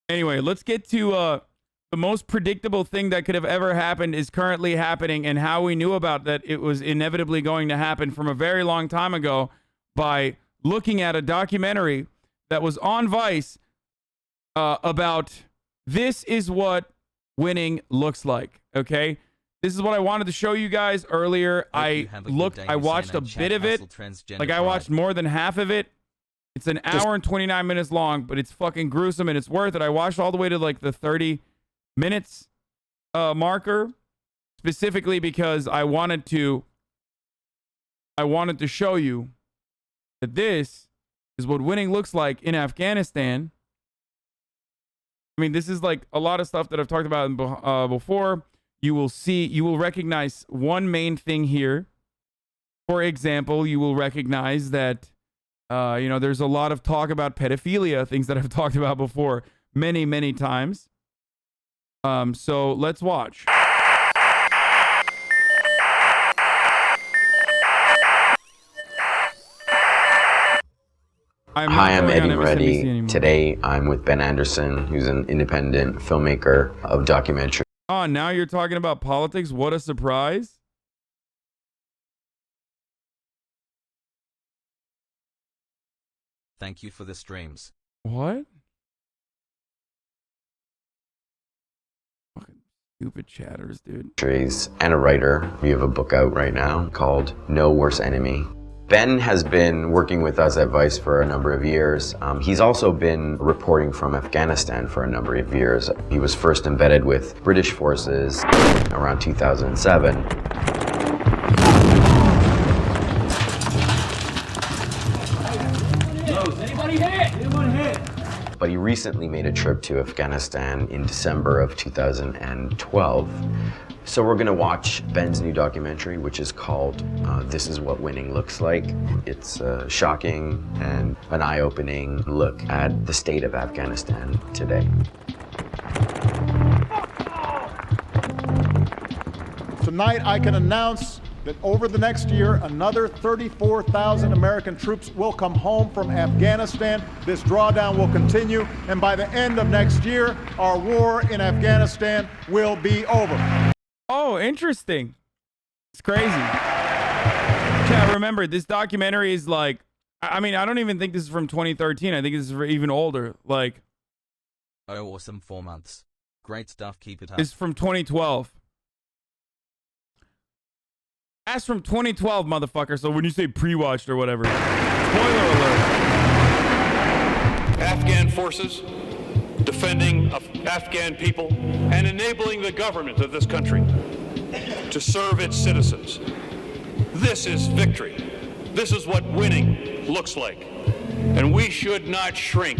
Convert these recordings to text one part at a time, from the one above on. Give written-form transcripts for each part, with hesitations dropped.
Anyway, let's get to the most predictable thing that could have ever happened is currently happening, and how we knew about that it was inevitably going to happen from a very long time ago by looking at a documentary that was on Vice about this is what winning looks like. Okay, this is what I wanted to show you guys earlier. I watched a bit of it. Like, I watched more than half of it. It's an hour and 29 minutes long, but it's fucking gruesome and it's worth it. I watched all the way to like the 30 minutes marker, specifically because I wanted to show you that this is what winning looks like in Afghanistan. I mean, this is like a lot of stuff that I've talked about before. You will recognize one main thing here. For example, you will recognize that there's a lot of talk about pedophilia, things that I've talked about before many, many times. So let's watch. Hi, I'm Eddie Reddy. Today I'm with Ben Anderson, who's an independent filmmaker of documentary. Oh, now you're talking about politics? What a surprise. Thank you for the streams. What? Fucking stupid chatters, dude. And a writer. We have a book out right now called No Worse Enemy. Ben has been working with us at Vice for a number of years. He's also been reporting from Afghanistan for a number of years. He was first embedded with British forces around 2007. But he recently made a trip to Afghanistan in December of 2012. So we're gonna watch Ben's new documentary, which is called This Is What Winning Looks Like. It's a shocking and an eye-opening look at the state of Afghanistan today. Tonight I can announce that over the next year, another 34,000 American troops will come home from Afghanistan. This drawdown will continue, and by the end of next year, our war in Afghanistan will be over. Oh, interesting. It's crazy. Yeah, remember, this documentary is like, I mean, I don't even think this is from 2013. I think this is even older. Like, oh, awesome, 4 months. Great stuff, keep it up. It's from 2012. That's from 2012, motherfucker. So when you say pre-watched or whatever, spoiler alert. Afghan forces defending Afghan people and enabling the government of this country to serve its citizens. This is victory. This is what winning looks like. And we should not shrink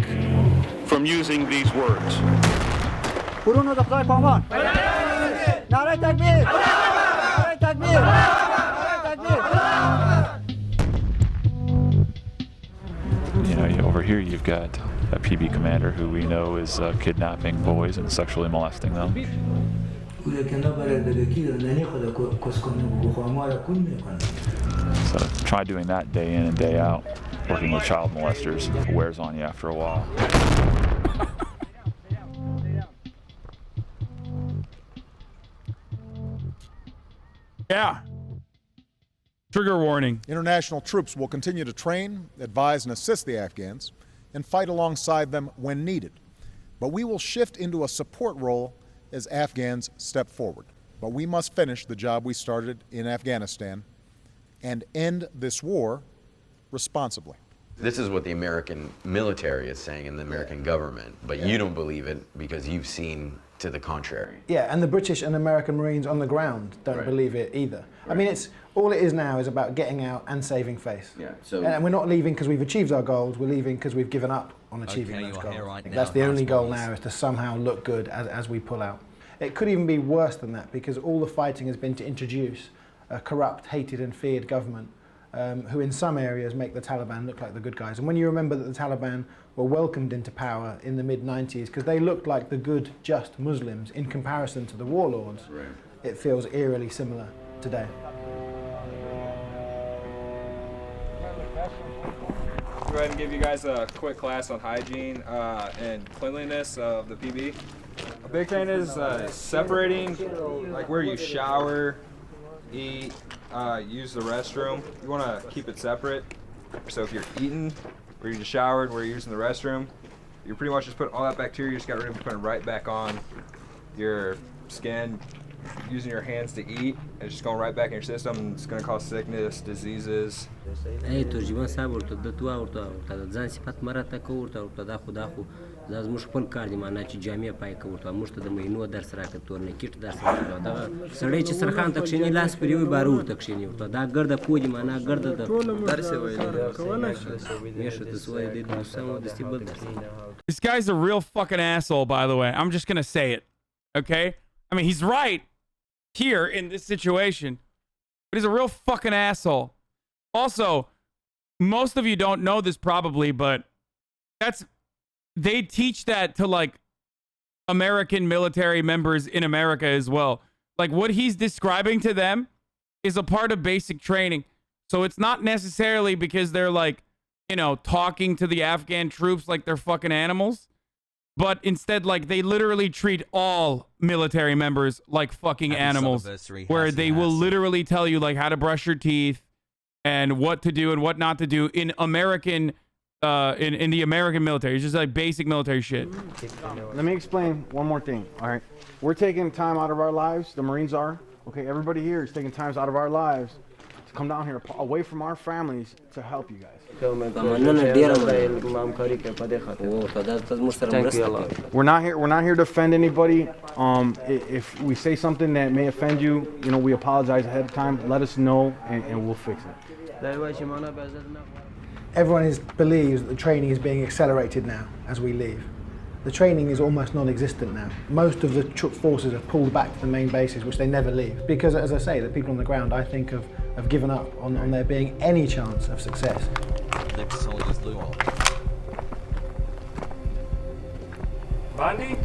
from using these words. You know, over here you've got a PB commander who we know is kidnapping boys and sexually molesting them. So try doing that day in and day out. Working with child molesters wears on you after a while. Yeah. Trigger warning. International troops will continue to train, advise, and assist the Afghans and fight alongside them when needed. But we will shift into a support role as Afghans step forward. But we must finish the job we started in Afghanistan and end this war responsibly. This is what the American military is saying and the American government, but you don't believe it because you've seen to the contrary. Yeah, and the British and American Marines on the ground don't believe it either. I mean, all it is now is about getting out and saving face. Yeah, so and we're not leaving because we've achieved our goals, we're leaving because we've given up on achieving those goals. Right That's the only goal now, is to somehow look good as we pull out. It could even be worse than that, because all the fighting has been to introduce a corrupt, hated and feared government who in some areas make the Taliban look like the good guys. And when you remember that the Taliban were welcomed into power in the mid-90s because they looked like the good, just Muslims in comparison to the warlords, it feels eerily similar today. go ahead and give you guys a quick class on hygiene and cleanliness of the PB. A big thing is separating, like where you shower, eat, use the restroom. You want to keep it separate. So if you're eating, where you just showered, where you're using the restroom, you're pretty much just putting all that bacteria you just got rid of, putting it right back on your skin. Using your hands to eat, it's just going right back in your system, and it's going to cause sickness, diseases. Hey, ترجمان صاحب ورته د تو ورته د ځان صفات مراته کو ورته دا خو دا زموږ خپل کار دی معنا چې جامع پای کو ورته موږ ته د مینو درس راکړ تورنیکټ درس راکړ دا سړی چې سرخان تک شنی لاس پریوي بارو ورته شنی ورته دا ګرد کوی معنا ګرد د درس ویل میشه د سوې د سمو د استبل درس. This guy's a real fucking asshole, by the way. I'm just gonna say it, okay? I mean, he's right here in this situation, but he's a real fucking asshole. Also, most of you don't know this probably, but they teach that to like American military members in America as well. Like what he's describing to them is a part of basic training. So it's not necessarily because they're like, you know, talking to the Afghan troops like they're fucking animals. But instead, like, they literally treat all military members like fucking animals, where they will literally tell you, like, how to brush your teeth and what to do and what not to do in American, in the American military. It's just like basic military shit. Let me explain one more thing, all right? We're taking time out of our lives, the Marines are, okay? Everybody here is taking time out of our lives to come down here, away from our families, to help you guys. We're not here to offend anybody. If we say something that may offend you, you know, we apologize ahead of time. Let us know, and we'll fix it. Everyone believes that the training is being accelerated now as we leave. The training is almost non-existent now. Most of the forces have pulled back to the main bases, which they never leave. Because, as I say, the people on the ground, I think, have given up on there being any chance of success. Bundy?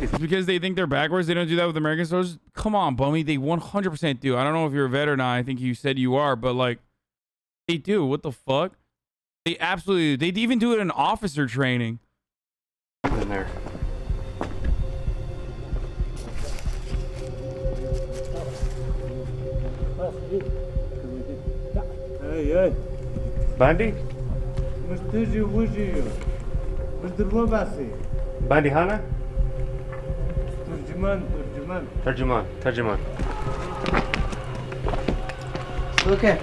It's because they think they're backwards. They don't do that with American soldiers. Come on, Bummy. They 100% do. I don't know if you're a vet or not. I think you said you are, but like, they do. What the fuck? They absolutely do. They even do it in officer training. In there. Hey. Bundy? Bundy Hana? Terjüman. Okay.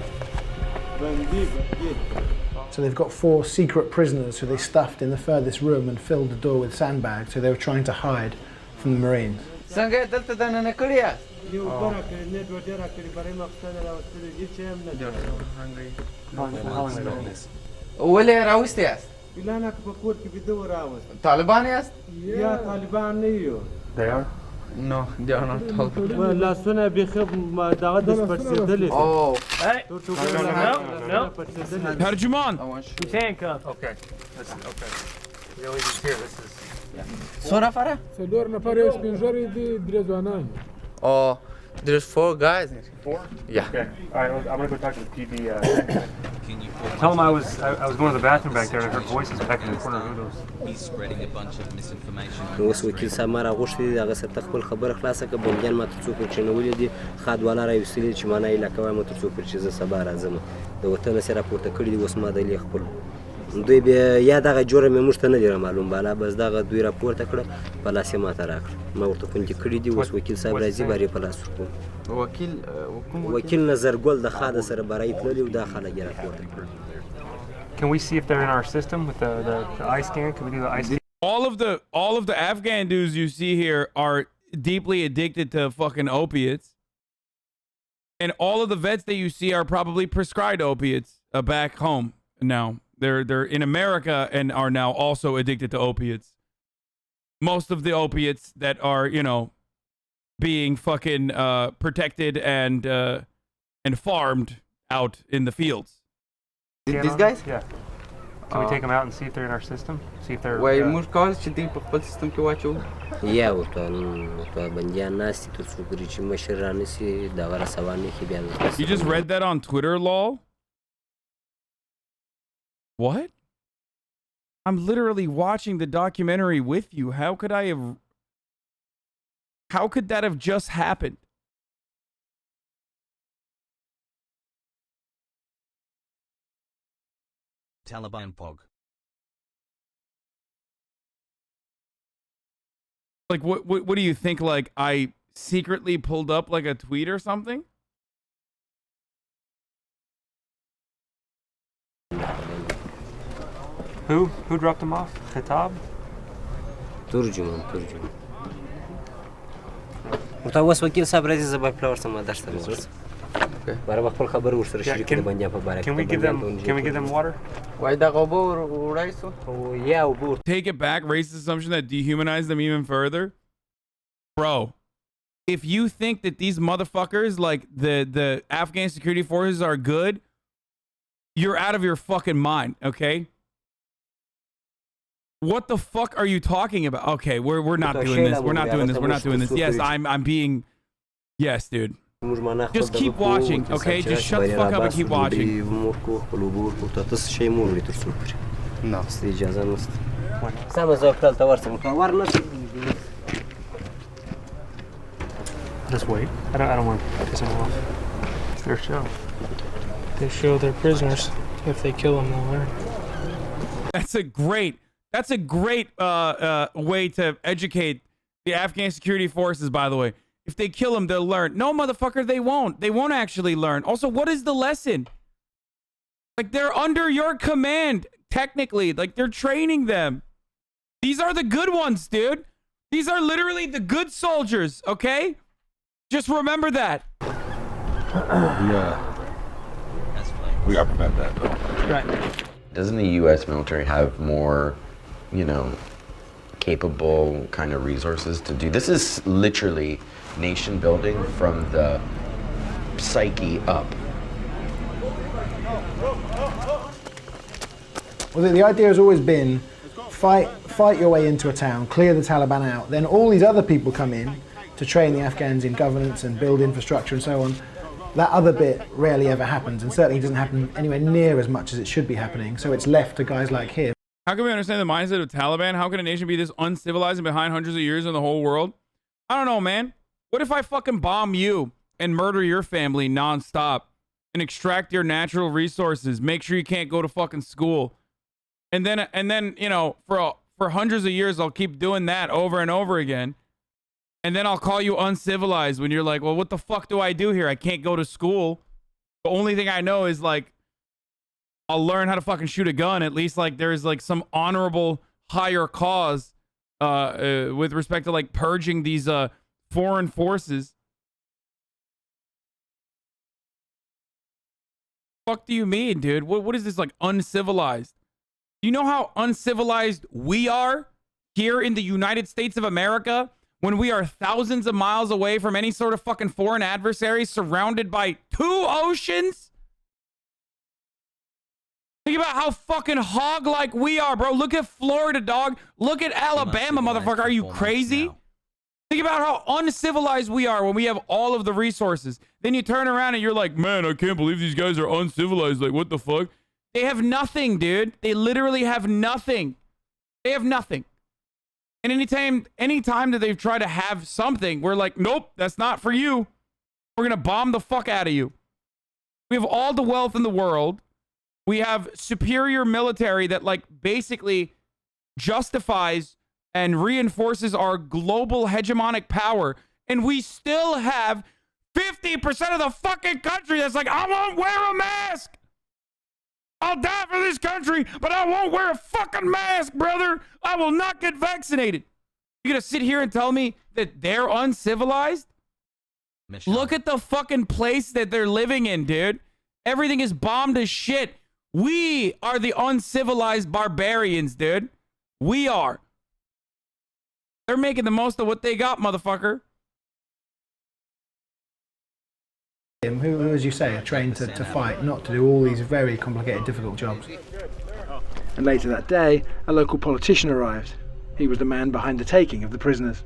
So they've got 4 secret prisoners who they stuffed in the furthest room and filled the door with sandbags, so they were trying to hide from the Marines. They are? No, they are not Taliban. Oh. Hey. No. Terjüman. He's handcuffed. Okay. Okay. Really, just here. This is... Oh, there's 4 guys. 4? Yeah. Okay. All right, I'm gonna go talk to the PB. Tell him I was going to the bathroom back there and I heard voices back in the corner of those. He's spreading a bunch of misinformation. اوس وکیل صاحب ما راغوښتي دي هغه سره خپل خبره خلاصه کړه بمجان ما ته څوک ورچنولې دي خادواله راوستلې چې ما نه علاقه وایم ته څوک چې زه سبا راځم د وطن سره راپورته کړی دي اوس ما د لې خپل دوی بیا یا دغه جوړه مې موږ ته نه دی معلوم بالا بس دغه دوی راپورته کړه په لاس یې ما ته راکړه ما ورته خوندې کړي دي اوس وکیل صاحب راځي بارې په لاس ورکوم وکیل نظرګل د خاده سره برای تللی او دا خلک یې راپورته کړل. Can we see if they're in our system with the eye scan? Can we do the eye scan? All of the Afghan dudes you see here are deeply addicted to fucking opiates. And all of the vets that you see are probably prescribed opiates back home now. They're in America and are now also addicted to opiates. Most of the opiates that are, you know, being fucking protected and farmed out in the fields. These guys? Yeah. Can we take them out and see if they're in our system? See if they're... Why, موږ کولای چې دوی په خپل سیستم کې واچو؟ یا ورته بندیان ناستي تر څو پورې چې مشر رانیسي دغه رسوانې کې بیا You just read that on Twitter, lol? What? I'm literally watching the documentary with you. How could that have just happened? Taliban Pog. Like, what do you think? Like, I secretly pulled up like a tweet or something? Who dropped him off? Khatab? ترجمان ورته اوس وکیل صاحب راځي زه به پلاور سم دشت ته ورسم برابر خپل خبر ورسره شریک د بندیا په باره Can we give them water? وای دا غوبو وړای سو او یا وبور Take it back, racist assumption that dehumanized them even further. Bro, if you think that these motherfuckers, like the Afghan security forces, are good, you're out of your fucking mind, okay? What the fuck are you talking about? Okay, we're not doing this. We're not doing this. We're not doing this. Yes, I'm being. Yes, dude. Just keep watching, okay? Just shut the fuck up and keep watching. No. سم زه خپل ته ورسم ورنه Just wait. I don't want to piss them off. It's their show. They show their prisoners. If they kill them, they'll learn. That's a great way to educate the Afghan security forces, by the way. If they kill them, they'll learn. No, motherfucker, they won't. They won't actually learn. Also, what is the lesson? Like, they're under your command, technically. Like, they're training them. These are the good ones, dude. These are literally the good soldiers, okay? Just remember that. We gotta prevent that, though. Right. Doesn't the U.S. military have more, you know, capable kind of resources to do? This is literally nation building from the psyche up. Well, the idea has always been fight your way into a town, clear the Taliban out, then all these other people come in to train the Afghans in governance and build infrastructure and so on. That other bit rarely ever happens, and certainly doesn't happen anywhere near as much as it should be happening, so it's left to guys like him. How can we understand the mindset of Taliban? How can a nation be this uncivilized and behind hundreds of years in the whole world? I don't know, man. What if I fucking bomb you and murder your family nonstop and extract your natural resources, make sure you can't go to fucking school, and then you know, for hundreds of years I'll keep doing that over and over again. And then I'll call you uncivilized when you're like, well, what the fuck do I do here? I can't go to school. The only thing I know is, like, I'll learn how to fucking shoot a gun. At least, like, there's, like, some honorable higher cause with respect to, like, purging these foreign forces. Fuck do you mean, dude? What is this, like, uncivilized? Do you know how uncivilized we are here in the United States of America? When we are thousands of miles away from any sort of fucking foreign adversary, surrounded by 2 oceans? Think about how fucking hog-like we are, bro. Look at Florida, dog. Look at Alabama, motherfucker. Are you crazy? Think about how uncivilized we are when we have all of the resources. Then you turn around and you're like, man, I can't believe these guys are uncivilized. Like, what the fuck? They have nothing, dude. They literally have nothing. They have nothing. And anytime that they've tried to have something, we're like, nope, that's not for you. We're going to bomb the fuck out of you. We have all the wealth in the world. We have superior military that, like, basically justifies and reinforces our global hegemonic power. And we still have 50% of the fucking country that's like, I won't wear a mask. I'll die for this country, but I won't wear a fucking mask, brother. I will not get vaccinated. You're going to sit here and tell me that they're uncivilized? Look at the fucking place that they're living in, dude. Everything is bombed as shit. We are the uncivilized barbarians, dude. We are. They're making the most of what they got, motherfucker. Who, as you say, are trained to fight, not to do all these very complicated, difficult jobs. And later that day, a local politician arrived. He was the man behind the taking of the prisoners.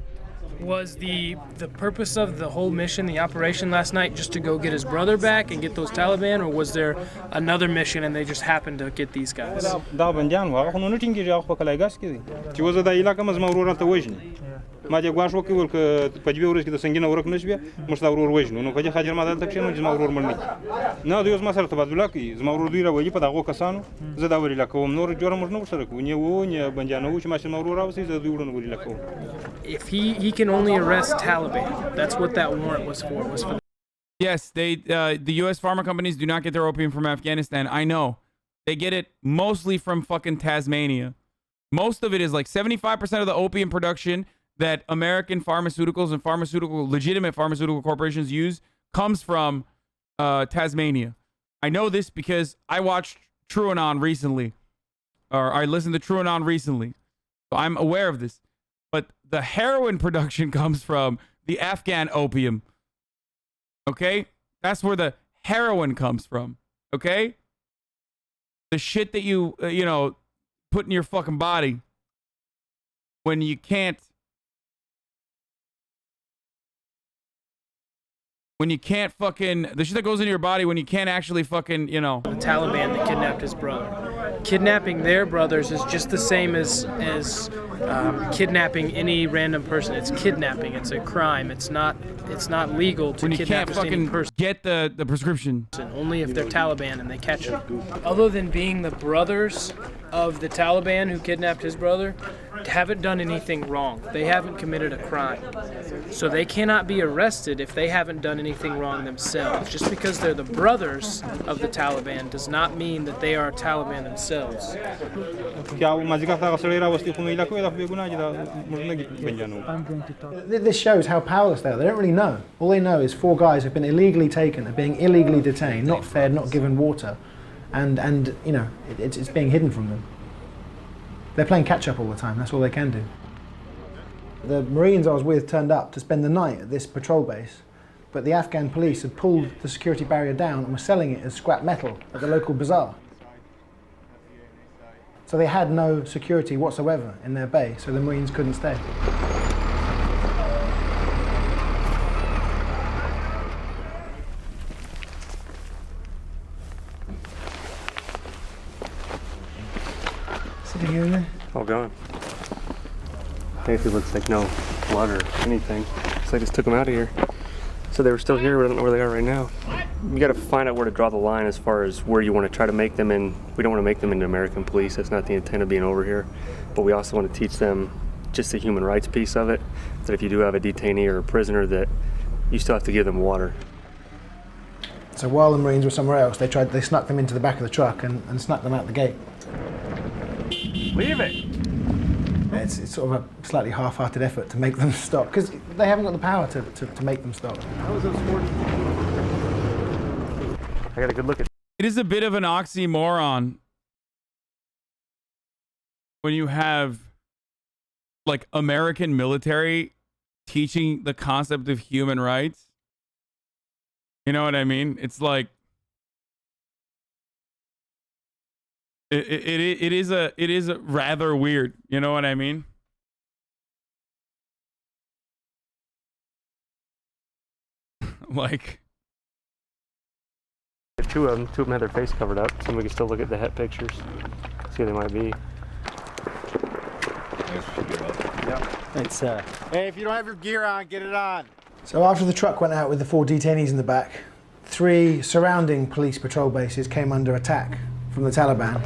Was the purpose of the whole mission, the operation last night, just to go get his brother back and get those Taliban, or was there another mission and they just happened to get these guys? دا بندیان و هغه نو ټینګي هغه په کلایګاس کې دي چې وزه د علاقې مزما ورور ته وژني ما دې غواړ وکړ ک په دې ورځ کې د سنگینه ورک نشوي مش دا ورور وژنو نو په دې خاطر ما دلته کې نو زما ورور مړ نه دوی زما سره تبادله کوي زما ورور دوی راوړي په دغه کسانو زه دا وري لکه نور جوړ موږ نو سره کوو نه بندیانو چې ما سره ورور راوسی زه دوی ورونه وري لکه If he can only arrest Taliban, that's what that warrant was for. Yes, the U.S. pharma companies do not get their opium from Afghanistan. I know. They get it mostly from fucking Tasmania. Most of it is like 75% of the opium production that American pharmaceuticals and legitimate pharmaceutical corporations use comes from Tasmania. I know this because I watched TrueAnon recently, or I listened to TrueAnon recently. So I'm aware of this. But the heroin production comes from the Afghan opium. Okay? That's where the heroin comes from. Okay? The shit that you put in your fucking body when you can't fucking, the shit that goes into your body when you can't actually fucking, The Taliban that kidnapped his brother. Kidnapping their brothers is just the same as kidnapping any random person. It's kidnapping. It's a crime. It's not legal to kidnap any person. Get the prescription. Only if they're Taliban and they catch them. Other than being the brothers of the Taliban who kidnapped his brother, haven't done anything wrong. They haven't committed a crime. So they cannot be arrested if they haven't done anything wrong themselves. Just because they're the brothers of the Taliban does not mean that they are Taliban themselves. This shows how powerless they are. They don't really know. All they know is 4 guys have been illegally taken, are being illegally detained, not fed, not given water, and it's being hidden from them. They're playing catch up all the time. That's all they can do. The Marines I was with turned up to spend the night at this patrol base, but the Afghan police had pulled the security barrier down and were selling it as scrap metal at the local bazaar. So they had no security whatsoever in their base, so the Marines couldn't stay. Sitting here, there? All gone. Basically looks like no blood or anything. Looks like they just took them out of here. So they were still here, but I don't know where they are right now. You got to find out where to draw the line as far as where you want to try to make them in. We don't want to make them into American police. That's not the intent of being over here. But we also want to teach them just the human rights piece of it. That if you do have a detainee or a prisoner, that you still have to give them water. So while the Marines were somewhere else, they snuck them into the back of the truck and snuck them out the gate. Leave it! It's sort of a slightly half-hearted effort to make them stop, because they haven't got the power to make them stop. I got a good look at. It is a bit of an oxymoron when you have like American military teaching the concept of human rights. You know what I mean? It's like it is a rather weird. You know what I mean? Like. Two of them had their face covered up, so we can still look at the het pictures, see who they might be. It's hey, if you don't have your gear on, get it on. So after the truck went out with the 4 detainees in the back, 3 surrounding police patrol bases came under attack from the Taliban.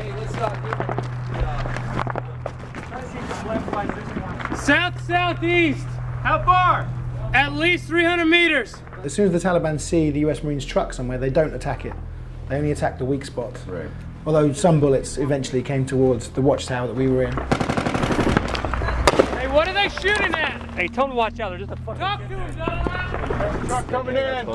Southeast. How far? At least 300 meters. As soon as the Taliban see the US Marines truck somewhere, they don't attack it. They only attack the weak spots. Right. Although some bullets eventually came towards the watchtower that we were in. Hey, what are they shooting at? Hey, tell them to watch out. They're just a fucking. Talk to them, Donald. Truck coming in.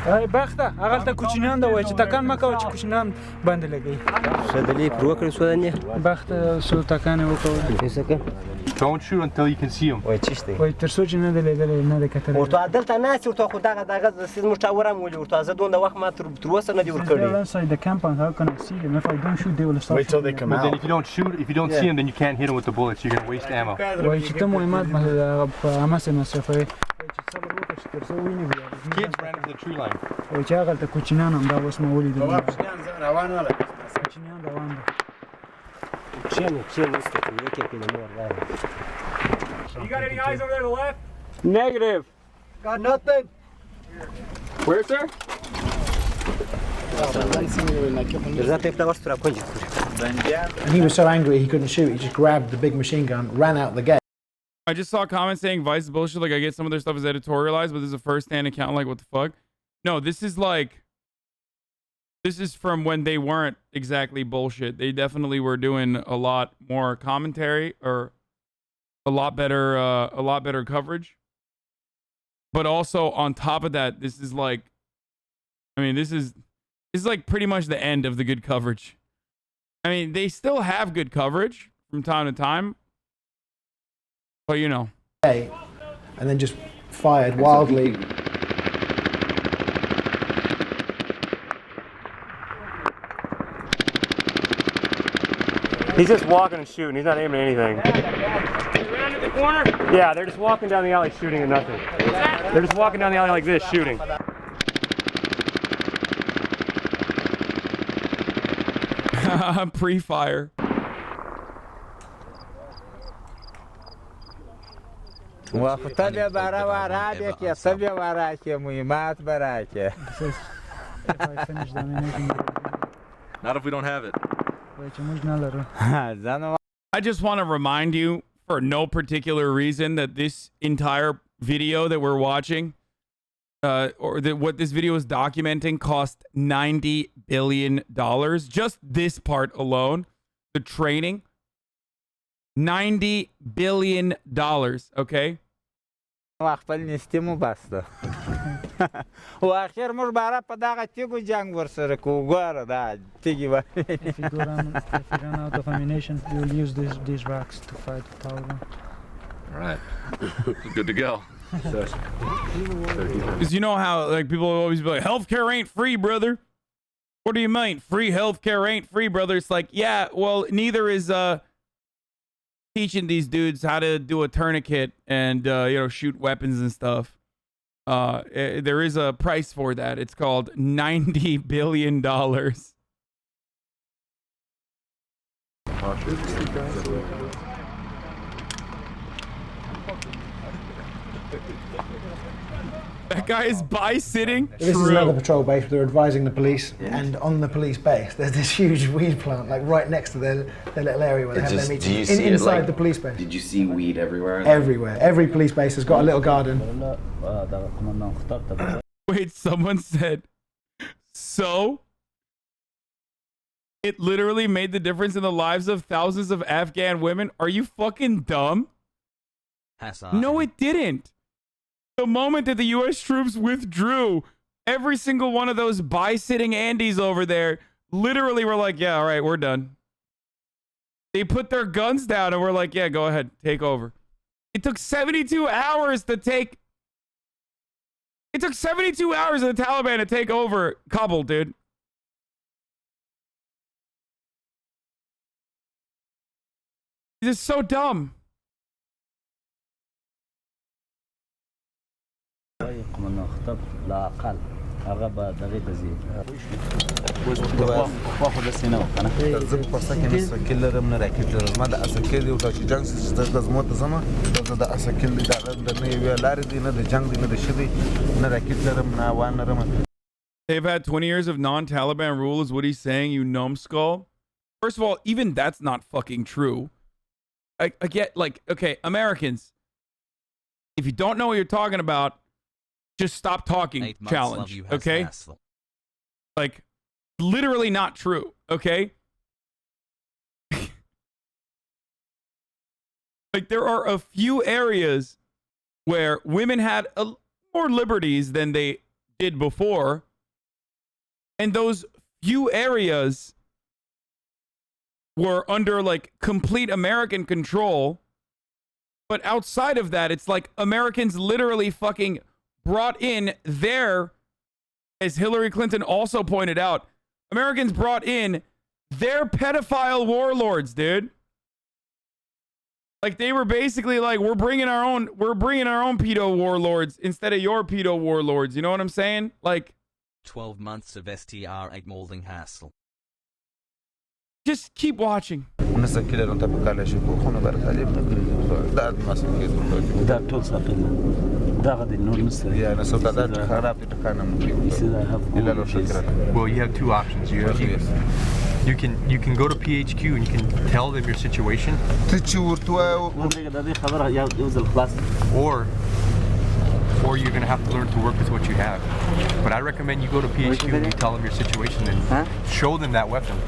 بخته هغه ته کوچنیان دا وای چې تکان مکو چې کوچنیان باندې لګي شدلی پرو کړی سو دنه بخته سو تکان وکړو هیڅکه Don't shoot until you can see him. وای چشته وای تر څو چې نه دلې نه د کتل ورته عدالت نه چې ورته خدای دغه سیس مشاوره مولي ورته زه دوه وخت ما تر اوسه نه دی ور کړی inside the camp and how can I see them if I don't shoot they will stop Wait till they come But out. then if you don't shoot, if you don't see him, then you can't hit him with the bullets. You're gonna waste ammo. وای چې ته مهمات په اماسه مسافه چې صبر وکړه چې تر څو ویني بیا Kids ran into the tree line. وای چې هغه ته کوچنیان هم دا اوس مو ولیدل روان ولا کوچنیان روان دي چین نسته کې کې نه مور راځي You got any eyes over there to the left? Negative. Got nothing. Where, sir? And he was so angry he couldn't shoot. He just grabbed the big machine gun, ran out the gate. I just saw comments saying Vice is bullshit. Like, I get some of their stuff is editorialized, but this is a first-hand account. Like, what the fuck? No, this is like... This is from when they weren't exactly bullshit. They definitely were doing a lot more commentary or a lot better coverage. But also on top of that, this is like, I mean, this is like pretty much the end of the good coverage. I mean, they still have good coverage from time to time, but you know. And then just fired wildly. He's just walking and shooting. He's not aiming at anything. Around in the corner? Yeah, they're just walking down the alley shooting at nothing. They're just walking down the alley like this, shooting. Pre-fire. وقتل برای ورای که سبی ورای که مهمات برای که Not if we don't have it. I just want to remind you, for no particular reason, that this entire video that we're watching, or that what this video is documenting, cost $90 billion. Just this part alone, the training, $90 billion. Okay. خپل نستیمو بسته و اخر مر برای په دغه تیګو جنگ ورسره کو ګوره دا تیګي و If you run out of ammunition, you will use these racks to fight the Taliban. All right. Good to go. Because you know how like people will always be like, healthcare ain't free, brother. What do you mean? Free healthcare ain't free, brother. It's like, yeah, well, neither is teaching these dudes how to do a tourniquet and you know, shoot weapons and stuff. There is a price for that. It's called $90 billion. That guy is bi-sitting. This is another patrol base. They're advising the police, and on the police base, there's this huge weed plant, like right next to their little area where they have their meetings. Inside the police base. Did you see weed everywhere? Everywhere. Every police base has got a little garden. Wait, someone said, so? It literally made the difference in the lives of thousands of Afghan women? Are you fucking dumb? Hasan. No, it didn't. The moment that the U.S. troops withdrew, every single one of those bi-sitting Andes over there literally were like, yeah, all right, we're done. They put their guns down and were like, yeah, go ahead, take over. It took 72 hours to take... It took 72 hours of the Taliban to take over Kabul, dude. This is so dumb. They've had 20 years of non-Taliban rule is what he's saying, you numbskull. First of all, even that's not fucking true. I get, like, okay, Americans, if you don't know what you're talking about, just stop talking challenge, okay? Like, literally not true, okay? Like, there are a few areas where women had more liberties than they did before. And those few areas were under like complete American control. But outside of that, it's like Americans literally fucking brought in their, as Hillary Clinton also pointed out, Americans brought in their pedophile warlords, dude. Like they were basically like, we're bringing our own pedo warlords instead of your pedo warlords. You know what I'm saying? Like 12 months of STR8 molding hassle. Just keep watching. Well, you have two options. You can go to PHQ and you can tell them your situation. Or you're going to have to learn to work with what you have. But I recommend you go to PHQ and you tell them your situation and show them that weapon.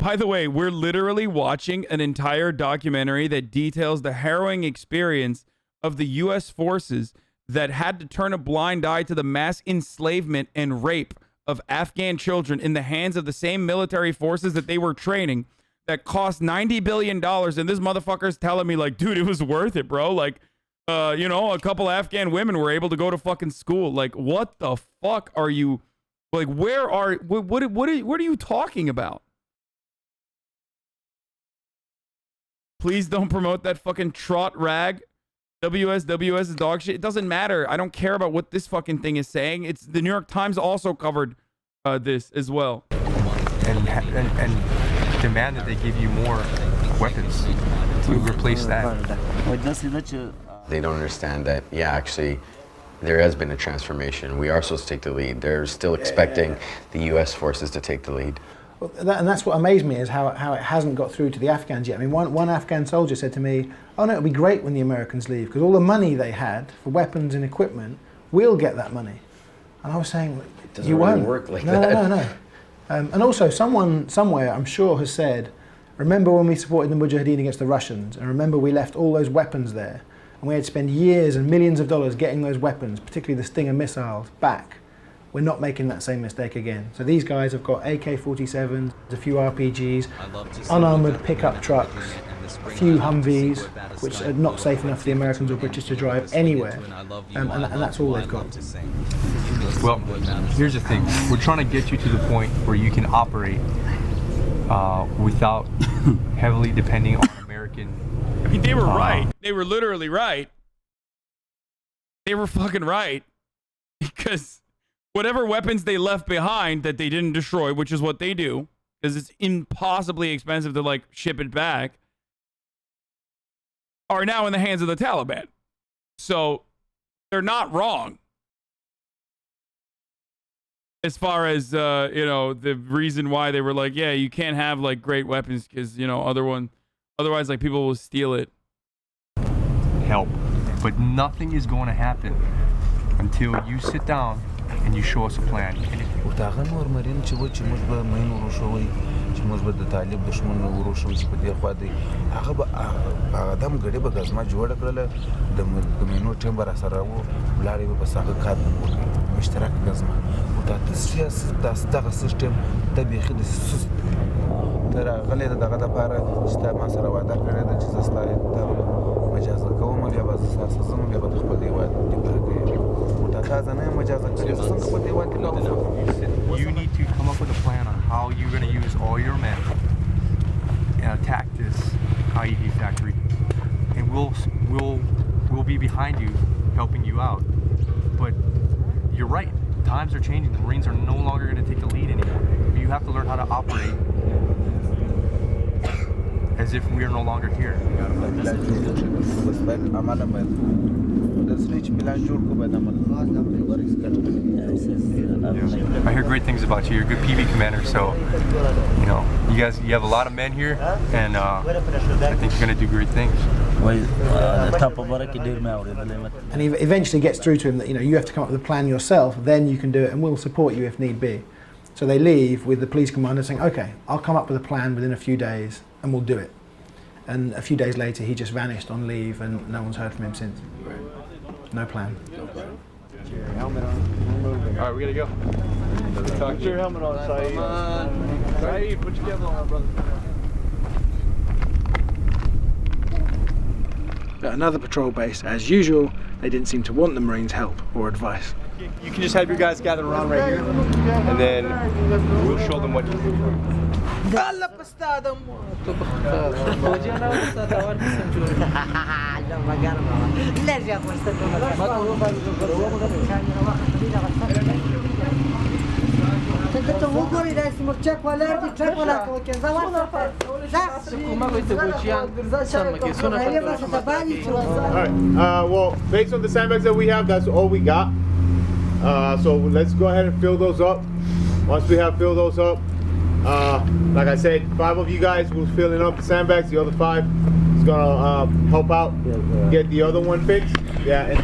By the way, we're literally watching an entire documentary that details the harrowing experience of the U.S. forces that had to turn a blind eye to the mass enslavement and rape of Afghan children in the hands of the same military forces that they were training that cost $90 billion. And this motherfucker's telling me like, dude, it was worth it, bro. Like, you know, a couple Afghan women were able to go to fucking school. Like, what the fuck are you, like, what are you talking about? Please don't promote that fucking trot rag. WSWS is dog shit. It doesn't matter. I don't care about what this fucking thing is saying. It's the New York Times also covered this as well. And demand that they give you more weapons to replace that. They don't understand that, yeah, actually, there has been a transformation. We are supposed to take the lead. They're still expecting the U.S. forces to take the lead. Well, and that's what amazed me is how it hasn't got through to the Afghans yet. I mean, one Afghan soldier said to me, oh no, it'll be great when the Americans leave because all the money they had for weapons and equipment, we'll get that money. And I was saying, it doesn't you really won't. work like no, that. No. And also someone somewhere, I'm sure, has said, remember when we supported the Mujahideen against the Russians, and remember we left all those weapons there, and we had to spend years and millions of dollars getting those weapons, particularly the Stinger missiles, back. We're not making that same mistake again. So these guys have got AK-47s, a few RPGs, unarmoured pickup trucks, a few Humvees, which are not safe enough for the Americans or British to drive anywhere, and that's all they've got. Well, here's the thing. We're trying to get you to the point where you can operate without heavily depending on American. I mean, they were right. They were literally right. They were fucking right. Because whatever weapons they left behind that they didn't destroy, which is what they do, because it's impossibly expensive to like ship it back, are now in the hands of the Taliban. So they're not wrong. As far as, you know, the reason why they were like, yeah, you can't have like great weapons because, you know, otherwise like people will steal it. Help. But nothing is going to happen until you sit down and you show us a plan. You need to come up with a plan on how you're going to use all your men and attack this IED factory, and we'll be behind you, helping you out. But you're right, times are changing. The Marines are no longer going to take the lead anymore. You have to learn how to operate as if we are no longer here. I hear great things about you. You're a good PB commander, so you know you have a lot of men here, and I think you're going to do great things. And he eventually gets through to him that you have to come up with a plan yourself. Then you can do it, and we'll support you if need be. So they leave with the police commander saying, "Okay, I'll come up with a plan within a few days, and we'll do it." And a few days later, he just vanished on leave, and no one's heard from him since. No plan. Helmet on. We're moving. All right, we gotta go. Put your helmet on, Saeed. Saeed, put your helmet on, brother. At another patrol base, as usual, they didn't seem to want the Marines' help or advice. You can just have your guys gather around right here, and then we'll show them what to do. Well, based on the sandbags that we have, that's all we got. So let's go ahead and fill those up. Once we have filled those up, like I said, 5 of you guys will filling up the sandbags. The other 5 is gonna help out, get the other one fixed. Yeah, and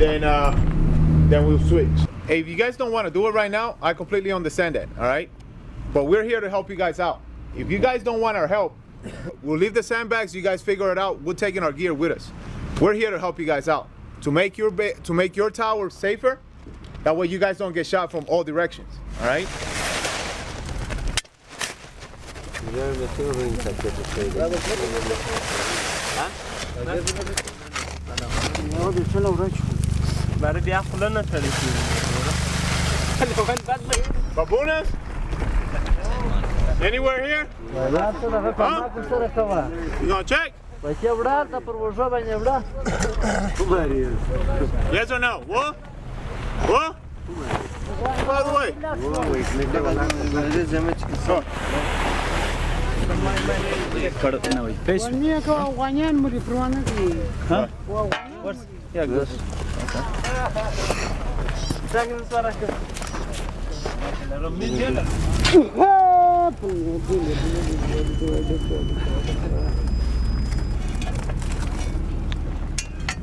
then we'll switch. Hey, if you guys don't want to do it right now, I completely understand that. All right, but we're here to help you guys out. If you guys don't want our help, we'll leave the sandbags. You guys figure it out. We're taking our gear with us. We're here to help you guys out to make your tower safer. That way you guys don't get shot from all directions, all right? Babunas? Anywhere here? Huh? You gonna check? Yes or no? What? What? By the way.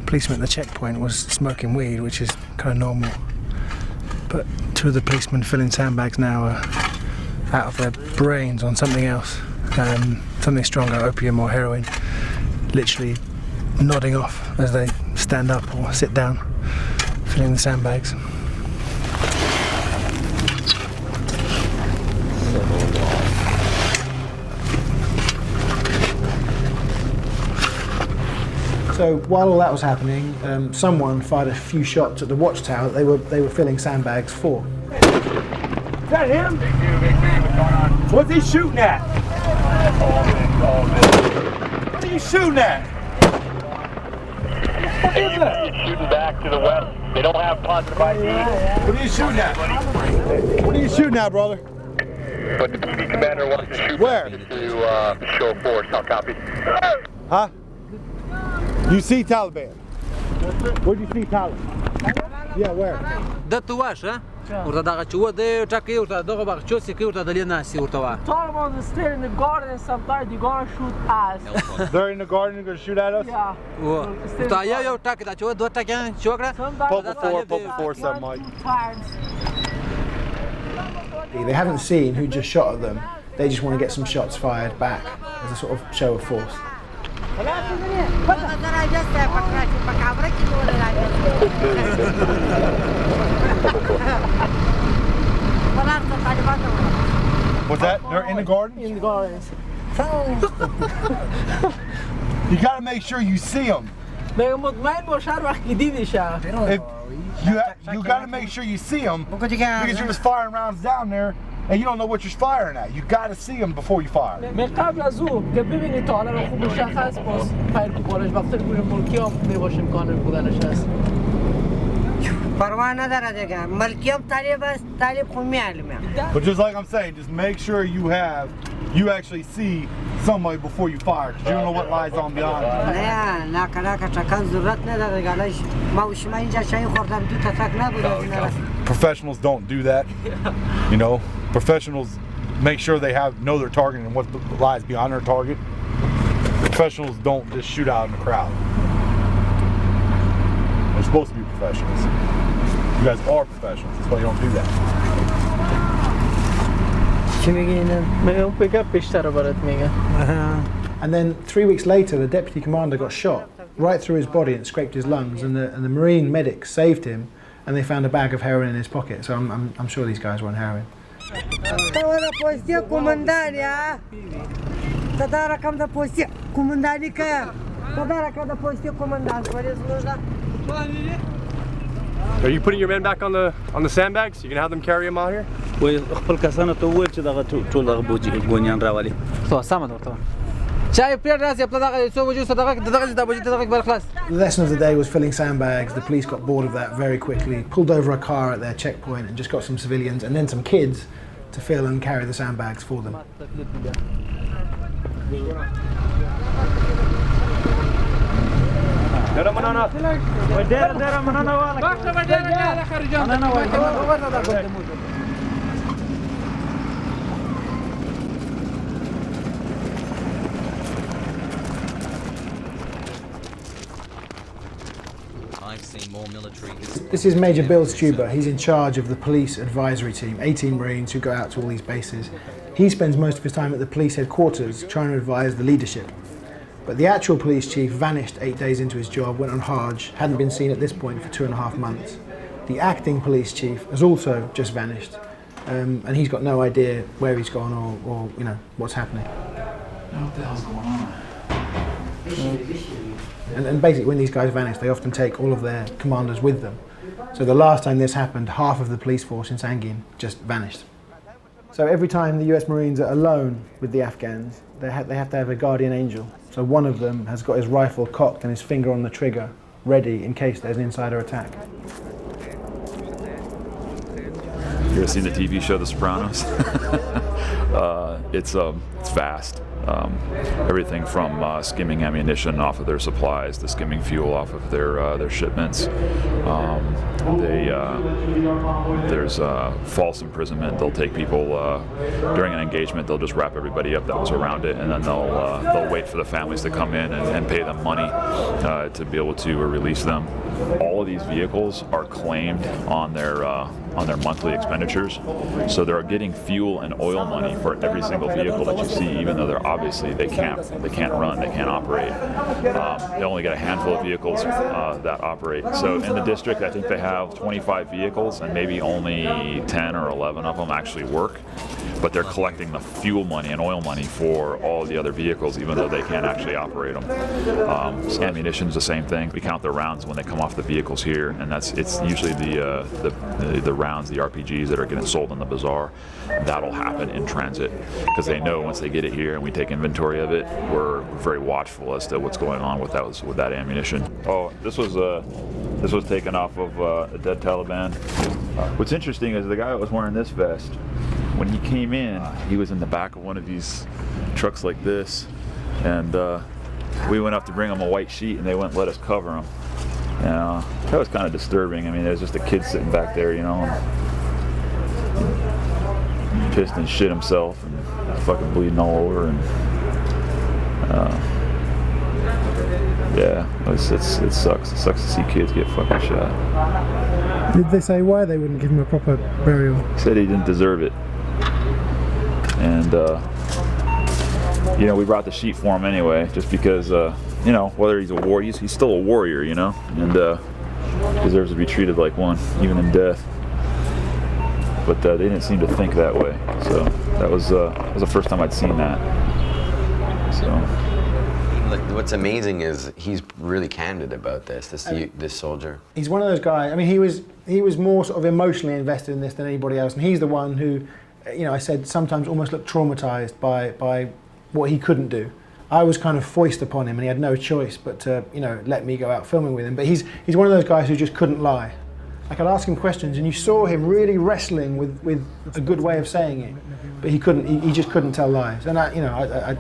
Policeman at the checkpoint was smoking weed, which is kind of normal. But 2 of the policemen filling sandbags now are out of their brains on something else. Something stronger, opium or heroin. Literally nodding off as they stand up or sit down, filling the sandbags. So while all that was happening, someone fired a few shots at the watchtower that they were filling sandbags for. Is that him? What's he shooting at? What are you shooting at? What is that? Shooting back to the west. They don't have positive ID. What are you shooting at? What are you shooting at, brother? But the PD commander wants to shoot where? To show force. I'll copy. Huh? You see Taliban? Where'd you see Taliban? Yeah, where? That was, huh? Urta daga chuo de chaki urta dogo bag chosi ki urta dalina si urta wa. Taliban is staying in the garden and sometimes they're gonna shoot us. They're in the garden, they're gonna shoot at us? Yeah. Urta yo taki da chuo do taki chokra. Pull before something like. They haven't seen who just shot at them. They just want to get some shots fired back as a sort of show of force. What's that? They're in the garden? In the gardens. You gotta make sure you see them. You gotta make sure you see them because you're just firing rounds down there and you don't know what you're firing at. You gotta see them before you fire. But just like I'm saying, just make sure you actually see somebody before you fire, because you don't know what lies on beyond. Professionals don't do that. You know, professionals make sure they know their target and what lies beyond their target. Professionals don't just shoot out in the crowd. They're supposed to be professionals. You guys are professionals, that's why you don't do that. And then 3 weeks later, the deputy commander got shot right through his body and scraped his lungs, and the Marine medic saved him and they found a bag of heroin in his pocket. So I'm sure these guys were on heroin. Are you putting your men back on the sandbags? You gonna have them carry them out here? وي خپل کسانو ته وویل چې دغه ټول دغه بوجي راولي. سمه ده ورته. چای پرې راځي په دغه څو بجو سره دغه بوجي ته دغه خلاص. The lesson of the day was filling sandbags. The police got bored of that very quickly, pulled over a car at their checkpoint and just got some civilians and then some kids to fill and carry the sandbags for them. I've seen more military. This is Major Bill Stuber. He's in charge of the police advisory team, 18 Marines who go out to all these bases. He spends most of his time at the police headquarters trying to advise the leadership. But the actual police chief vanished 8 days into his job, went on Hajj, hadn't been seen at this point for 2.5 months. The acting police chief has also just vanished, and he's got no idea where he's gone or you know what's happening. What the hell's going on? And basically when these guys vanish, they often take all of their commanders with them. So the last time this happened, half of the police force in Sangin just vanished. So every time the US Marines are alone with the Afghans, they have to have a guardian angel. So one of them has got his rifle cocked and his finger on the trigger, ready in case there's an insider attack. You ever seen the TV show The Sopranos? It's vast. Everything from skimming ammunition off of their supplies to skimming fuel off of their shipments. There's false imprisonment. They'll take people during an engagement. They'll just wrap everybody up that was around it, and then they'll wait for the families to come in and pay them money to be able to release them. All of these vehicles are claimed on their monthly expenditures, so they're getting fuel and oil money for every single vehicle that you see, even though they can't run, they can't operate. They only get a handful of vehicles that operate. So in the district, I think they have 25 vehicles, and maybe only 10 or 11 of them actually work. But they're collecting the fuel money and oil money for all the other vehicles, even though they can't actually operate them. Ammunition's the same thing. We count the rounds when they come off the vehicles here, and it's usually the rounds, the RPGs that are getting sold in the bazaar. That'll happen in transit because they know once they get it here and we take inventory of it, we're very watchful as to what's going on with that ammunition. Oh, this was taken off of a dead Taliban. What's interesting is the guy that was wearing this vest, when he came in, he was in the back of one of these trucks like this, and we went up to bring him a white sheet, and they wouldn't let us cover him. You know, that was kind of disturbing. I mean, there's just a kid sitting back there, you know, and pissed and shit himself, and fucking bleeding all over, and yeah, it sucks. It sucks to see kids get fucking shot. Did they say why they wouldn't give him a proper burial? Said he didn't deserve it. And you know, we brought the sheet for him anyway, just because you know, whether he's a warrior, he's still a warrior, you know, and deserves to be treated like one, even in death. But they didn't seem to think that way. So that was the first time I'd seen that. So. What's amazing is he's really candid about this soldier. He's one of those guys. I mean, he was more sort of emotionally invested in this than anybody else, and he's the one who, you know, I said sometimes almost looked traumatized by what he couldn't do. I was kind of foisted upon him, and he had no choice but to, you know, let me go out filming with him. But he's one of those guys who just couldn't lie. I could ask him questions, and you saw him really wrestling with a good way of saying it, but he couldn't. He just couldn't tell lies, and I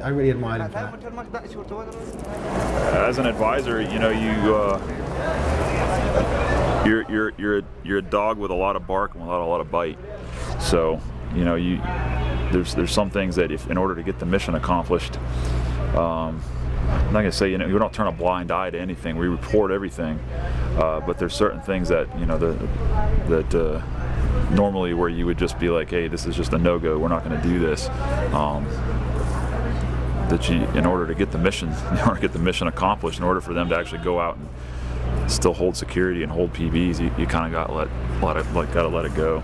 really admired him for that. As an advisor, you know, you're a dog with a lot of bark and without a lot of bite. So, you know, there's some things that in order to get the mission accomplished, I'm not going to say, you know, we don't turn a blind eye to anything. We report everything, but there's certain things that, you know, that normally where you would just be like, hey, this is just a no-go. We're not going to do this. That in order to get the mission, accomplished, in order for them to actually go out still hold security and hold PBs, you kind of gotta let it go.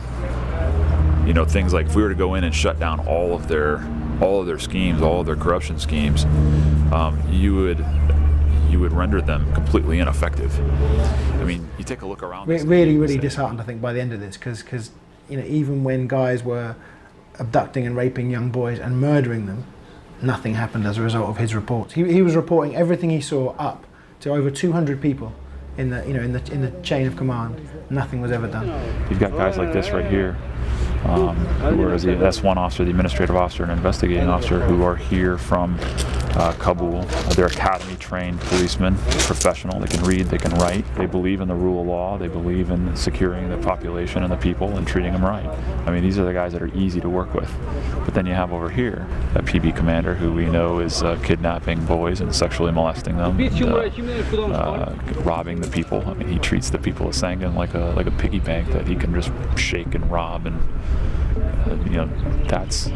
You know, things like if we were to go in and shut down all of their schemes, all of their corruption schemes, you would render them completely ineffective. I mean, you take a look around. Really disheartened, I think, by the end of this, because you know, even when guys were abducting and raping young boys and murdering them, nothing happened as a result of his reports. He was reporting everything he saw up to over 200 people in the chain of command. Nothing was ever done. You've got guys like this right here, who are the S1 officer, the administrative officer, and investigating officer, who are here from Kabul. They're academy-trained policemen, professional. They can read, they can write. They believe in the rule of law. They believe in securing the population and the people and treating them right. I mean, these are the guys that are easy to work with. But then you have over here a PB commander who we know is kidnapping boys and sexually molesting them, and, robbing the people. I mean, he treats the people of Sangin like a piggy bank that he can just shake and rob, and you know, that's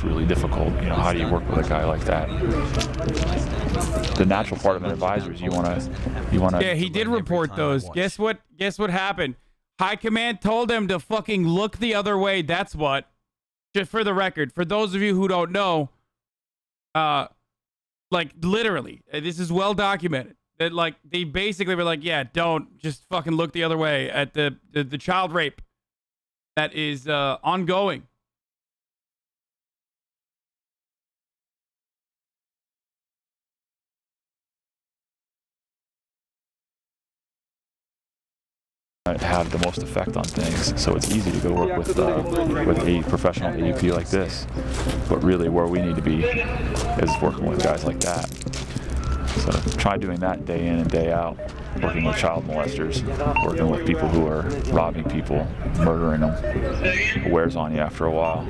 really difficult. You know, how do you work with a guy like that? The natural part of an advisor is you want to. Yeah, he did report those. Guess what happened? High command told him to fucking look the other way. That's what. Just for the record, for those of you who don't know, like literally, this is well documented. That like they basically were like, yeah, don't just fucking look the other way at the child rape that is ongoing. Have the most effect on things, so it's easy to go work with a professional AUP like this, but really where we need to be is working with guys like that. So try doing that day in and day out, working with child molesters, working with people who are robbing people, murdering them. It wears on you after a while.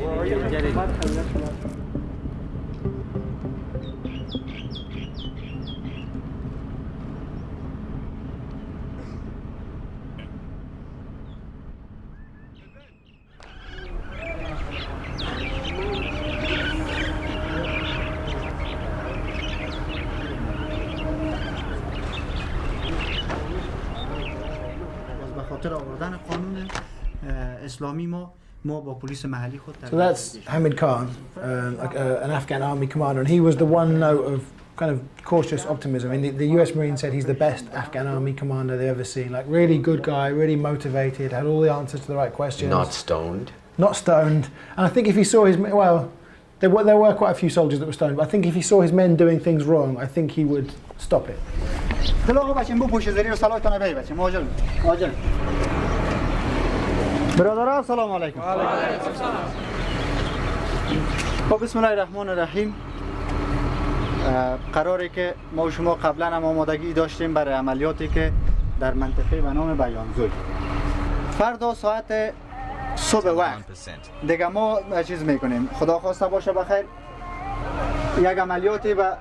So that's Hamid Khan, an Afghan army commander, and he was the one note of kind of cautious optimism. I mean, the US Marine said he's the best Afghan army commander they've ever seen. Like, really good guy, really motivated, had all the answers to the right questions. Not stoned. Not stoned. And I think if he saw his, well, there were quite a few soldiers that were stoned, but I think if he saw his men doing things wrong, I think he would stop it. برادران سلام علیکم. خب بسم الله الرحمن الرحیم. قراره که ما و شما قبلا هم آمادگی داشتیم برای عملیاتی که در منطقه به نام بیانزوی. فردا ساعت صبح وقت دیگه ما چیز میکنیم. خدا خواسته باشه بخیر. یک عملیاتی به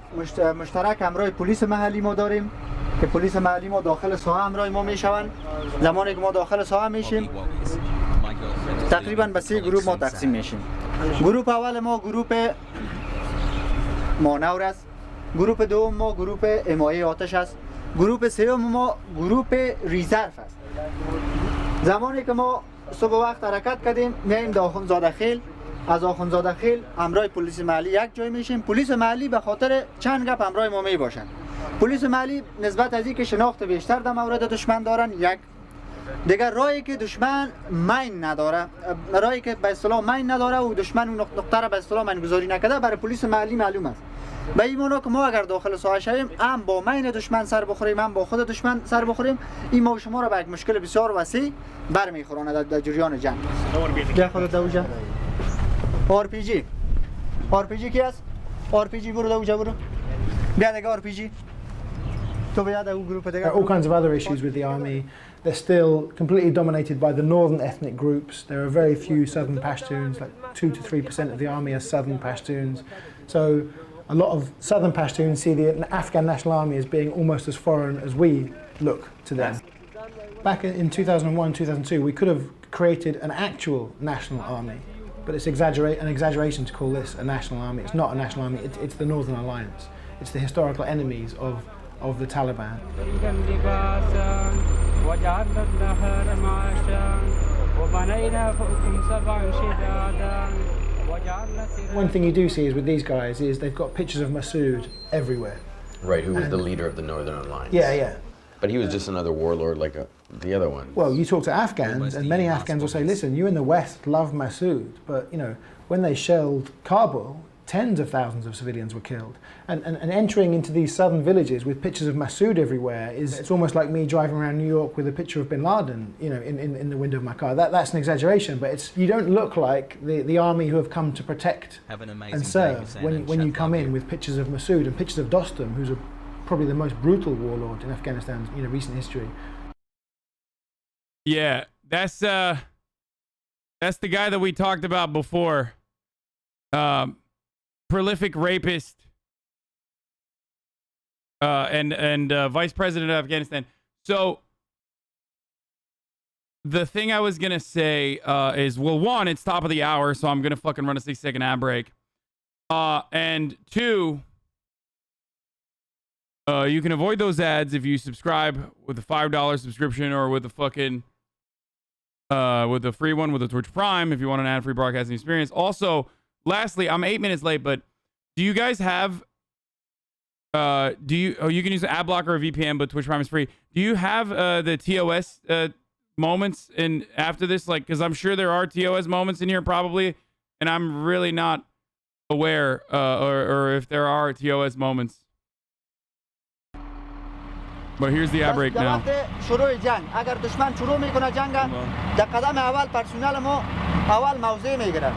مشترک همراه پلیس محلی ما داریم که پلیس محلی ما داخل ساحه همراه ما میشوند. زمانی که ما داخل ساحه میشیم تقریبا به 3 گروه ما تقسیم میشیم. گروه اول ما گروه مانور است. گروه دوم ما گروه حمایه آتش است. گروه سوم ما گروه ریزرو است. زمانی که ما صبح وقت حرکت کردیم میایم به آخوندزاده خیل. از آخوندزاده خیل همراه پلیس محلی یک جای میشیم. پلیس محلی به خاطر چند گپ همراه ما میباشند. پلیس محلی نسبت از اینکه شناخت بیشتر در مورد دشمن دارن، یک دیگر راهی که دشمن مین نداره، راهی که به اصطلاح مین نداره و دشمن اون نقطه را به اصطلاح مین گذاری نکرده برای پلیس محلی معلوم است. به این معنی که ما اگر داخل ساحه شویم هم با مین دشمن سر بخوریم هم با خود دشمن سر بخوریم، این ما و شما را به یک مشکل بسیار وسیع برمیخوراند در جریان جنگ. بیا خودت دوجا. آر پی جی کی است؟ آر پی جی برو دوجا برو. بیا دیگه آر پی جی. There are all kinds of other issues with the army. They're still completely dominated by the northern ethnic groups. There are very few southern Pashtuns, like 2 to 3% of the army are southern Pashtuns. So a lot of southern Pashtuns see the Afghan National Army as being almost as foreign as we look to them. Back in 2001, 2002, we could have created an actual national army, but it's an exaggeration to call this a national army. It's not a national army, it's the Northern Alliance. It's the historical enemies of of the Taliban. One thing you do see is with these guys is they've got pictures of Masood everywhere. Right, who was the leader of the Northern Alliance. Yeah. But he was just another warlord like the other one. Well, you talk to Afghans, and many Afghans will say, listen, you in the West love Masood, but, you know, when they shelled Kabul, tens of thousands of civilians were killed. And entering into these southern villages with pictures of Masood everywhere it's almost like me driving around New York with a picture of bin Laden, you know, in the window of my car. That's an exaggeration, but you don't look like the army who have come to protect and serve when you come in with pictures of Masood and pictures of Dostum, who's probably the most brutal warlord in Afghanistan's recent history. Yeah, that's the guy that we talked about before. Prolific rapist and vice president of Afghanistan. So the thing I was gonna say is, well, one, it's top of the hour, so I'm gonna fucking run a 6-second ad break. And two, you can avoid those ads if you subscribe with a $5 subscription or with a fucking with a free one with a Twitch Prime if you want an ad-free broadcasting experience. Also, lastly, I'm 8 minutes late, but do you guys have you can use an ad blocker or VPN, but Twitch Prime is free. Do you have the TOS moments in after this? Like, because I'm sure there are TOS moments in here probably, and I'm really not aware or if there are TOS moments. But here's the ad break now. شروع جنگ اگر دشمن شروع میکنه جنگ در قدم اول پرسونل ما اول موضع میگیرن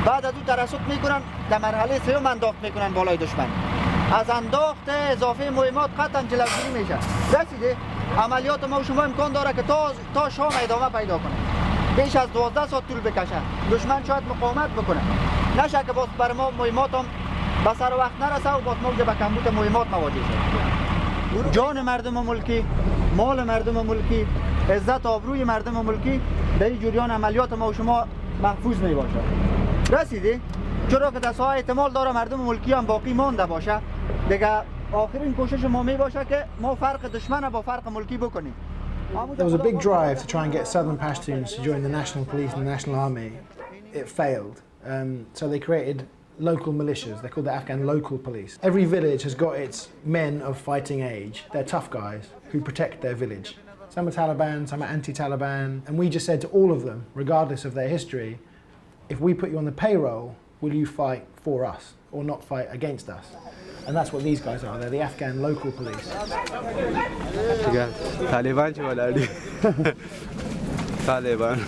بعد از اون ترصد میکنن در مرحله سوم انداخت میکنن بالای دشمن از انداخت اضافه مهمات قطعا جلوگیری میشه رسیده عملیات ما و شما امکان داره که تا شام ادامه پیدا کنه بیش از 12 ساعت طول بکشه دشمن شاید مقاومت بکنه نشه که باز بر ما مهمات هم به سر وقت نرسه و باز ما به کمبود مهمات مواجه شد جان مردم ملکی مال مردم ملکی عزت آبروی مردم ملکی در این جریان عملیات ما و شما محفوظ می باشه رسیدی چرا که دست‌ها احتمال داره مردم ملکی هم باقی مانده باشه دیگه آخرین کوشش ما می باشه که ما فرق دشمن با فرق ملکی بکنیم. There was a big drive to try and get southern Pashtuns to join the national police and the national army. It failed. So they created local militias. They're called the Afghan local police. Every village has got its men of fighting age. They're tough guys who protect their village. Some are Taliban, some are anti-Taliban. And we just said to all of them, regardless of their history, if we put you on the payroll, will you fight for us or not fight against us? And that's what these guys are. They're the Afghan local police. Taliban.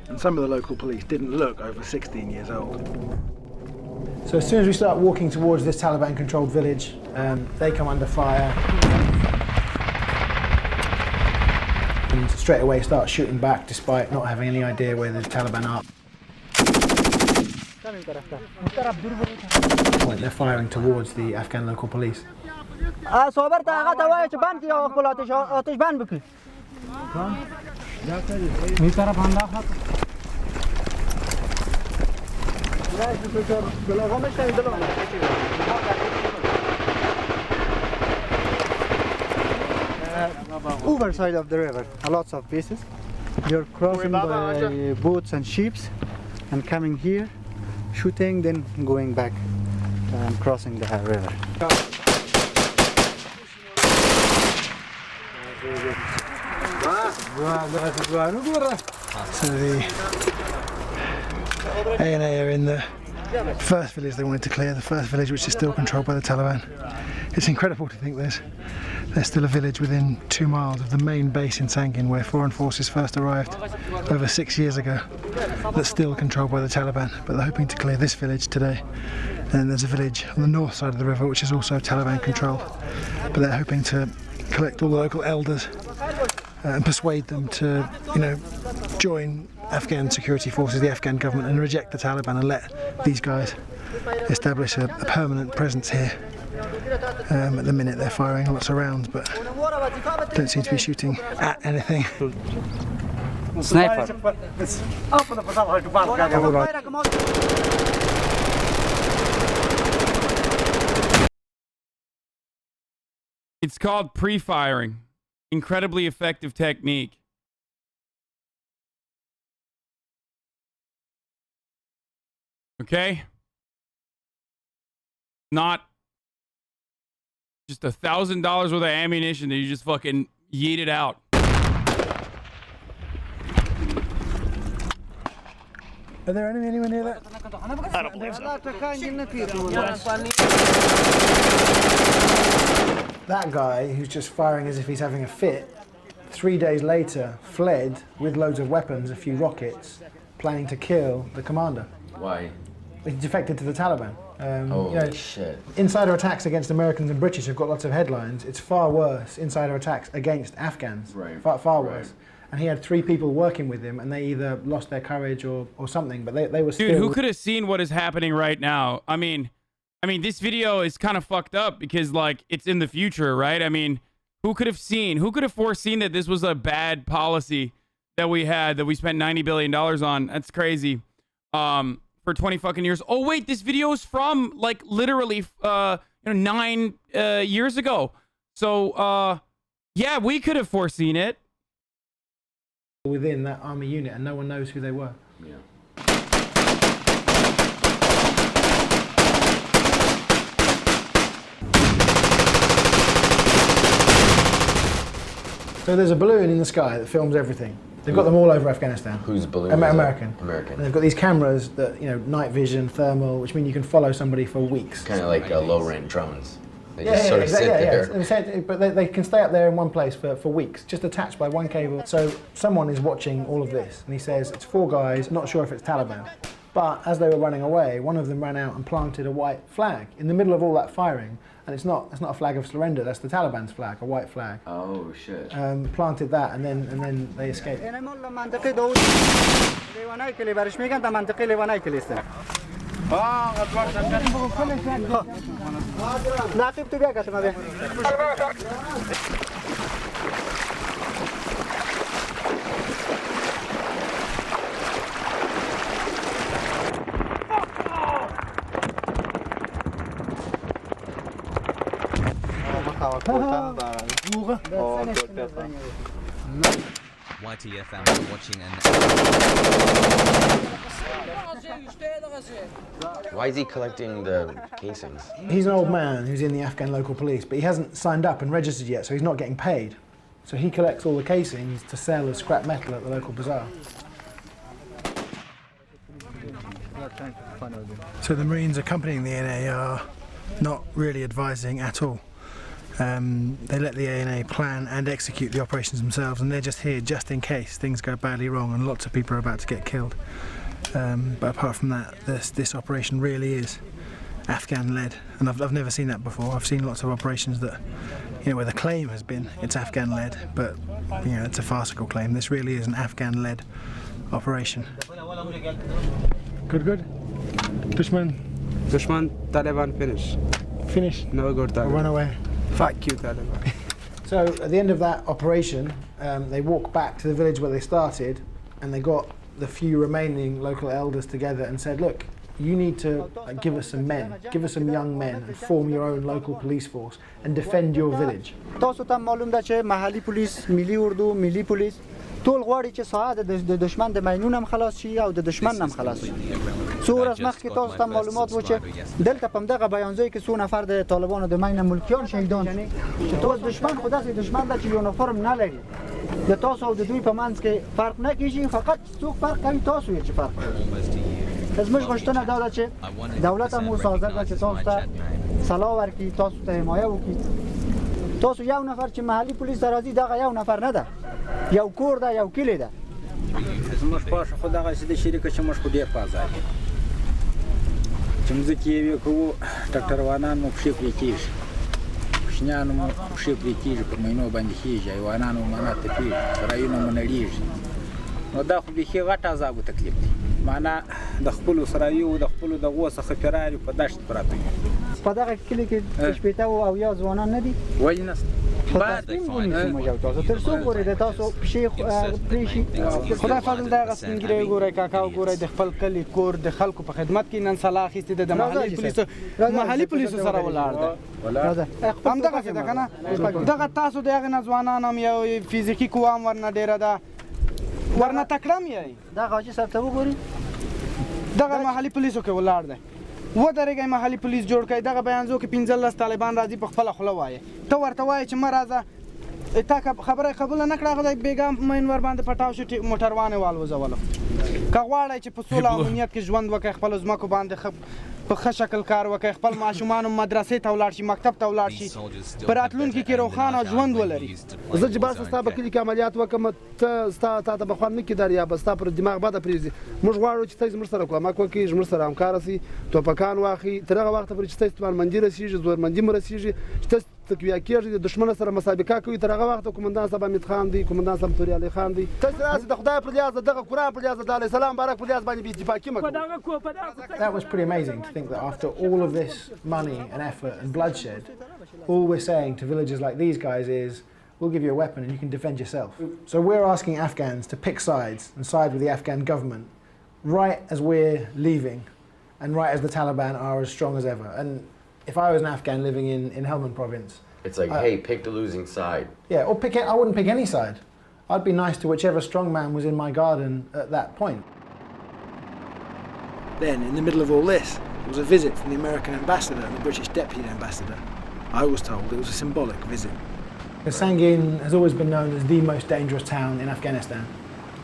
And some of the local police didn't look over 16 years old. So as soon as we start walking towards this Taliban-controlled village, they come under fire and straight away start shooting back despite not having any idea where the Taliban are. Like they're firing towards the Afghan local police. Overside of the river, lots of pieces. You're crossing by boats and ships and coming here, shooting, then going back and crossing the river. So the A&A are in the first village they wanted to clear, the first village which is still controlled by the Taliban. It's incredible to think there's still a village within 2 miles of the main base in Sangin where foreign forces first arrived over 6 years ago that's still controlled by the Taliban, but they're hoping to clear this village today. And there's a village on the north side of the river which is also Taliban controlled, but they're hoping to collect all the local elders and persuade them to, join Afghan security forces, the Afghan government, and reject the Taliban and let these guys establish a permanent presence here. At the minute they're firing lots of rounds, but don't seem to be shooting at anything. Sniper. It's called pre-firing. Incredibly effective technique. Okay? Not just $1,000 worth of ammunition that you just fucking yeet it out. Are there anyone near that? I don't believe That guy who's just firing as if he's having a fit, 3 days later fled with loads of weapons, a few rockets, planning to kill the commander. Why? He defected to the Taliban. Holy shit. Insider attacks against Americans and British have got lots of headlines. It's far worse, insider attacks against Afghans. Right. Far worse. And he had 3 people working with him, and they either lost their courage or something, but they were still... Dude, who could have seen what is happening right now? I mean, this video is kind of fucked up because, like, it's in the future, right? I mean, who could have foreseen that this was a bad policy that we had, that we spent $90 billion on? That's crazy. For 20 fucking years. Oh, wait, this video is from, like, literally, 9 years ago. So, yeah, we could have foreseen it. Within that army unit, and no one knows who they were. Yeah. So there's a balloon in the sky that films everything. They've got them all over Afghanistan. Whose balloon? American. American. And they've got these cameras that, night vision, thermal, which mean you can follow somebody for weeks. Kind of like low-range drones. They just sort of sit there. But they can stay up there in one place for weeks, just attached by one cable. So someone is watching all of this, and he says, it's 4 guys, not sure if it's Taliban. But as they were running away, one of them ran out and planted a white flag in the middle of all that firing. And it's not a flag of surrender, that's the Taliban's flag, a white flag. Oh, shit. Planted that, and then they escaped. YTF family watching and... Why is he collecting the casings? He's an old man who's in the Afghan local police, but he hasn't signed up and registered yet, so he's not getting paid. So he collects all the casings to sell as scrap metal at the local bazaar. So the Marines accompanying the ANA are not really advising at all. They let the ANA plan and execute the operations themselves, and they're just here just in case things go badly wrong and lots of people are about to get killed. But apart from that, this operation really is Afghan-led, and I've never seen that before. I've seen lots of operations that, where the claim has been it's Afghan-led, but it's a farcical claim. This really is an Afghan-led operation. Good. Dushman, Taliban finish. Finish. No good. Run away. Fuck you, Taliban. So at the end of that operation, they walked back to the village where they started, and they got the few remaining local elders together and said, look, you need to give us some men, give us some young men, and form your own local police force and defend your village. ټول غواړي چې ساعت د دشمن د مینون هم خلاص شي او د دشمن هم خلاص شي. څو ورځې مخکې تاسو ته معلومات و چې دلته په همدغه بیانځای کې څو نفر د طالبانو د مین ملکیان شهیدان چې تاسو دشمن خو داسې دشمن ده چې یونیفرم نه لري. د تاسو او د دوی په منځ کې فرق نه کیږي، فقط څوک فرق کوي تاسو یې چې فرق کوي. زموږ غوښتنه دا ده چې دولت هم اوس حاضر ده چې تاسو ته سلاح ورکړي، تاسو ته حمایه وکړي. تاسو یو نفر چې محلي پولیس ته راځي دغه یو نفر نه ده، یو کور ده، یو کلی ده. زموږ خوښه خو دغسې د شریکه چې موږ خو ډېر په ازاد یو چې مځکې یې کوو، ټکټروانان مو پښې پرې کېږي، کوچنیان مو پښې پرې کېږي، پر مینو باندې خېږي، حیوانان مو معنا تپېږي، سرایونه مو نړېږي. نو دا خو بیخي غټ عذاب او تکلیف دی. معنا د خپلو سرایو د خپلو دغو څخه فراري په دشت پراته وي. په دغه کلي کې شپېته او یا ځوانان نه دي؟ ولې نشته؟ تصمیم ونیسو موږ یو تاسو تر څو پورې د تاسو پښې پرې شي خدای فضل دا هغه سپین ګیری وګورئ کاکا وګورئ د خپل کلي کور د خلکو په خدمت کې نن سلا اخیستې ده د محلي پولیسو سره ولاړ ده همدغه څه ده که نه دغه تاسو د هغې نه ځوانان هم یو فزیکي قوه هم ورنه ډېره ده ورنه تکړه هم یی دغه حاجي صاحب ته وګورئ دغه محلي پولیسو کې ولاړ دی ودرېږئ محلي پولیس جوړ کړئ دغه بیانزو کې 15 طالبان راځي په خپله خوله وایي ته ورته وایې چې مه راځه تا خبره یې قبوله نه کړه هغه دی بېګا مین ورباندې پټاو شو موټروان یې والوځولو که غواړئ چې په سوله او امنیت کې ژوند وکړئ خپلو ځمکو باندې په ښه شکل کار وکړئ خپل ماشومان هم مدرسې ته ولاړ شي مکتب ته ولاړ شي په راتلونکي کې روښانه ژوند ولري زه چې باسه ستا په کلي کې عملیات وکړم ته تا ته به خوند نه کېدار یا به ستا پر دماغ بده پرېږدي موږ غواړو چې ته زموږ سره کومک وکړي زموږ سره همکاره سي ټوپکان واخلي تر هغه وخته پورې چې ته استعمارمندي رسېږي زورمندي مو رسېږي چې ته تقویه کېږي د دښمن سره مسابقه کوي تر هغه وخته قومندان صاحب حمید خان دی قومندان صاحب توري علي خان دی ته راسي د خدای پر لیاز دغه قرآن پر لیاز د علیه السلام بارک پر لیاز باندې بې اتفاقي مه کوه That was pretty amazing to think that after all of this money and effort and bloodshed, all we're saying to villagers like these guys is, we'll give you a weapon and you can defend yourself. So we're asking Afghans to pick sides and side with the Afghan government right as we're leaving and right as the Taliban are as strong as ever. And if I was an Afghan living in Helmand province, it's like, hey, pick the losing side. Yeah, or I wouldn't pick any side. I'd be nice to whichever strong man was in my garden at that point. Then, in the middle of all this, there was a visit from the American ambassador and the British deputy ambassador. I was told it was a symbolic visit. Sangin has always been known as the most dangerous town in Afghanistan.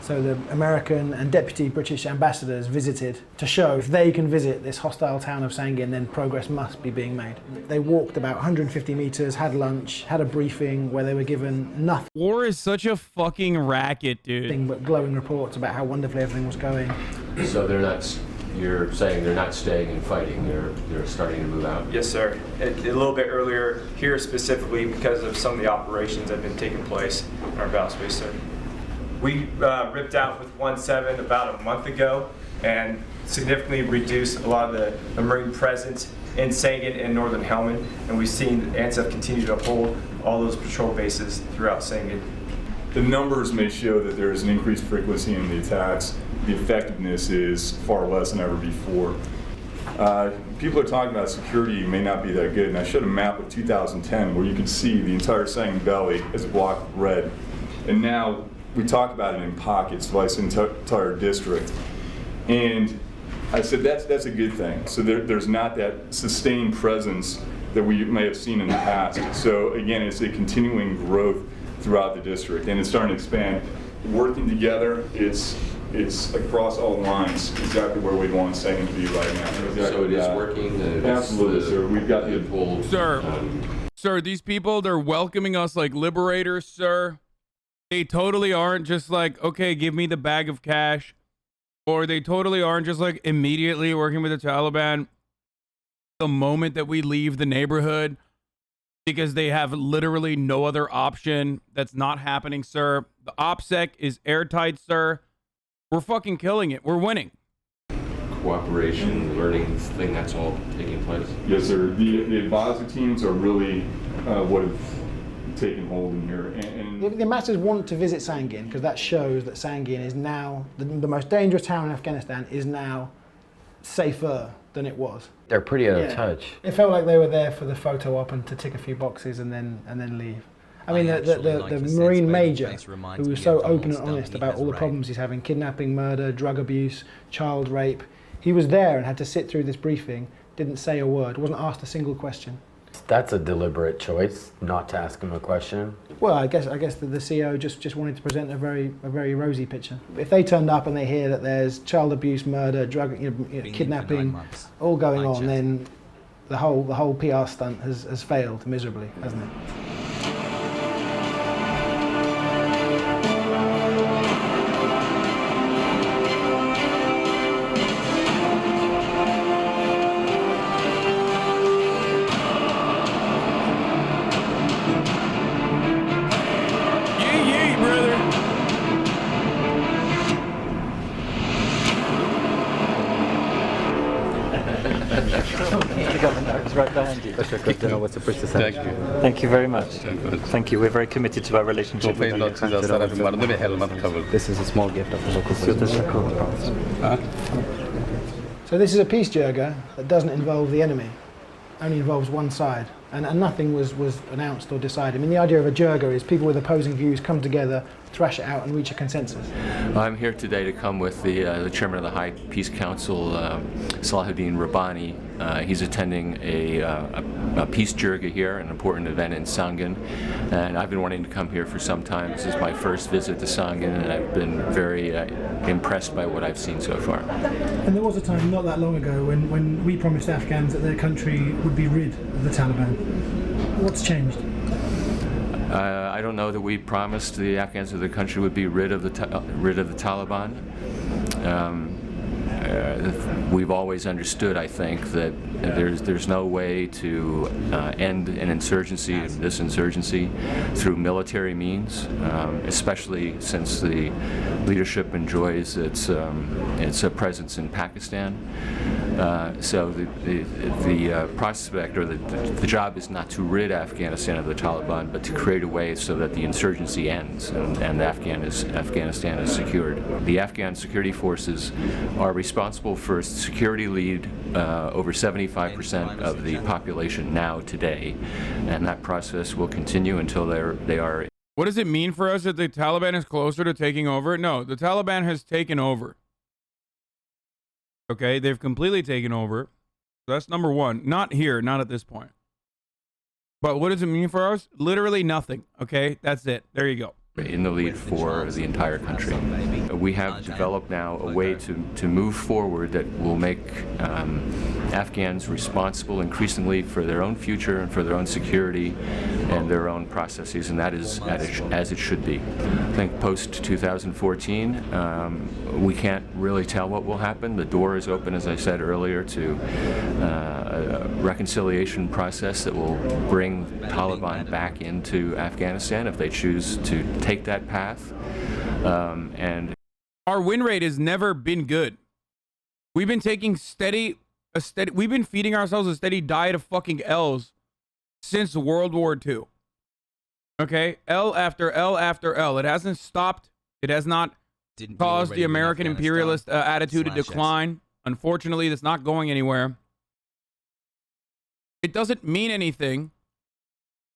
So the American and deputy British ambassadors visited to show if they can visit this hostile town of Sangin, then progress must be being made. They walked about 150 meters, had lunch, had a briefing where they were given nothing. War is such a fucking racket, dude. But glowing reports about how wonderfully everything was going. So they're not, you're saying they're not staying and fighting, they're starting to move out? Yes, sir. A little bit earlier here specifically because of some of the operations that have been taking place in our battle space, sir. We ripped out with 1-7 about a month ago and significantly reduced a lot of the Marine presence in Sangin and northern Helmand, and we've seen ANSF continue to uphold all those patrol bases throughout Sangin. The numbers may show that there is an increased frequency in the attacks. The effectiveness is far less than ever before. People are talking about security may not be that good, and I showed a map of 2010 where you could see the entire Sangin Valley as a block of red, and now we talk about it in pockets, like the entire district. And I said that's a good thing. So there's not that sustained presence that we may have seen in the past. So again, it's a continuing growth throughout the district, and it's starting to expand. Working together, it's across all lines, exactly where we want Sangin to be right now. Exactly so it is working? Absolutely, sir. We've got the pull. Sir, these people, they're welcoming us like liberators, sir. They totally aren't just like, okay, give me the bag of cash. Or they totally aren't just like immediately working with the Taliban the moment that we leave the neighborhood because they have literally no other option. That's not happening, sir. The OPSEC is airtight, sir. We're fucking killing it. We're winning. Cooperation, learning thing, that's all taking place? Yes, sir. The advisor teams are really what have taken hold in here. And the ambassadors want to visit Sangin because that shows that Sangin is now, the most dangerous town in Afghanistan is now safer than it was. They're pretty out of touch. It felt like they were there for the photo op and to tick a few boxes and then leave. I mean, the Marine Major, who was so open and honest about all the problems he's having, kidnapping, murder, drug abuse, child rape, he was there and had to sit through this briefing, didn't say a word, wasn't asked a single question. That's a deliberate choice, not to ask him a question. Well, I guess the CEO just wanted to present a very rosy picture. If they turned up and they hear that there's child abuse, murder, drug, kidnapping, all going on, then the whole PR stunt has failed miserably, hasn't it? The governor is right behind you. Thank you very much. Thank you. We're very committed to our relationship. This is a small gift of the local So this is a peace jirga that doesn't involve the enemy, only involves one side, and nothing was announced or decided. I mean, the idea of a jirga is people with opposing views come together, thrash it out and reach a consensus. I'm here today to come with the chairman of the High Peace Council, Salahuddin Rabbani. He's attending a peace jirga here, an important event in Sangin, and I've been wanting to come here for some time. This is my first visit to Sangin, and I've been very impressed by what I've seen so far. And there was a time not that long ago when we promised Afghans that their country would be rid of the Taliban. What's changed? I don't know that we promised the Afghans that the country would be rid of the Taliban. We've always understood, I think, that there's no way to end an insurgency, this insurgency, through military means, especially since the leadership enjoys its presence in Pakistan. So the prospect or the job is not to rid Afghanistan of the Taliban, but to create a way so that the insurgency ends and Afghanistan is secured. The Afghan security forces are responsible for security lead over 75% of the population now today, and that process will continue until they are. What does it mean for us that the Taliban is closer to taking over? No, the Taliban has taken over. Okay, they've completely taken over. That's number one. Not here, not at this point. But what does it mean for us? Literally nothing. Okay, that's it. There you go. In the lead for the entire country. We have developed now a way to move forward that will make Afghans responsible increasingly for their own future and for their own security and their own processes, and that is as it should be. I think post-2014, we can't really tell what will happen. The door is open, as I said earlier, to a reconciliation process that will bring Taliban back into Afghanistan if they choose to take that path. And our win rate has never been good. We've been taking we've been feeding ourselves a steady diet of fucking L's since World War II. Okay? L after L after L. It hasn't stopped. It has not caused the American imperialist attitude to decline. Unfortunately, that's not going anywhere. It doesn't mean anything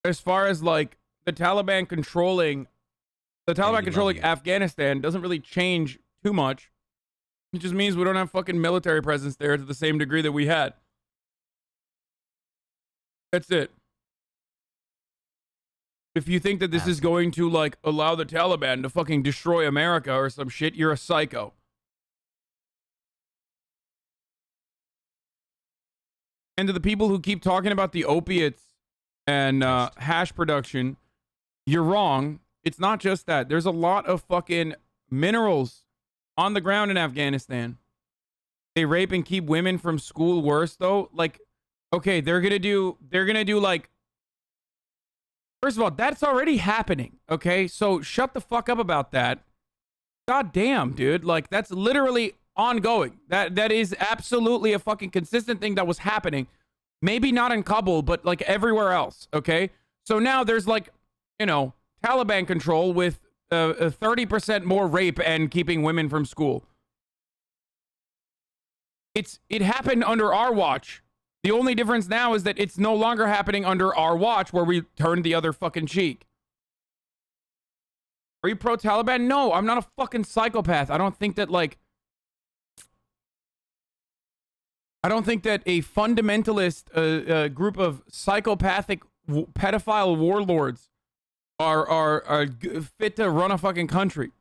as far as like the Taliban controlling Afghanistan doesn't really change too much. It just means we don't have fucking military presence there to the same degree that we had. That's it. If you think that this is going to like allow the Taliban to fucking destroy America or some shit, you're a psycho. And to the people who keep talking about the opiates and hash production, you're wrong. It's not just that. There's a lot of fucking minerals on the ground in Afghanistan. They rape and keep women from school. Worse though, like, okay, they're gonna do like, first of all, that's already happening. Okay, so shut the fuck up about that. God damn, dude, like that's literally ongoing. That is absolutely a fucking consistent thing that was happening. Maybe not in Kabul, but like everywhere else. Okay, so now there's like, you know, Taliban control with 30% more rape and keeping women from school. It happened under our watch. The only difference now is that it's no longer happening under our watch where we turned the other fucking cheek. Are you pro-Taliban? No, I'm not a fucking psychopath. I don't think that a fundamentalist group of psychopathic pedophile warlords are fit to run a fucking country.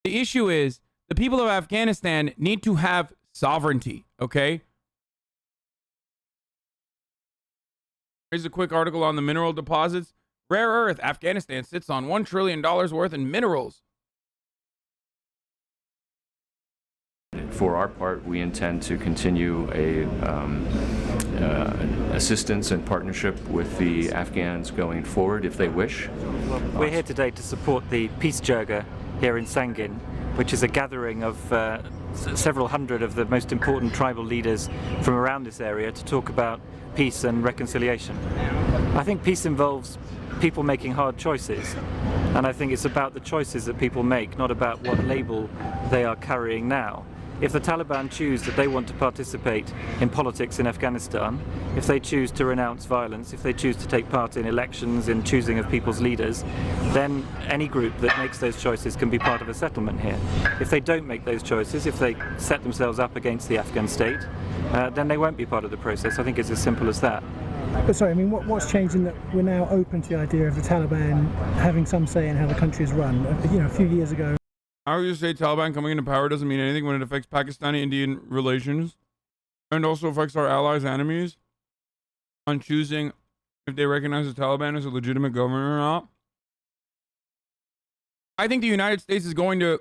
The issue is the people of Afghanistan need to have sovereignty, okay? Here's a quick article on the mineral deposits. Rare earth, Afghanistan sits on $1 trillion worth in minerals. For our part, we intend to continue assistance and partnership with the Afghans going forward if they wish. We're here today to support the Peace Jirga here in Sangin, which is a gathering of several hundred of the most important tribal leaders from around this area to talk about peace and reconciliation. I think peace involves people making hard choices, and I think it's about the choices that people make, not about what label they are carrying now. If the Taliban choose that they want to participate in politics in Afghanistan, if they choose to renounce violence, if they choose to take part in elections, in choosing of people's leaders, then any group that makes those choices can be part of a settlement here. If they don't make those choices, if they set themselves up against the Afghan state, then they won't be part of the process. I think it's as simple as that. But sorry, I mean, what's changed in that we're now open to the idea of the Taliban having some say in how the country is run? You know, a few years ago. How would you say Taliban coming into power doesn't mean anything when it affects Pakistani-Indian relations and also affects our allies' enemies on choosing if they recognize the Taliban as a legitimate government or not? I think the United States is going to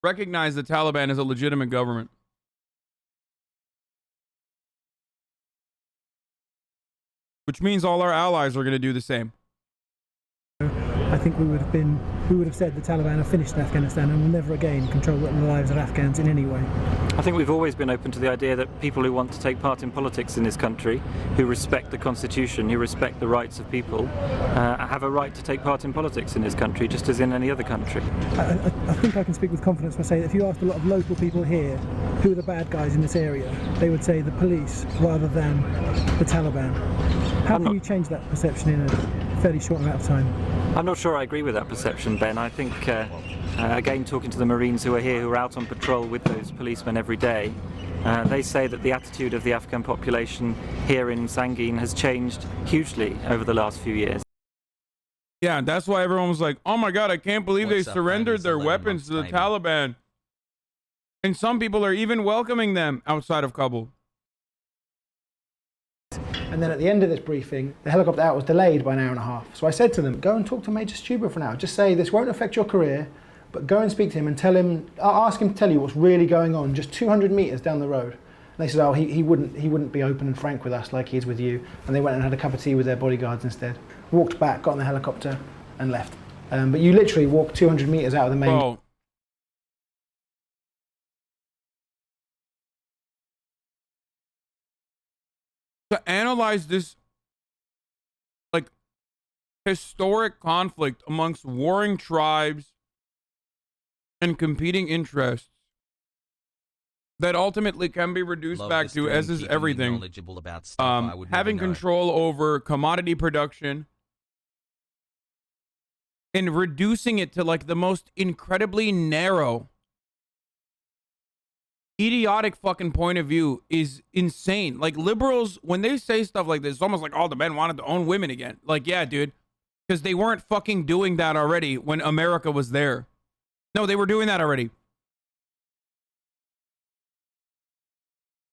recognize the Taliban as a legitimate government. Which means all our allies are going to do the same. I think we would have said the Taliban have finished in Afghanistan and will never again control the lives of Afghans in any way. I think we've always been open to the idea that people who want to take part in politics in this country, who respect the constitution, who respect the rights of people, have a right to take part in politics in this country, just as in any other country. I think I can speak with confidence when I say that if you asked a lot of local people here who are the bad guys in this area, they would say the police rather than the Taliban. How can you change that perception in a fairly short amount of time? I'm not sure I agree with that perception, Ben. I think, again, talking to the Marines who are here, who are out on patrol with those policemen every day, they say that the attitude of the Afghan population here in Sangin has changed hugely over the last few years. Yeah, that's why everyone was like, oh my God, I can't believe they surrendered their weapons to the Taliban. And some people are even welcoming them outside of Kabul. And then at the end of this briefing, the helicopter out was delayed by an hour and a half. So I said to them, go and talk to Major Stuber for an hour. Just say, this won't affect your career, but go and speak to him and tell him, ask him to tell you what's really going on, just 200 meters down the road. And they said, oh, he wouldn't be open and frank with us like he is with you. And they went and had a cup of tea with their bodyguards instead. Walked back, got in the helicopter and left. But you literally walk 200 meters out of the main... Bro. To analyze this, like, historic conflict amongst warring tribes and competing interests that ultimately can be reduced back to, as is everything, having control over commodity production and reducing it to, like, the most incredibly narrow, idiotic fucking point of view is insane. Like, liberals, when they say stuff like this, it's almost like, oh, the men wanted to own women again. Like, yeah, dude, because they weren't fucking doing that already when America was there. No, they were doing that already.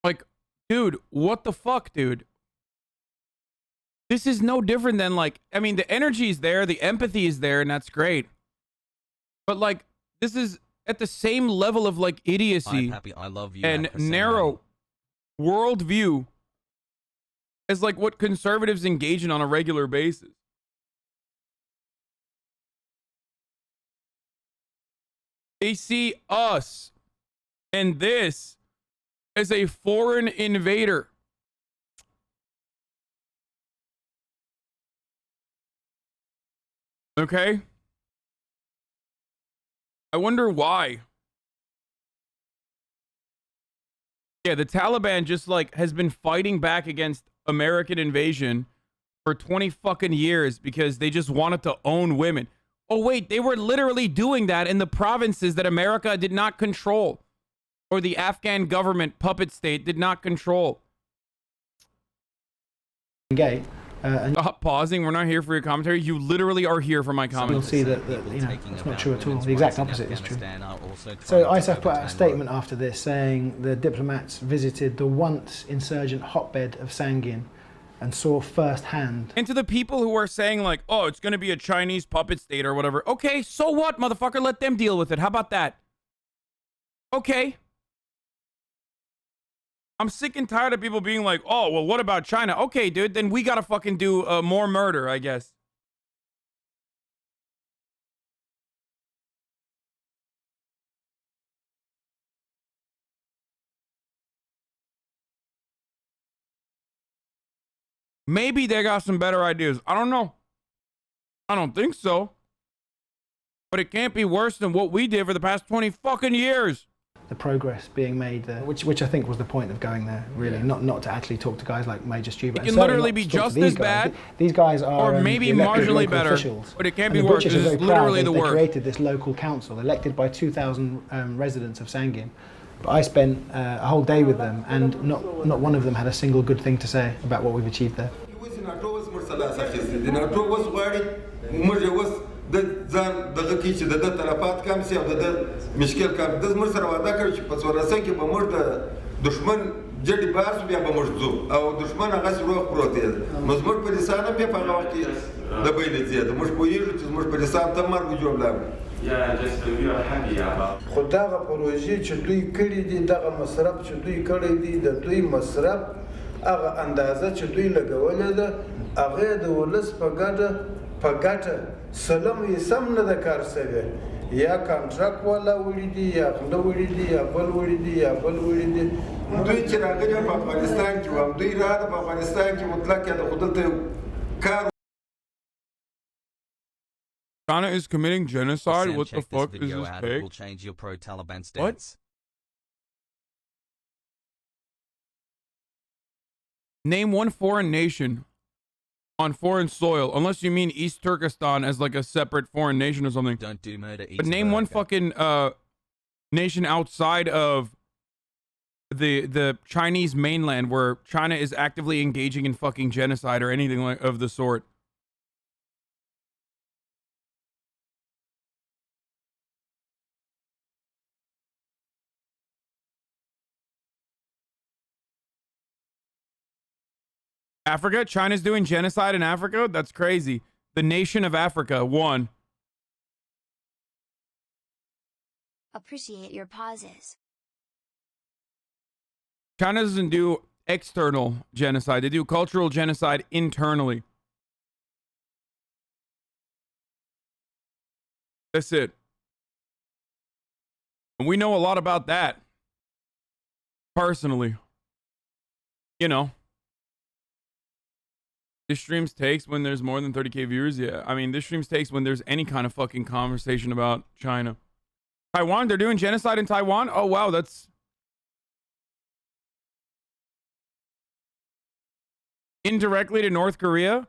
Like, dude, what the fuck, dude? This is no different than, like, I mean, the energy is there, the empathy is there, and that's great. But, like, this is at the same level of, like, idiocy I love you, and narrow worldview as, like, what conservatives engage in on a regular basis. They see us and this as a foreign invader. Okay? I wonder why. Yeah, the Taliban just, like, has been fighting back against American invasion for 20 fucking years because they just wanted to own women. Oh, wait, they were literally doing that in the provinces that America did not control, or the Afghan government puppet state did not control. Gay. Pausing, we're not here for your commentary. You literally are here for my commentary. You'll see that you know, it's not true at all. The exact opposite is true. So ISAF put out a statement after this saying the diplomats visited the once insurgent hotbed of Sangin and saw firsthand. And to the people who are saying, like, oh, it's going to be a Chinese puppet state or whatever. Okay, so what, motherfucker? Let them deal with it. How about that? Okay. I'm sick and tired of people being like, oh, well, what about China? Okay, dude, then we got to fucking do more murder, I guess. Maybe they got some better ideas. I don't know. I don't think so. But it can't be worse than what we did for the past 20 fucking years. The progress being made there, which I think was the point of going there, really, not to actually talk to guys like Major Stewart. It can literally be just as bad. These guys are, or maybe marginally better, officials. but it can't And be worse. This is literally the they worst. created this local council, elected by 2,000 residents of Sangin. But I spent a whole day with them, and not one of them had a single good thing to say about what we've achieved there. د ځان دغه کې چې د تلفات کم سي او د مشکل کم د زمر سره وعده کړ چې په څورسه کې به موږ د دشمن جدي بارس بیا به موږ ځو او دشمن هغه سره پروت دی نو زمر په لسان په هغه وخت کې د بیل زیات موږ پوهیږو چې زمر په لسان ته مرګ جوړ یا جست وی الحمد لله خدای پروژې چې دوی کړی دي دغه مصرف چې دوی کړی دي د دوی مصرف هغه اندازه چې دوی لګولې ده هغه د ولس په ګټه سلام یې سم نه د کار سوی یا کانټراکټ والا وړي دي یا خنده وړي دي یا بل وړي دي یا بل وړي دي دوی چې راغلي په افغانستان کې وو دوی راغلي په افغانستان کې مطلق یا د خودلته کار China is committing genocide? What the fuck is this fake? Will change your pro-Taliban stance. What? Name one foreign nation on foreign soil, unless you mean East Turkestan as like a separate foreign nation or something. Don't do murder. But name one fucking nation outside of the Chinese mainland where China is actively engaging in fucking genocide or anything like of the sort. Africa? China's doing genocide in Africa? That's crazy. The nation of Africa, one. Appreciate your pauses. China doesn't do external genocide. They do cultural genocide internally. That's it. And we know a lot about that. Personally. You know. This streams takes when there's more than 30k viewers. Yeah, I mean, this streams takes when there's any kind of fucking conversation about China. Taiwan, they're doing genocide in Taiwan? Oh, wow, that's... indirectly to North Korea?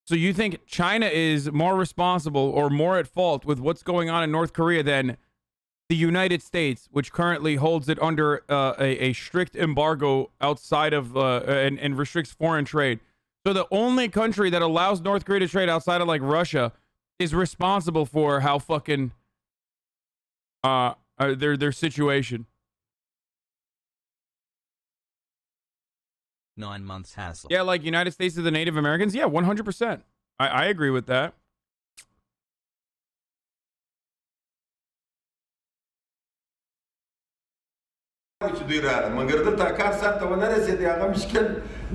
So you think China is more responsible or more at fault with what's going on in North Korea than the United States, which currently holds it under a strict embargo outside of and restricts foreign trade? So the only country that allows North Korea to trade outside of like Russia is responsible for how fucking their situation. 9 months hassle. Yeah, like United States to the Native Americans. Yeah, 100%. I agree with that. چې دوی راغله مګر دلته کار سره ونه رسېدی هغه مشکل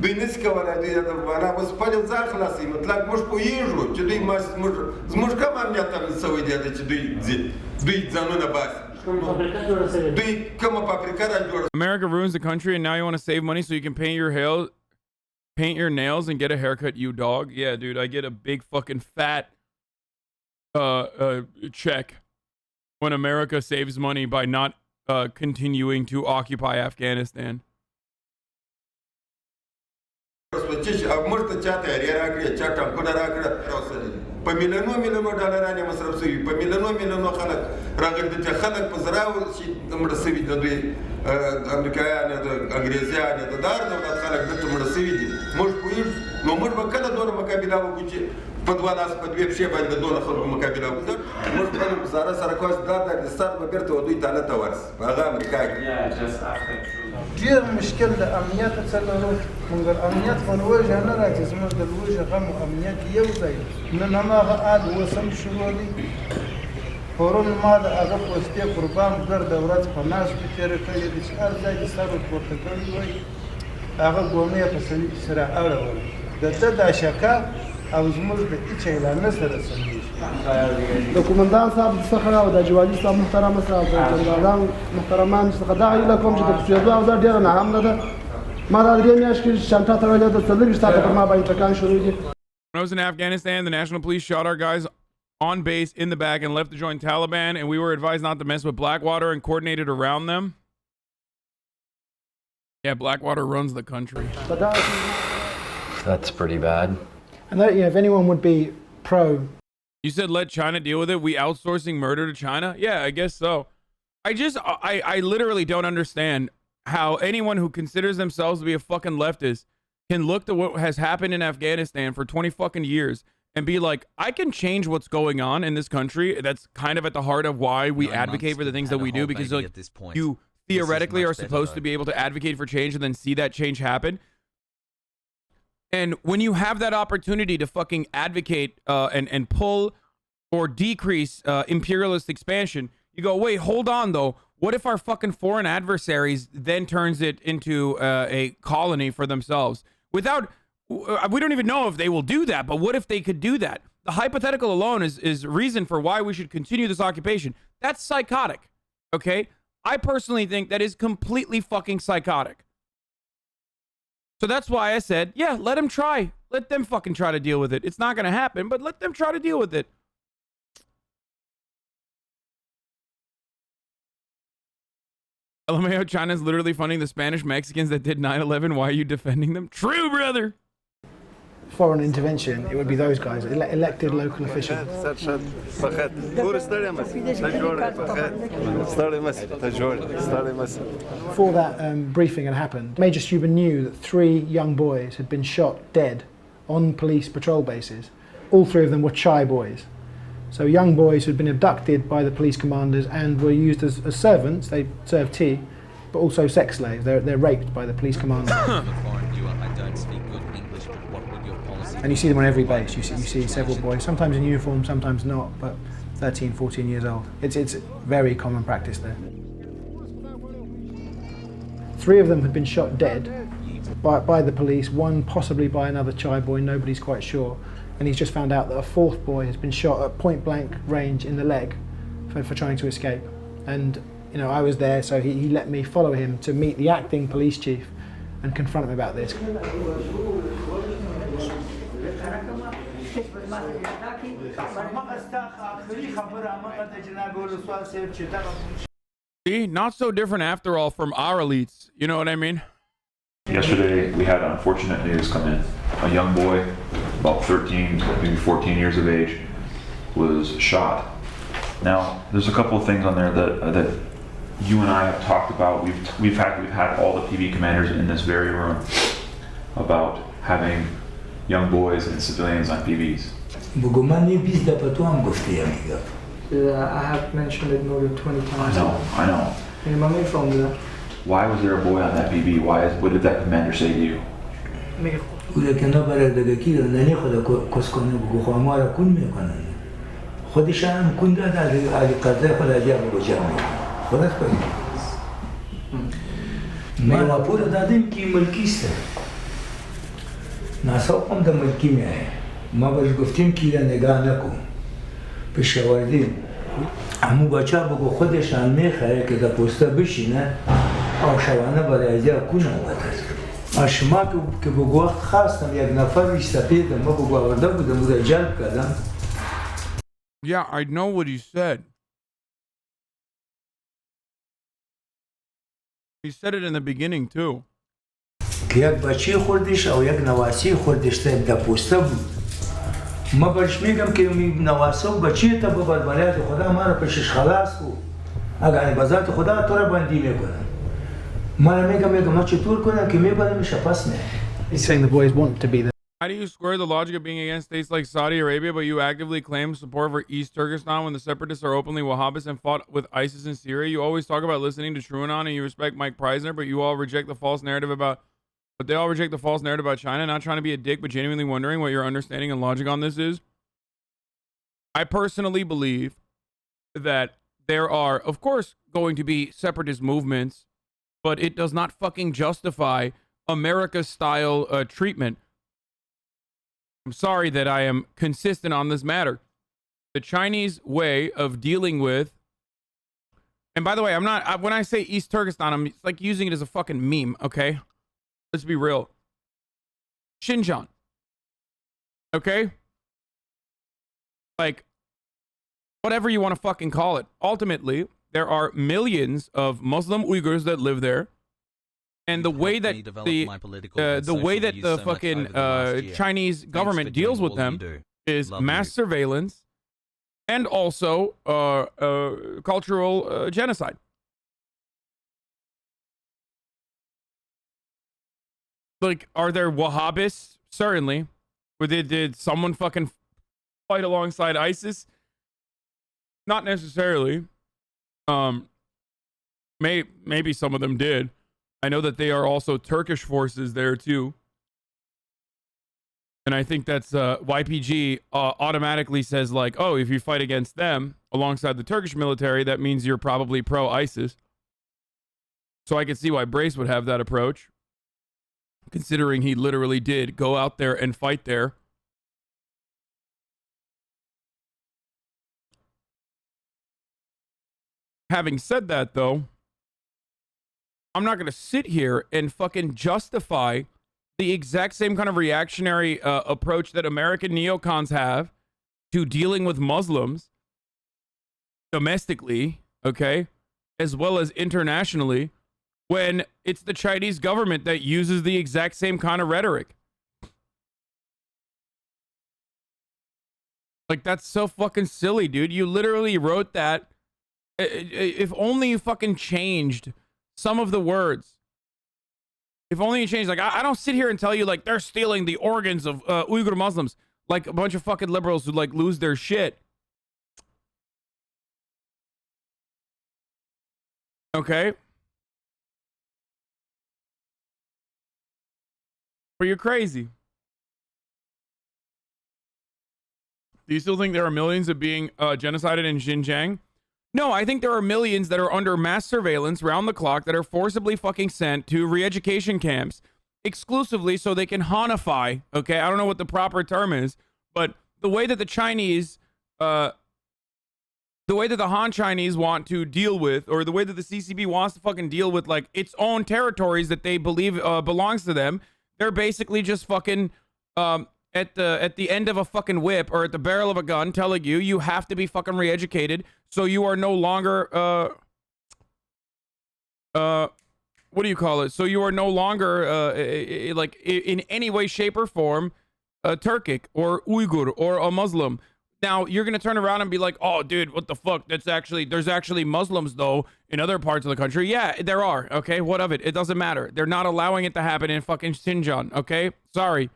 دوی نشي کولی دوی د معنا اوس خپل ځان خلاصوي مطلب موږ پوهېږو چې دوی زموږ کوم امنیت تامین شوی دی چې دوی ځانونه باسي دوی کومه فابریکه را جوړه. America ruins the country and now you want to save money so you can paint your nails and get a haircut, you dog. Yeah, dude, I get a big fucking fat check when America saves money by not continuing to occupy Afghanistan. موږ ته چا تیاری راکړې چا ټانکونه راکړه په میلیونو ډالرانې مصرف شوي په میلیونو خلک راغلي دي چې خلک په زراو چې مړه شوي د دوی امریکایان د انګریزیان د دار دولت خلک دلته مړه شوي دي موږ پوهېږو نو موږ به کله دونه مقابله وکړو چې په دوه لاس په دوې پښې باندې دونه خلکو مقابله وکړو موږ خپل وزاره سره کوس دا د افغانستان به بیرته دوی ته هلته ورسي په هغه امریکا کې ډېر مشکل د امنیت څه لرو مګر امنیت په لوږه نه راځي زموږ د لوږه غم او امنیت یو ځای نن هماغه عاد اوس هم شروع دی پرون ما د هغه پوستې قربان ګرد ورځ په ناستو تېره کړې دي چې هر ځای کې سر ورپورته کړی وای هغه ګونې په سره اړول د ده دا شکه او زموږ د هېڅ اعلان نه سره سمېږي د کومندان صاحب څخه او د جوالي صاحب محترمه صاحب د جنرالان محترمان څخه دا هیله کوم چې د پوهېدو او دا ډېره ناامنه ده ما دا درې میاشتې کې چانټا تړلې ده څلور ساعته پر ما باندې ټکان شروع دي. When I was in Afghanistan, the national police shot our guys on base in the back and left to join Taliban, and we were advised not to mess with Blackwater and coordinated around them. Yeah, Blackwater runs the country. That's pretty bad. And that, if anyone would be pro. You said let China deal with it. We outsourcing murder to China? Yeah, I guess so. I literally don't understand how anyone who considers themselves to be a fucking leftist can look to what has happened in Afghanistan for 20 fucking years and be like, I can change what's going on in this country. That's kind of at the heart of why we advocate for the things that we do, because like, you theoretically are supposed to be able to advocate for change and then see that change happen. And when you have that opportunity to fucking advocate and pull or decrease imperialist expansion, you go, wait, hold on though. What if our fucking foreign adversaries then turns it into a colony for themselves? Without, we don't even know if they will do that, but what if they could do that? The hypothetical alone is reason for why we should continue this occupation. That's psychotic, okay? I personally think that is completely fucking psychotic. So that's why I said, yeah, let them try. Let them fucking try to deal with it. It's not going to happen, but let them try to deal with it. LMAO, China's literally funding the Spanish Mexicans that did 9/11. Why are you defending them? True, brother. Foreign intervention, it would be those guys, elected local officials. Before that briefing had happened, Major Stuber knew that 3 young boys had been shot dead on police patrol bases. All 3 of them were Chai boys. So young boys who had been abducted by the police commanders and were used as servants. They served tea, but also sex slaves. They're raped by the police commanders. And you see them on every base. You see several boys, sometimes in uniform, sometimes not, but 13, 14 years old. It's very common practice there. 3 of them had been shot dead by the police, 1 possibly by another Chai boy, nobody's quite sure. And he's just found out that a 4th boy has been shot at point blank range in the leg for trying to escape. And you know, I was there, so he let me follow him to meet the acting police chief and confront him about this. See, not so different after all from our elites. You know what I mean? Yesterday, we had unfortunate news come in. A young boy, about 13, maybe 14 years of age, was shot. Now, there's a couple of things on there that you and I have talked about. We've had all the PB commanders in this very room about having young boys and civilians on PBs. I have mentioned it more than 20 times. I know. Why was there a boy on that PB? What did that commander say to you? همو بچه بگو خودشان میخواه که در پوسته بشینه آشوانه برای ازیا کنه شما که بگو وقت خواستم یک نفر ایستپیدم ما بگو آورده بودم بوده جلب کردم. Yeah, I know what he said. He said it in the beginning too. که یک بچه خوردش او یک نواسی خوردش در پوسته بود. ما برش میگم که نواسه و بچه تا ببر برایت خدا ما را پیشش خلاص کو اگر بذات خدا تو را بندی میکنم ما را میگم ما چطور کنم که میبرمش پس نه. He's saying the boys want to be there. How do you square the logic of being against states like Saudi Arabia, but you actively claim support for East Turkestan when the separatists are openly Wahhabis and fought with ISIS in Syria? You always talk about listening to Truanon and you respect Mike Preisner, but you all reject the false narrative about they all reject the false narrative about China, not trying to be a dick, but genuinely wondering what your understanding and logic on this is. I personally believe that there are, of course, going to be separatist movements, but it does not fucking justify America-style treatment. I'm sorry that I am consistent on this matter. The Chinese way of dealing with, and by the way, I'm not, when I say East Turkestan, I'm like using it as a fucking meme, okay? Let's be real. Xinjiang. Okay? Like, whatever you want to fucking call it. Ultimately, there are millions of Muslim Uyghurs that live there. And the way that the fucking Chinese government deals with them is mass surveillance and also cultural genocide. Like, are there Wahhabists? Certainly. Did someone fucking fight alongside ISIS? Not necessarily. Maybe some of them did. I know that they are also Turkish forces there too. And I think that's YPG automatically says like, oh, if you fight against them alongside the Turkish military, that means you're probably pro-ISIS. So I can see why Brace would have that approach, considering he literally did go out there and fight there. Having said that, though, I'm not going to sit here and fucking justify the exact same kind of reactionary approach that American neocons have to dealing with Muslims domestically, okay, as well as internationally, when it's the Chinese government that uses the exact same kind of rhetoric. Like, that's so fucking silly, dude. You literally wrote that. If only you fucking changed some of the words. If only you changed, like, I don't sit here and tell you, like, they're stealing the organs of Uyghur Muslims, like a bunch of fucking liberals who, like, lose their shit. Okay? Or you're crazy. Do you still think there are millions of being genocided in Xinjiang? No, I think there are millions that are under mass surveillance round the clock that are forcibly fucking sent to re-education camps exclusively so they can Hanify. Okay, I don't know what the proper term is, but the way that the Chinese, the way that the Han Chinese want to deal with, or the way that the CCP wants to fucking deal with, like, its own territories that they believe belongs to them, they're basically just fucking at the end of a fucking whip or at the barrel of a gun telling you you have to be fucking re-educated so you are no longer what do you call it? So you are no longer like in any way, shape, or form Turkic or Uyghur or a Muslim. Now you're gonna turn around and be like, oh dude, what the fuck? There's actually Muslims though in other parts of the country. Yeah, there are. Okay, what of it? It doesn't matter. They're not allowing it to happen in fucking Xinjiang. Okay, sorry.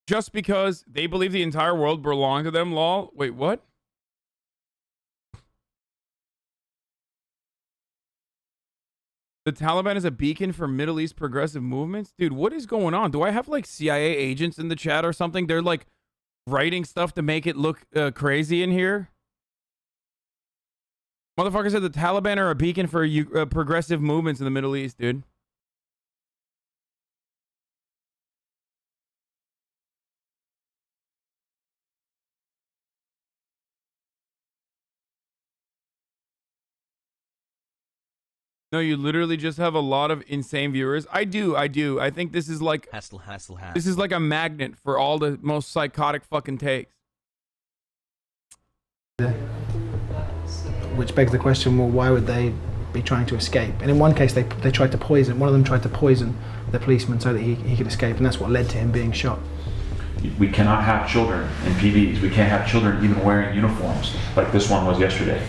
Just because they believe the entire world belonged to them, lol. Wait, what? The Taliban is a beacon for Middle East progressive movements? Dude, what is going on? Do I have like CIA agents in the chat or something? They're like writing stuff to make it look crazy in here? Motherfucker said the Taliban are a beacon for progressive movements in the Middle East, dude. No, you literally just have a lot of insane viewers. I do. I think this is like this is like a magnet for all the most psychotic fucking takes. Which begs the question, well, why would they be trying to escape? And in one case, they tried to poison. One of them tried to poison the policeman so that he could escape, and that's what led to him being shot. We cannot have children in PDs. We can't have children even wearing uniforms like this one was yesterday.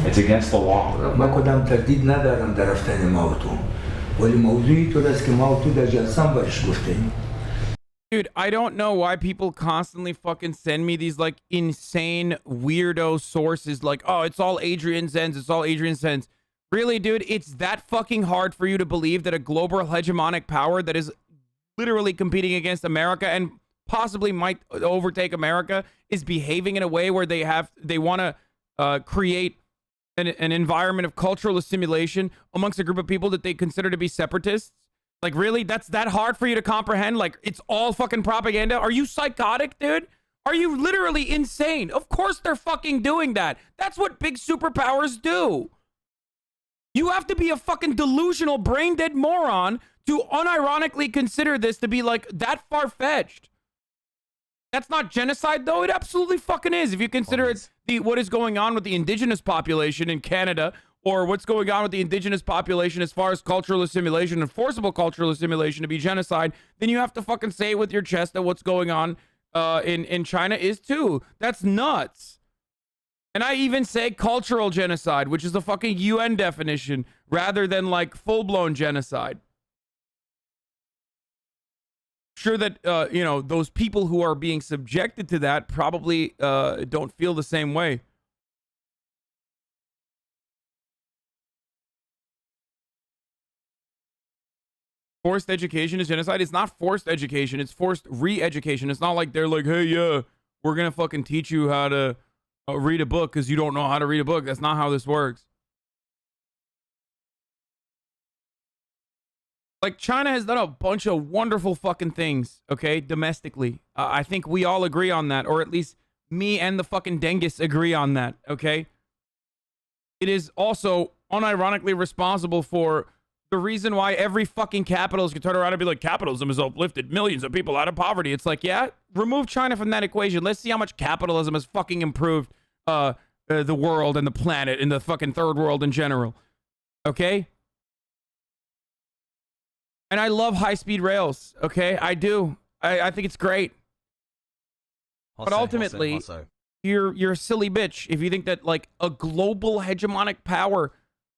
It's against the law. ما کدام تردید ندارم در رفتن ما و تو. ولی موضوعی تو است که ما و تو در جلسه برش گفتیم. Dude, I don't know why people constantly fucking send me these like insane weirdo sources like, oh, it's all Adrian Zenz, it's all Adrian Zenz. Really, dude, it's that fucking hard for you to believe that a global hegemonic power that is literally competing against America and possibly might overtake America is behaving in a way where they want to create an environment of cultural assimilation amongst a group of people that they consider to be separatists? Like, really? That's that hard for you to comprehend? Like, it's all fucking propaganda? Are you psychotic, dude? Are you literally insane? Of course they're fucking doing that. That's what big superpowers do. You have to be a fucking delusional, brain-dead moron to unironically consider this to be, like, that far-fetched. That's not genocide, though. It absolutely fucking is. If you consider it's what is going on with the indigenous population in Canada, or what's going on with the indigenous population as far as cultural assimilation and forcible cultural assimilation to be genocide, then you have to fucking say with your chest that what's going on in China is too. That's nuts. And I even say cultural genocide, which is the fucking UN definition, rather than like full-blown genocide. Sure that, you know, those people who are being subjected to that probably don't feel the same way. Forced education is genocide. It's not forced education. It's forced re-education. It's not like they're like, hey, yeah, we're going to fucking teach you how to read a book because you don't know how to read a book. That's not how this works. Like, China has done a bunch of wonderful fucking things, okay, domestically. I think we all agree on that, or at least me and the fucking Dengus agree on that, okay? It is also unironically responsible for the reason why every fucking capitalist can turn around and be like, capitalism has uplifted millions of people out of poverty. It's like, yeah, remove China from that equation. Let's see how much capitalism has fucking improved the world and the planet and the fucking third world in general. Okay? And I love high-speed rails, okay? I do. I think it's great. But ultimately, you're a silly bitch if you think that, like, a global hegemonic power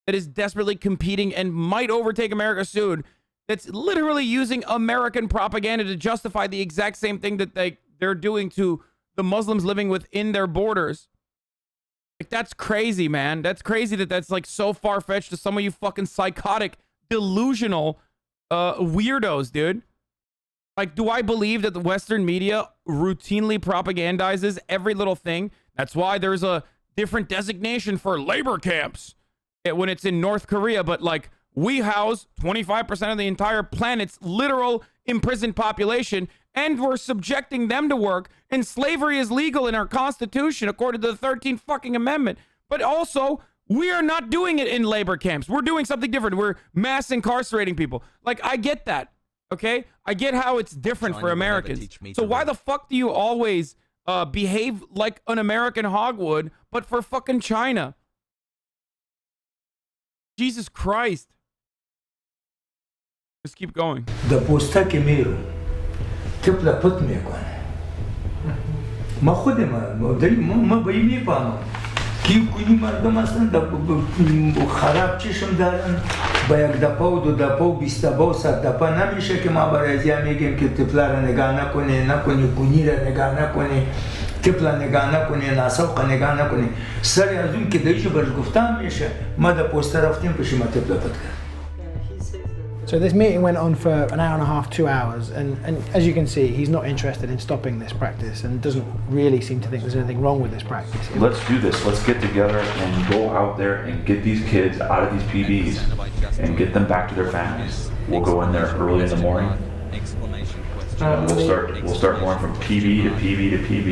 that is desperately competing and might overtake America soon, that's literally using American propaganda to justify the exact same thing that they're doing to the Muslims living within their borders. Like, that's crazy, man. That's crazy that that's, like, so far-fetched to some of you fucking psychotic, delusional weirdos, dude. Like, do I believe that the Western media routinely propagandizes every little thing? That's why there's a different designation for labor camps when it's in North Korea, but like, we house 25% of the entire planet's literal imprisoned population, and we're subjecting them to work, and slavery is legal in our Constitution according to the 13th fucking Amendment. But also, we are not doing it in labor camps. We're doing something different. We're mass incarcerating people. Like, I get that, okay? I get how it's different for Americans. So why the fuck do you always behave like an American hog would, but for fucking China? Jesus Christ. Just keep going. The postaki miru. Tepla put me one. Ma khudema, ma baymi pama. Ki kuni mardom aslan da kharab chisham daran. Ba yak dapau do dapau 20 dapau 100 dapa namiشه که ما برای میگیم که تپلا را نگاه نکنی کونی را نگاه نکنی تپلا نگاه نکنی ناسوق نگاه نکنی سر از اون که دیگه برش گفتم میشه ما دا پست رفتیم پیش ما تپلا پد کرد. So this meeting went on for an hour and a half, 2 hours, and as you can see, he's not interested in stopping this practice and doesn't really seem to think there's anything wrong with this practice. Let's do this. Let's get together and go out there and get these kids out of these PBs and get them back to their families. We'll go in there early in the morning. And we'll start going from PB to PB to PB.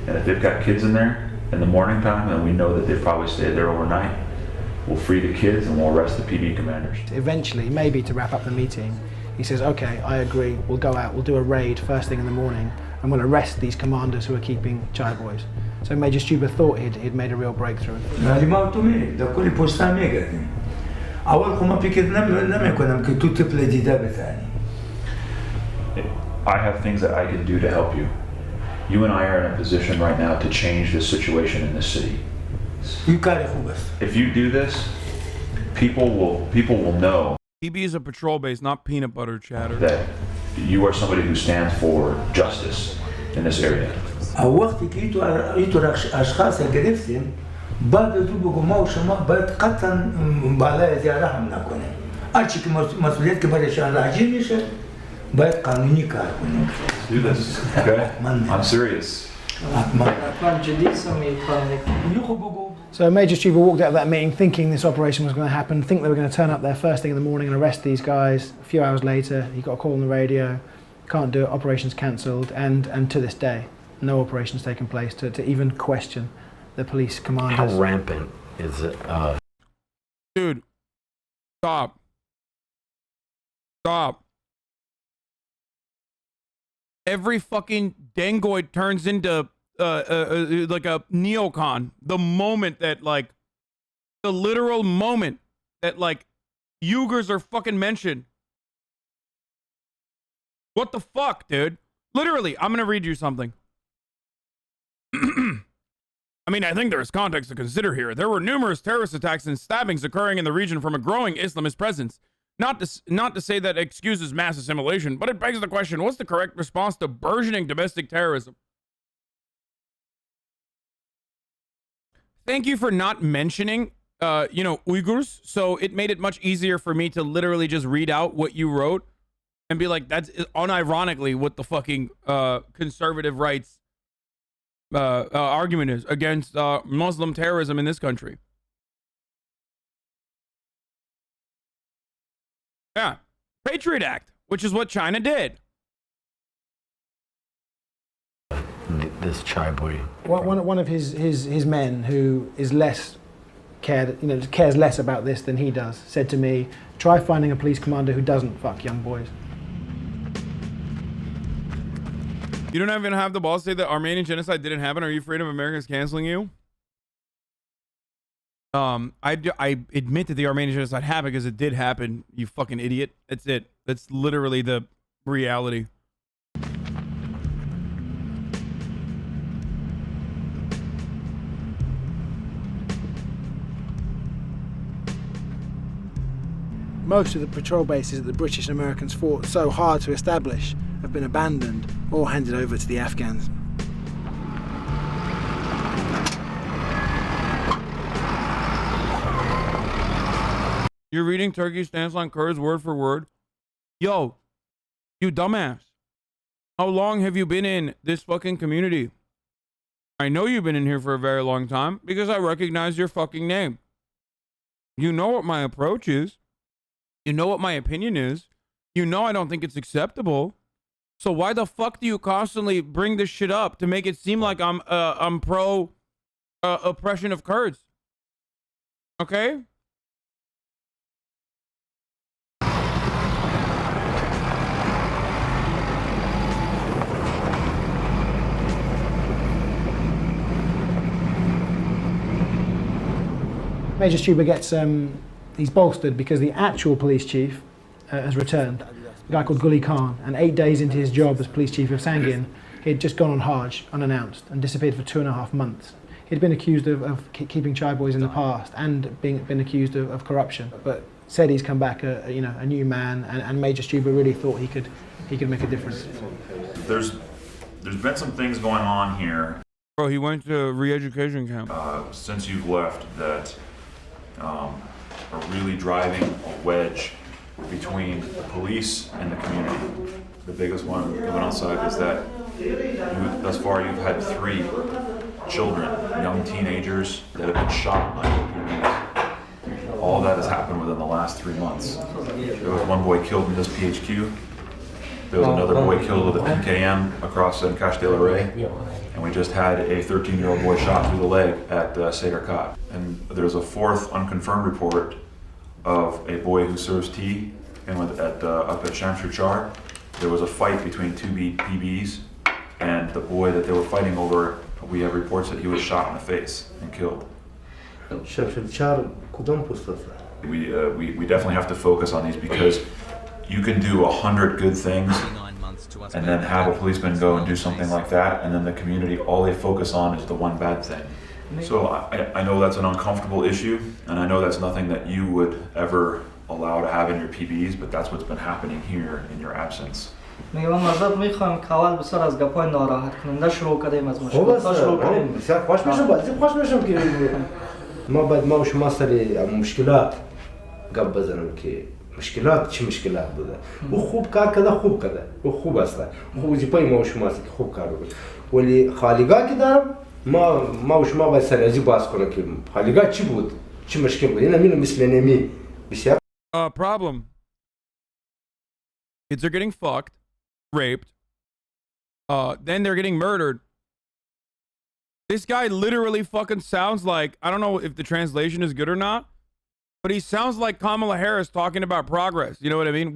And if they've got kids in there in the morning time, then we know that they've probably stayed there overnight. We'll free the kids and we'll arrest the PB commanders. Eventually, maybe to wrap up the meeting, he says, okay, I agree, we'll go out, we'll do a raid first thing in the morning, and we'll arrest these commanders who are keeping child boys. So Major Stuber thought he'd made a real breakthrough. I have things that I can do to help you. You and I are in a position right now to change this situation in this city. If you do this, people will know. PB is a patrol base, not peanut butter chatter. That you are somebody who stands for justice in this area. وقتی که ایتو اشخاص گرفتیم بعد از اون بگو ما و شما باید قطعا بالای زیاده هم نکنیم. هرچی که مسئولیت که برایشان راجع میشه باید قانونی کار کنیم. Do this, okay? I'm serious. So Major Stuber walked out of that meeting thinking this operation was going to happen, think they were going to turn up there first thing in the morning and arrest these guys. A few hours later, he got a call on the radio, can't do it, operation's cancelled, and to this day, no operations taken place to even question the police commanders. How rampant is it? Dude, stop. Stop. Every fucking dangoid turns into like a neocon. The moment that, like, the literal moment that, like, Uyghurs are fucking mentioned. What the fuck, dude? Literally, I'm gonna read you something. I mean, I think there is context to consider here. There were numerous terrorist attacks and stabbings occurring in the region from a growing Islamist presence. Not to say that excuses mass assimilation, but it begs the question, what's the correct response to burgeoning domestic terrorism? Thank you for not mentioning, Uyghurs. So it made it much easier for me to literally just read out what you wrote and be like, that's unironically what the fucking conservative rights argument is against Muslim terrorism in this country. Yeah. Patriot Act, which is what China did. This Chai boy. One of his men who is less cares less about this than he does, said to me, try finding a police commander who doesn't fuck young boys. You don't even have the balls to say that Armenian genocide didn't happen. Are you afraid of Americans canceling you? I admit that the Armenian genocide happened because it did happen, you fucking idiot. That's it. That's literally the reality. Most of the patrol bases that the British and Americans fought so hard to establish have been abandoned or handed over to the Afghans. You're reading Turkey's stance on Kurds word for word? Yo, you dumbass. How long have you been in this fucking community? I know you've been in here for a very long time because I recognize your fucking name. You know what my approach is. You know what my opinion is. You know I don't think it's acceptable. So why the fuck do you constantly bring this shit up to make it seem like I'm pro oppression of Kurds? Okay? Major Stuber gets, he's bolstered because the actual police chief has returned, a guy called Gully Khan, and 8 days into his job as police chief of Sangin, he had just gone on Hajj unannounced and disappeared for 2.5 months. He'd been accused of keeping Chai boys in the past and been accused of corruption, but said he's come back a new man, and Major Stuber really thought he could make a difference. There's been some things going on here. Bro, he went to re-education camp. Since you've left that are really driving a wedge between the police and the community. The biggest one given outside is that thus far you've had 3 children, young teenagers that have been shot by PPs. All that has happened within the last 3 months. There was one boy killed in this PHQ. There was another boy killed with a PKM across in Cache de la Rey. And we just had a 13-year-old boy shot through the leg at Sadr Khat. And there's a 4th unconfirmed report of a boy who serves tea up at Shamshir Char. There was a fight between 2 PBs, and the boy that they were fighting over, we have reports that he was shot in the face and killed. We definitely have to focus on these because you can do 100 good things and then have a policeman go and do something like that, and then the community, all they focus on is the one bad thing. So I know that's an uncomfortable issue, and I know that's nothing that you would ever allow to have in your PBs, but that's what's been happening here in your absence. مشکلات چی مشکلات بوده او خوب کار کرده او خوب است او وظیفه ما و شما است که خوب کار بکنیم ولی خالیگاه که دارم ما وش ما بسرعي باس كنا كم خليقات شو بود شو مشكلة بود هنا منو مثل نمي بسيار problem. Kids are getting fucked, raped, then they're getting murdered. This guy literally fucking sounds like, I don't know if the translation is good or not, but he sounds like Kamala Harris talking about progress. You know what I mean?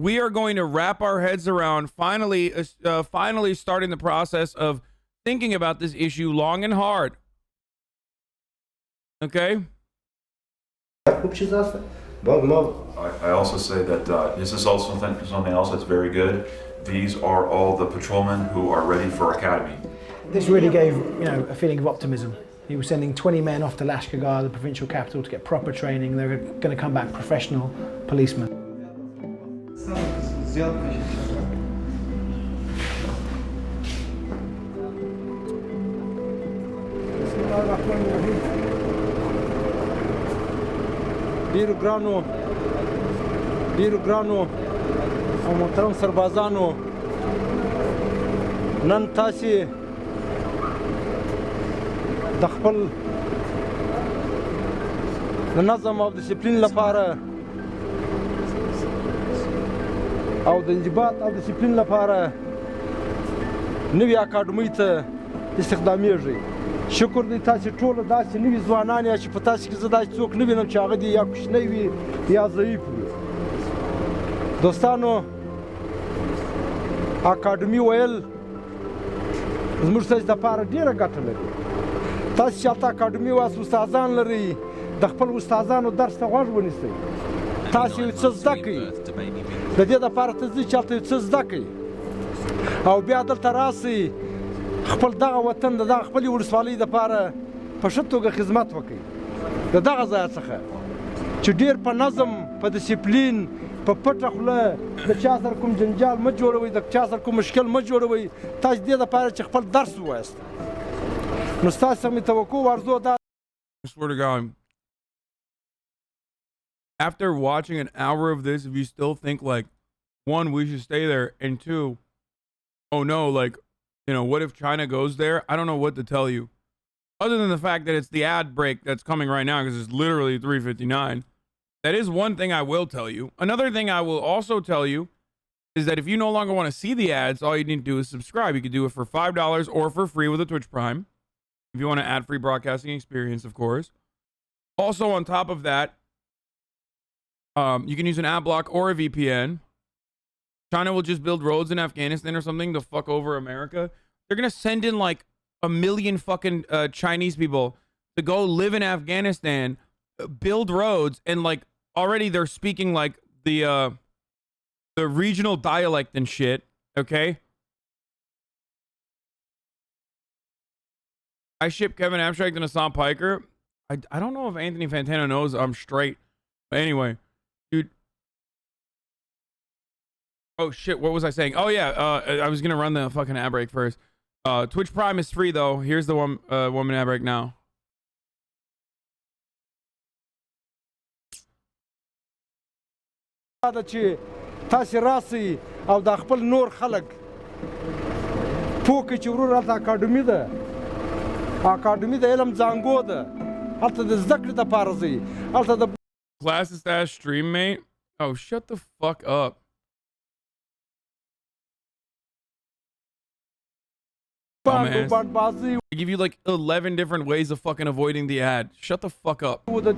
We are going to wrap our heads around finally starting the process of thinking about this issue long and hard. Okay? I also say that this is also something else that's very good. These are all the patrolmen who are ready for academy. This really gave, a feeling of optimism. He was sending 20 men off to Lashkargah, the provincial capital, to get proper training. They were going to come back professional policemen. ډیرو ګرانو او محترم سربازانو نن تاسې د خپل د نظم او ډسپلین لپاره او د انضباط او ډسپلین لپاره نوې اکاډمۍ ته استخدامیږئ. شکر دی تاسې ټول داسې نوي ځوانان یا چې په تاسې کې زه داسې څوک نه وینم چې هغه دې یا کوچنی وي یا ضعیف وي. دوستانو اکاډمي ویل زموږ ستاسې دپاره ډېره ګټه لري. تاسې چې هلته اکاډمي واسو استادان لرئ د خپل استادانو درس ته غوږ ونیسئ. تاسې یو څه زده کړئ د دې دپاره ته ځئ چې هلته یو څه زده کړئ او بیا دلته راسئ خپل دغه وطن د دغه خپلې ولسوالۍ دپاره په ښه توګه خدمت وکړئ د دغه ځایه څخه چې ډېر په نظم په ډسپلین په پټه خوله د چا سره کوم جنجال مه جوړوئ د چا سره کوم مشکل مه جوړوئ. تاسې دې دپاره چې خپل درس ووایاست نو ستاسې څخه مې توقع ورزو دا. I swear to God, after watching an hour of this, if you still think like, one, we should stay there, and two, oh no, like, what if China goes there? I don't know what to tell you. Other than the fact that it's the ad break that's coming right now because it's literally 3:59. That is one thing I will tell you. Another thing I will also tell you is that if you no longer want to see the ads, all you need to do is subscribe. You can do it for $5 or for free with a Twitch Prime. If you want an ad-free broadcasting experience, of course. Also, on top of that, you can use an ad block or a VPN. China will just build roads in Afghanistan or something to fuck over America. They're going to send in like 1 million fucking Chinese people to go live in Afghanistan, build roads, and like already they're speaking like the regional dialect and shit, okay? I ship Kevin Abstract and Hasan Piker. I don't know if Anthony Fantano knows I'm straight. But anyway, dude. Oh shit, what was I saying? Oh yeah, I was gonna run the fucking ad break first. Twitch Prime is free though. Here's the woman ad break now. دا چې تاسې راسئ او دا خپل نور خلک پوه کړئ چې ورور هلته اکاډمي ده اکاډمي د علم زانګو ده هلته د زده کړې دپاره ځئ هلته د Class stash stream mate? Oh, shut the fuck up. They give you like 11 different ways of fucking avoiding the ad. Shut the fuck up. The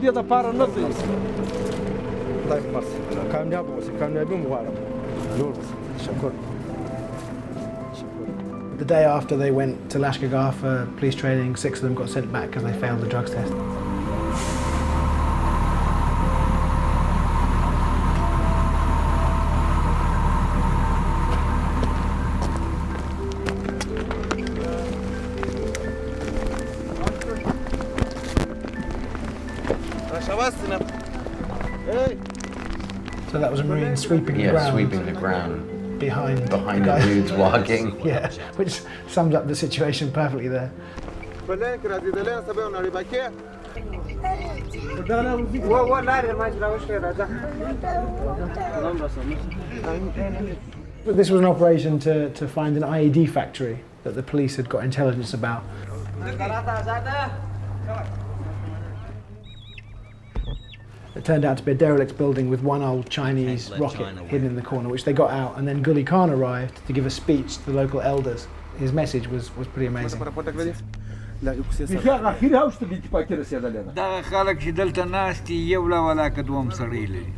day after they went to Lashkargah for police training, 6 of them got sent back because they failed the drugs test. So that was a Marine sweeping the ground. Yeah, sweeping the ground. Behind the dudes walking. Yeah, which sums up the situation perfectly there. This was an operation to find an IED factory that the police had got intelligence about. It turned out to be a derelict building with one old Chinese rocket hidden in the corner, which they got out, and then Guli Khan arrived to give a speech to the local elders. His message was pretty amazing. دغه خلک چې دلته ناست دي یو لا ولاکه دوم سړی لري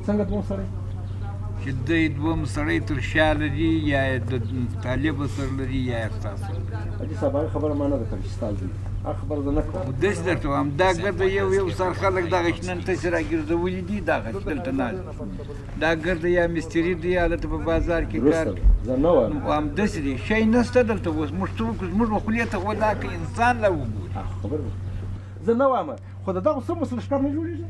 څنګه دوم سړی چې دوی دوم سړی تر شا لري یا د طالب سره لري یا ستاسو دې سبا خبره ما نه ده کړې ستاسو خبر زه نه کوم داسې درته وایم دا ګرده یو سر خلک دغه چې نن تاسې راګرځولي دي دغه چې دلته ناست دا ګرده یا مستري دی یا دلته په بازار کې کار زه نه وایم همداسې دی شی نشته دلته اوس موږ ټول زموږ به خولې ته ولاکه انسان لا وګوري زه نه وایم خو د دغه څه مسله ښکار نه جوړېږي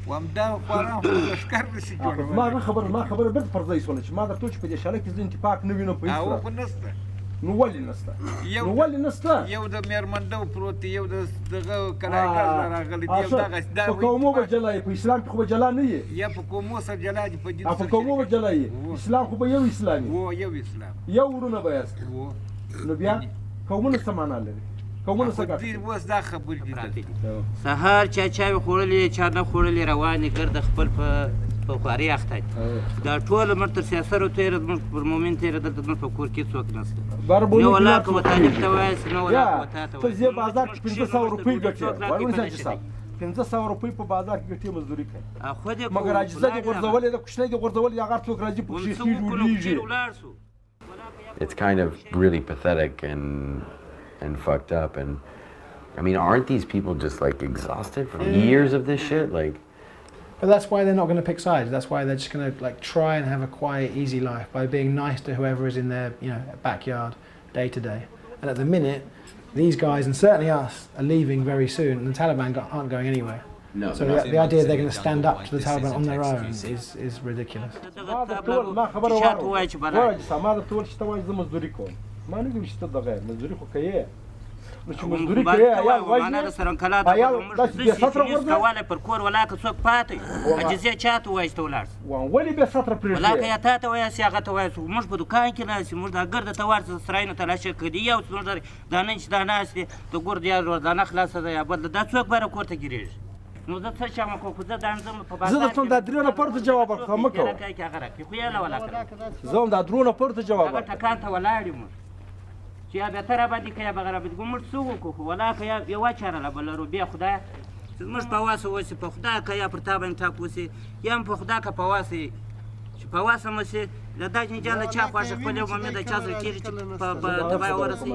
وایم دا خورا ښکار نشي جوړولی ما خبره بېرته پر ځای شوله چې ما درته چې په دې شاله کې زه انتفاق نه وینم په هېڅ او خو نشته نو ولې نشته یو د میرمندو پروت دی یو د دغه کلاګر راغلی دی یو دغه په قومو به جلا یې په اسلام کې خو به جلا نه یې یا په قومو سره جلا دي په دین سره په قومو به جلا یې اسلام خو به یو اسلامي یو اسلام یو ورونه به یاست نو بیا قومونه څه معنا لري قومونه څه ګټه اوس دا خبرې دي سهار چا چای خوړلې چا نه خوړلې روانې ګرد خپل په خواري اخته دا ټول مرتر سیاسر تیر پر مومن تیر د په کور کې څوک نشته نو ولا کوم طالب ته وایس نو ولا کوته ته زی بازار کې 500 روپۍ ګټي ورونه چې صاحب 500 روپۍ په بازار کې ګټي مزدوري کوي خو دې مګر عجزه دي غرزولې د کوشنۍ دي غرزولې هغه څوک راځي په شي جوړیږي It's kind of really pathetic and fucked up, and I mean, aren't these people just like exhausted from years of this shit? Like, but that's why they're not going to pick sides. That's why they're just going to like try and have a quiet, easy life by being nice to whoever is in their backyard, day to day. And at the minute, these guys and certainly us are leaving very soon, and the Taliban aren't going anywhere. No, so the idea they're going to stand up to the Taliban on their own is ridiculous. نو چې مزدوري کوي عیال وایي کواله پر کور ولاکه څوک پاتې عجزه چاته وایسته ولاړ ولې به سطر پرې ولاکه یا تا ته وایي هغه ته وایي موږ په دکان کې ناست موږ دا ګرده ته ورته سراینو تلاشه کړي یو موږ دا نن چې دا ناست دی د ګور د یار دانه خلاصه ده یا بدله دا څوک به کور ته ګیرېږي نو زه څه چا مکو خو زه دا ځم په بازار زه درته دا درونه پورته جواب ورکړم مه کوه خو یې له ولاکه زه هم دا درونه پورته جواب هغه ټکان ته ولاړ یو چې یا بهتره باندې که یا بغیر باندې موږ څه وکړو ولا که یوه چاره له بل لرو بیا خدایه موږ په واسه اوسې په خدای که یا پر تا باندې ټاپ اوسې یا هم په خدای که په واسه چې په واسه مو سې د دا جنجال له چا خواږه خپل یو ممې د چا سره کېږي چې په تبای ورسوي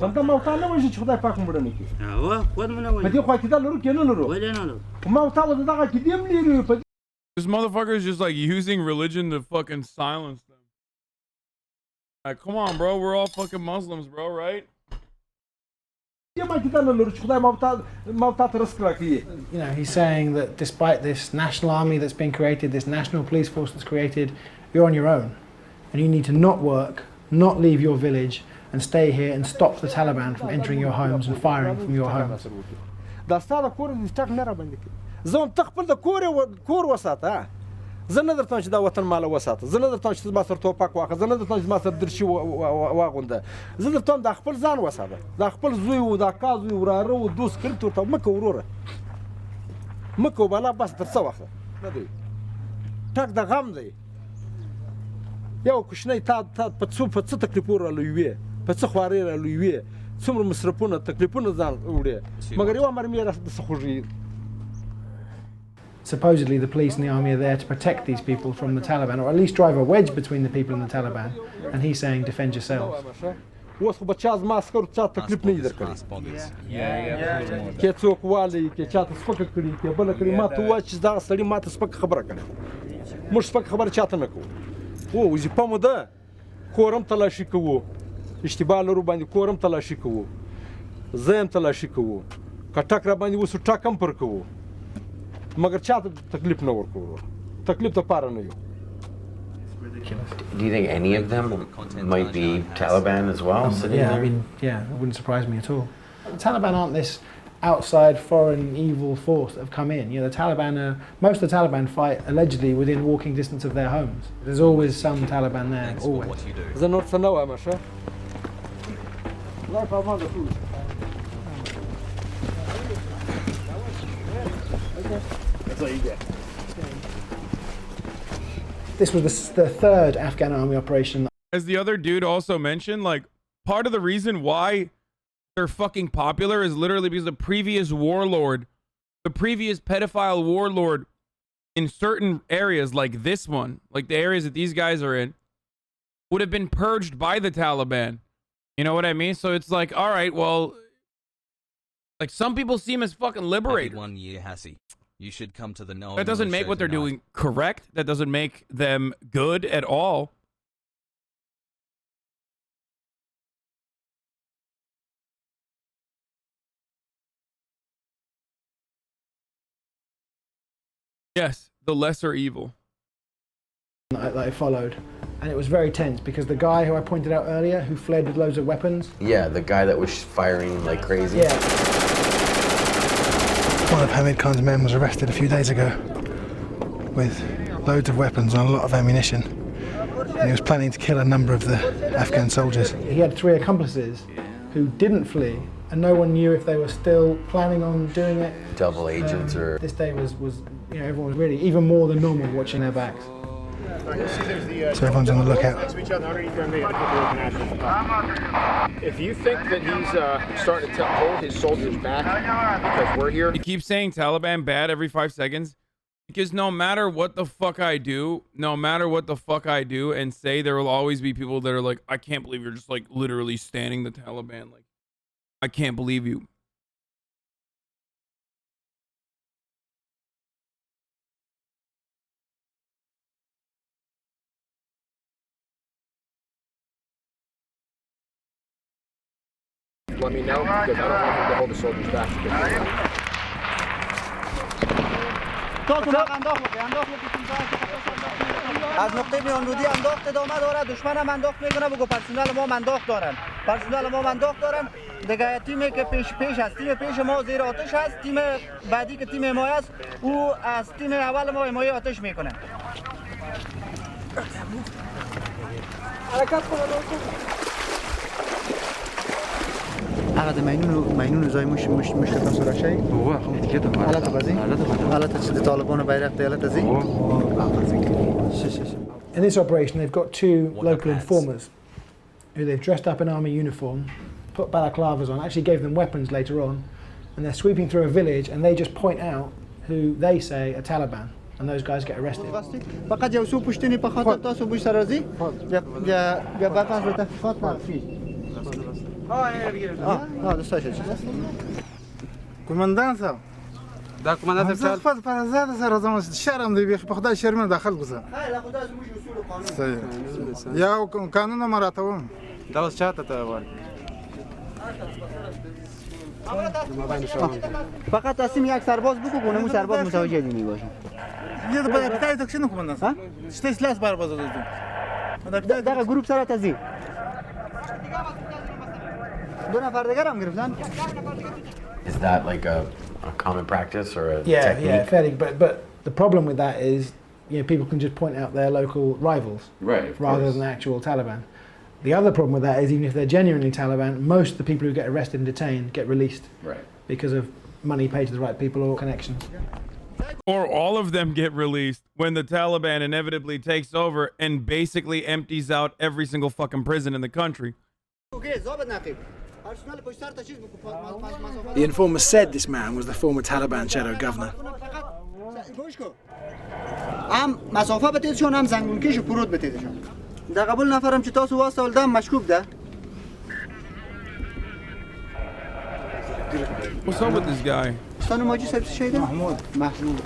همدا موتا نه وایي چې خدای پاک مړه نه کړي اوه خود مو نه وایي په دې خوا کې دا لرو کې نه لرو ولې نه لرو موتا و دغه کې دې هم لري This motherfucker is just like using religion to fucking silence them. Like, come on, bro. We're all fucking Muslims, bro, right? He's saying that despite this national army that's been created, this national police force that's created, you're on your own. And you need to not work, not leave your village, and stay here and stop the Taliban from entering your homes and firing from your homes. زه نه درته چې دا وطن مال وساته زه نه درته چې ما سره توپک واخه زه نه درته چې ما سره درشي واغونده زه درته دا خپل ځان وساته دا خپل زوی و دا کاز و وراره و دوست کړ ته مکه وروره مکه بالا بس تر څه وخت نه دی ټک د غم دی یو کوشنۍ تا په څه تکلیفونه رالوي په څه خوارۍ رالوي څومره مصرفونه تکلیفونه ځان وړي مګر یو مرمۍ راڅخه خوږي. Supposedly the police and the army are there to protect these people from the Taliban, or at least drive a wedge between the people and the Taliban, and he's saying defend yourselves. اوس خو به چا زما عسکرو چا تکلیف نه یې درکړی کې څوک والی کې چا ته سپکه کړي کې بله کړي ما ته ووایه چې دغه سړي ما ته سپکه خبره کړې موږ سپکه خبره چاته نه کوو وظیفه مو ده کور هم تلاشي کوو اشتباه لرو باندې کور هم تلاشي کوو زه هم تلاشي کوو که ټک را باندې وسو ټک هم پر کوو مگر چاته تکلیف نه ورکوو تکلیف ته پاره نه یو. Do you think any of them might be Taliban as well? Yeah, I mean, it wouldn't surprise me at all. The Taliban aren't this outside foreign evil force that have come in. The Taliban most of the Taliban fight allegedly within walking distance of their homes. There's always some Taliban there, always. زه نور څه نه وایم ښه That's all you get. This was the third Afghan army operation. As the other dude also mentioned, like, part of the reason why they're fucking popular is literally because the previous warlord, the previous pedophile warlord in certain areas like this one, like the areas that these guys are in, would have been purged by the Taliban. You know what I mean? So it's like, all right, well, like, some people see him as fucking liberated. 1 year, Hassy. You should come to the No. That doesn't make what they're doing correct. That doesn't make them good at all. Yes, the lesser evil. That I followed, and it was very tense because the guy who I pointed out earlier, who fled with loads of weapons. Yeah, the guy that was firing like crazy. Yeah. One of Hamid Khan's men was arrested a few days ago with loads of weapons and a lot of ammunition. And he was planning to kill a number of the Afghan soldiers. He had 3 accomplices who didn't flee, and no one knew if they were still planning on doing it. Double agents or... This day was, you know, everyone was really, even more than normal, watching their backs. So everyone's on the lookout. If you think that he's starting to hold his soldiers back because we're here... He keeps saying Taliban bad every 5 seconds because no matter what the fuck I do, and say, there will always be people that are like, I can't believe you're just like literally standing the Taliban. Like, I can't believe you. Let me know, because I don't want him to hold the soldiers back. از نقطه میانرودی انداخت ادامه داره، دشمن هم انداخت میکنه، بگو پرسنل ما انداخت دارن، پرسنل ما انداخت دارن. دیگه تیمی که پیش است، تیم پیش ما زیر آتش است، تیم بعدی که تیم حمایه است، او از تیم اول ما حمایه آتش میکنه. حرکت هغه مینون زای مش تاسو راشي هو خو دیگه ته حالت بازی حالت چې د طالبانو بیرغ دی حالت ازي. In this operation, they've got 2 local informers who they've dressed up in army uniform, put balaclavas on, actually gave them weapons later on, and they're sweeping through a village and they just point out who they say are Taliban, and those guys get arrested. فقط یو سو پښتني په خاطر تاسو بوش سره راځي بیا باقاس به تحقیقات نافي. کومندان صاحب دا کومندان صاحب خپل پر آزاد سره زموږ شرم دی په خدای شرمنه داخل ګوزه یا قانون مراتبم دا اوس چاته ته وایي فقط تصمیم یک سرباز بگو کنه مو سرباز متوجه نمی باشه. یه به پتای تکشن کومندان ها شته سلاس بار باز دادم دا گروپ سره تزی 2 نفر دیگر هم گرفتن. Is that like a common practice or a technique? Yeah, fairly. But the problem with that is, you know, people can just point out their local rivals, right, rather than the actual Taliban. The other problem with that is, even if they're genuinely Taliban, most of the people who get arrested and detained get released, right, because of money paid to the right people or connections. Or all of them get released when the Taliban inevitably takes over and basically empties out every single fucking prison in the country. The informer said this man was the former Taliban shadow governor. هم مسافه بتیدشون هم زنگونکیشو پرود بتیدشون. در قبول نفرم چې تاسو واسطه ولدم مشکوک ده. What's up with this guy? ستانو ماجی صاحب شیده؟ محمود.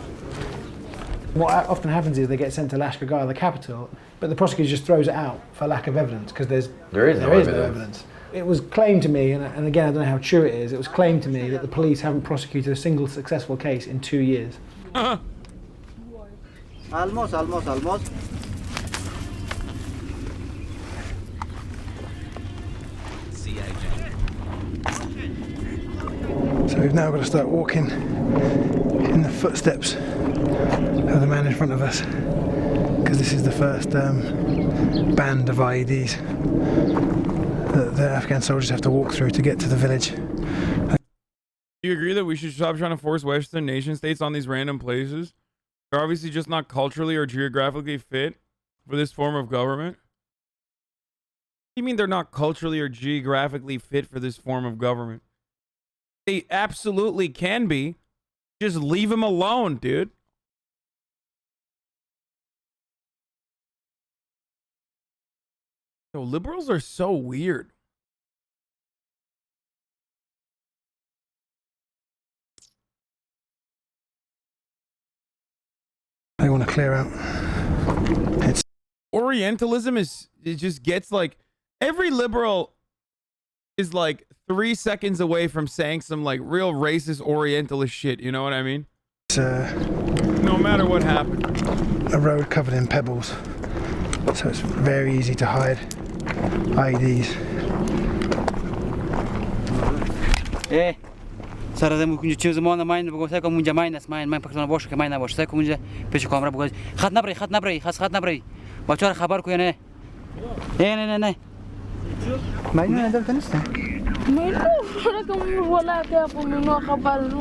What often happens is they get sent to Lashkar, the capital, but the prosecutor just throws it out for lack of evidence because there is no evidence. It was claimed to me, and again I don't know how true it is, it was claimed to me that the police haven't prosecuted a single successful case in 2 years. Almost. So we've now got to start walking in the footsteps of the man in front of us, because this is the first band of IEDs that the Afghan soldiers have to walk through to get to the village. Do you agree that we should stop trying to force Western nation states on these random places? They're obviously just not culturally or geographically fit for this form of government. What do you mean they're not culturally or geographically fit for this form of government? They absolutely can be. Just leave them alone, dude. Yo, liberals are so weird. They want to clear out. Orientalism it just gets like, every liberal is like 3 seconds away from saying some like real racist Orientalist shit. You know what I mean? It's no matter what happened. A road covered in pebbles, so it's very easy to hide IEDs. Eh, سر از ممکن چیز زمان ماین بگوشه که اونجا ماین است ماین پاکستان باشه که ماین نباشه که اونجا پیش کامرا بگوشه خط نبری خط نبری بچه‌ها خبر کنه نه ماین ندارد نیست رقم ولا كيف منو خبر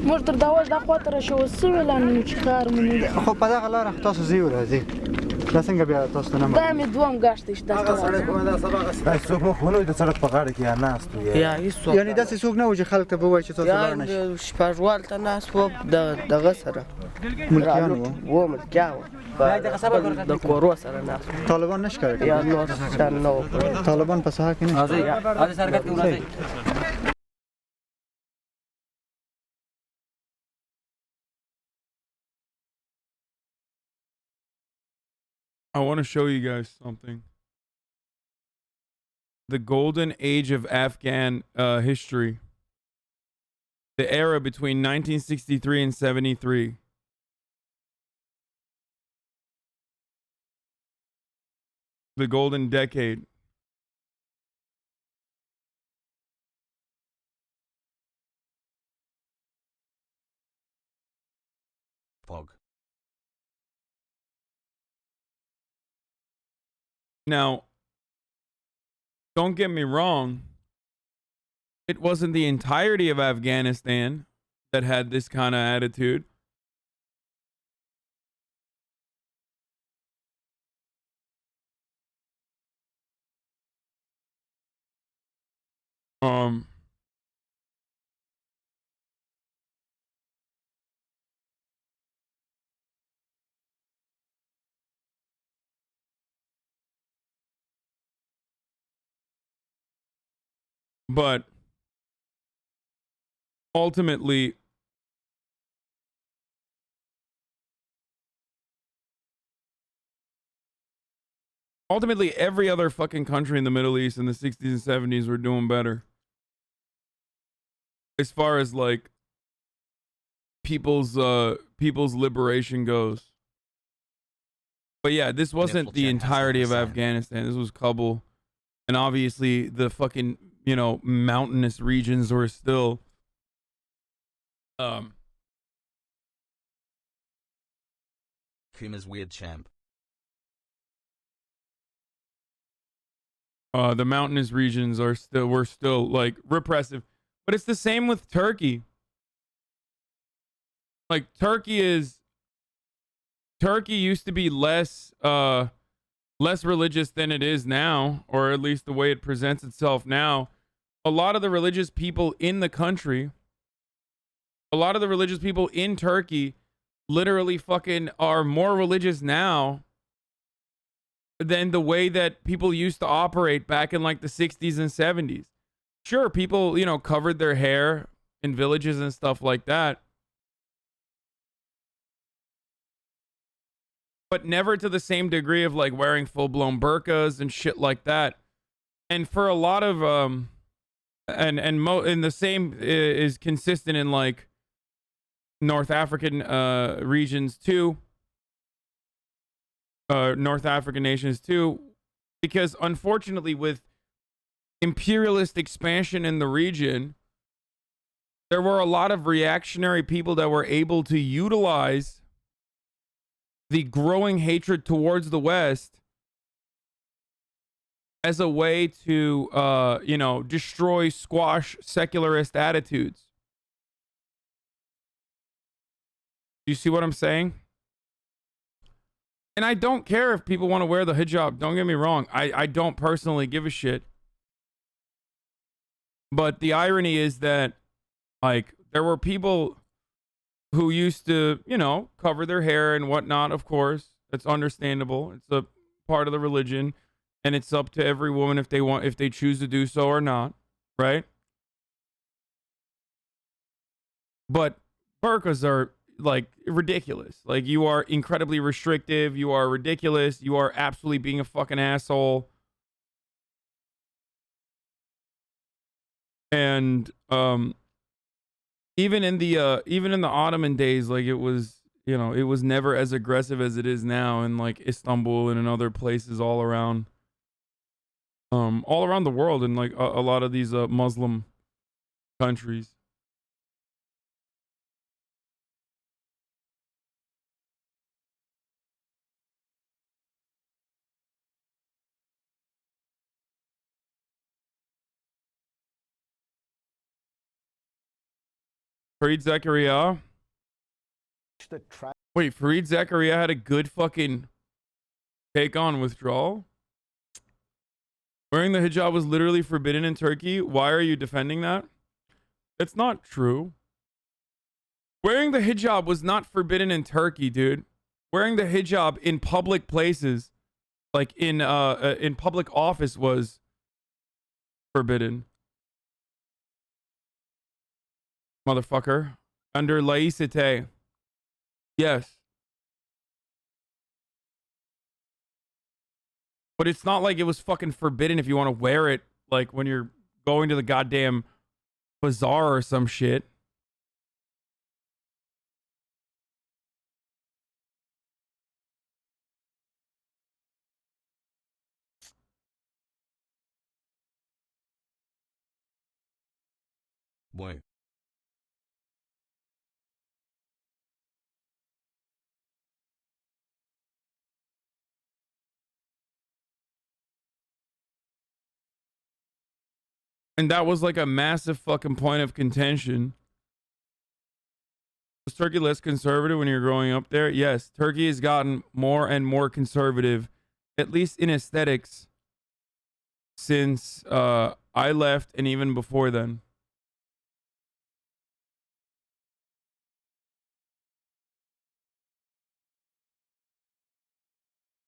مرتر دواز دا خاطر شو سويلان چخار مني خو په دغه لار تاسو زیو راځي دا څنګه بیا تاسو نه دا مې دوم غاښتش دا څوک مو خونو د سړک په غاړه کې یا ناست یعنی دا څه څوک نه و چې خلک ته وایي چې تاسو لار نشئ یا شپږوال ته ناس و دغه سره ملکیان و ملکیان د کورو سره ناس طالبان نشکره یا نو سره نو طالبان په ساحه کې نه راځي سرکټ کې راځي I want to show you guys something. The golden age of Afghan history. The era between 1963 and 73. The golden decade. Pog. Now, don't get me wrong. It wasn't the entirety of Afghanistan that had this kind of attitude. But ultimately, every other fucking country in the Middle East in the 60s and 70s were doing better. As far as like people's liberation goes. But yeah, this wasn't the entirety of Afghanistan. This was Kabul. And obviously the fucking, you know, mountainous regions were still Kuma's weird champ. The mountainous regions were still like repressive. But it's the same with Turkey. Like Turkey used to be less religious than it is now, or at least the way it presents itself now. A lot of the religious people in the country, a lot of the religious people in Turkey literally fucking are more religious now than the way that people used to operate back in like the 60s and 70s. Sure, people, you know, covered their hair in villages and stuff like that. But never to the same degree of like wearing full-blown burqas and shit like that. And for a lot of and the same is consistent in like North African regions too. North African nations too, because unfortunately with imperialist expansion in the region, there were a lot of reactionary people that were able to utilize the growing hatred towards the West as a way to, destroy, squash secularist attitudes. Do you see what I'm saying? And I don't care if people want to wear the hijab. Don't get me wrong. I don't personally give a shit. But the irony is that, like, there were people who used to, cover their hair and whatnot, of course. It's understandable. It's a part of the religion. And it's up to every woman if they choose to do so or not. Right? But burqas are, like, ridiculous. Like, you are incredibly restrictive. You are ridiculous. You are absolutely being a fucking asshole. And even in the Ottoman days, like, it was never as aggressive as it is now in, like, Istanbul and in other places all around the world, in, like, a lot of these Muslim countries. Fareed Zakaria. Wait, Fareed Zakaria had a good fucking take on withdrawal? Wearing the hijab was literally forbidden in Turkey. Why are you defending that? It's not true. Wearing the hijab was not forbidden in Turkey, dude. Wearing the hijab in public places, like in public office, was forbidden. Motherfucker. Under laïcité. Yes. But it's not like it was fucking forbidden if you want to wear it, like, when you're going to the goddamn bazaar or some shit. Boy. And that was like a massive fucking point of contention. Was Turkey less conservative when you're growing up there? Yes, Turkey has gotten more and more conservative, at least in aesthetics, since I left and even before then.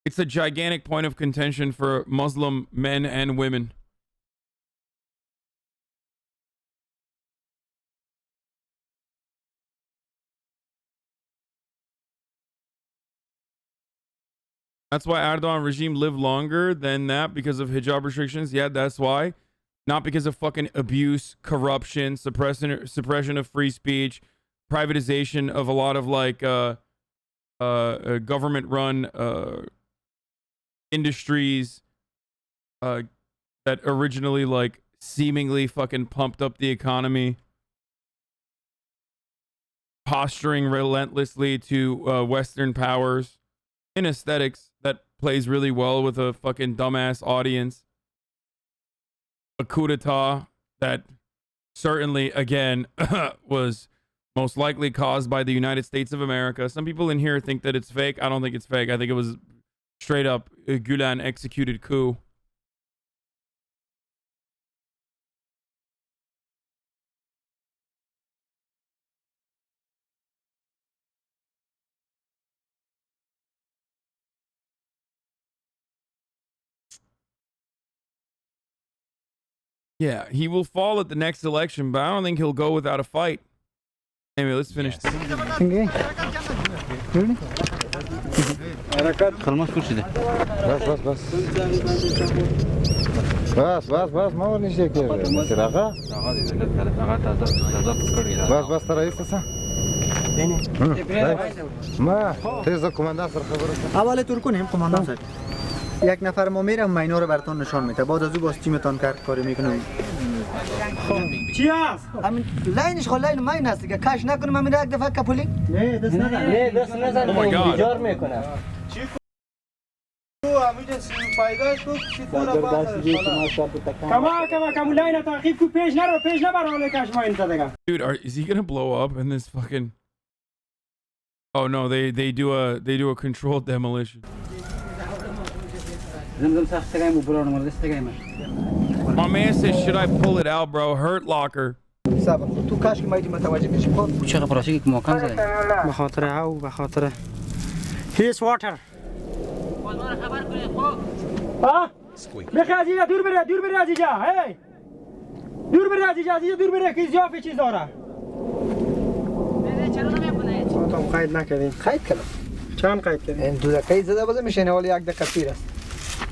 It's a gigantic point of contention for Muslim men and women. That's why Erdogan regime lived longer than that, because of hijab restrictions. Yeah, that's why. Not because of fucking abuse, corruption, suppression of free speech, privatization of a lot of, like, government-run industries that originally, like, seemingly fucking pumped up the economy. Posturing relentlessly to Western powers. In aesthetics, that plays really well with a fucking dumbass audience. A coup d'etat that certainly, again, was most likely caused by the United States of America. Some people in here think that it's fake. I don't think it's fake. I think it was straight up a Gulen executed coup. Yeah, he will fall at the next election, but I don't think he'll go without a fight. Anyway, let's finish this. بس ما ورني شيء كده مثل آقا بس ترى يفتح ما تيزا کماندان سر خبره اول ترکون هم کماندان سر یک نفر ما میرم اینا رو براتون نشان میده بعد از او باز تیمتان کاری میکنه چی هست همین لاینش خو لاین ماین هست دیگه کاش نکنم من یک دفعه کپولی نه دست نزن نه دست نزن بیجار میکنه Dude, is he gonna blow up in this fucking? Oh no, they do a controlled demolition. My man says, should I pull it out, bro? Hurt locker. تو کاش که مایدی متوجه بشی خب چه خبراتی که محکم زده به خاطر او به خاطر هیس واتر خبر کنید خب ها بخی از اینجا دور بره از اینجا هی دور بره از اینجا دور بره که زیافه چیز داره چرا نمیکنه تو قید نکردین قید کردم چند قید کردین این دو دقیقه زده باز میشینه ولی یک دقیقه پیر است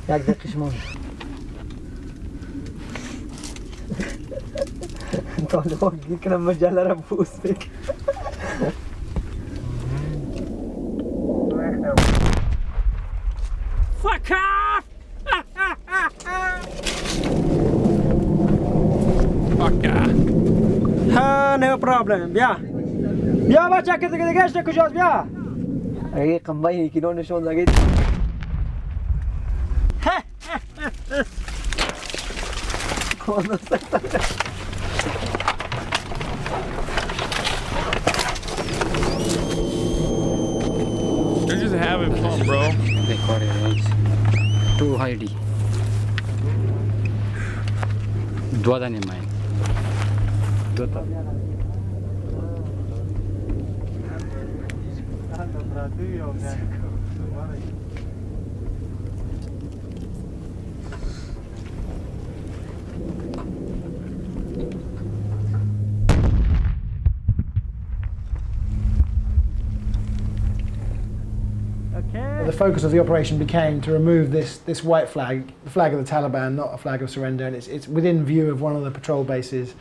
یک دقیقه شما طالبان گیر کنم مجله را بوست بک Fuck off! Fuck off! no problem بیا بچه که دیگه گشت کجاست بیا اگه قنبایی که نشون لگید They're just having fun, bro. Too high. Dua dani main. Dua. The focus of the operation became to remove this white flag, the flag of the Taliban, not a flag of surrender, and it's within view of one of the patrol bases.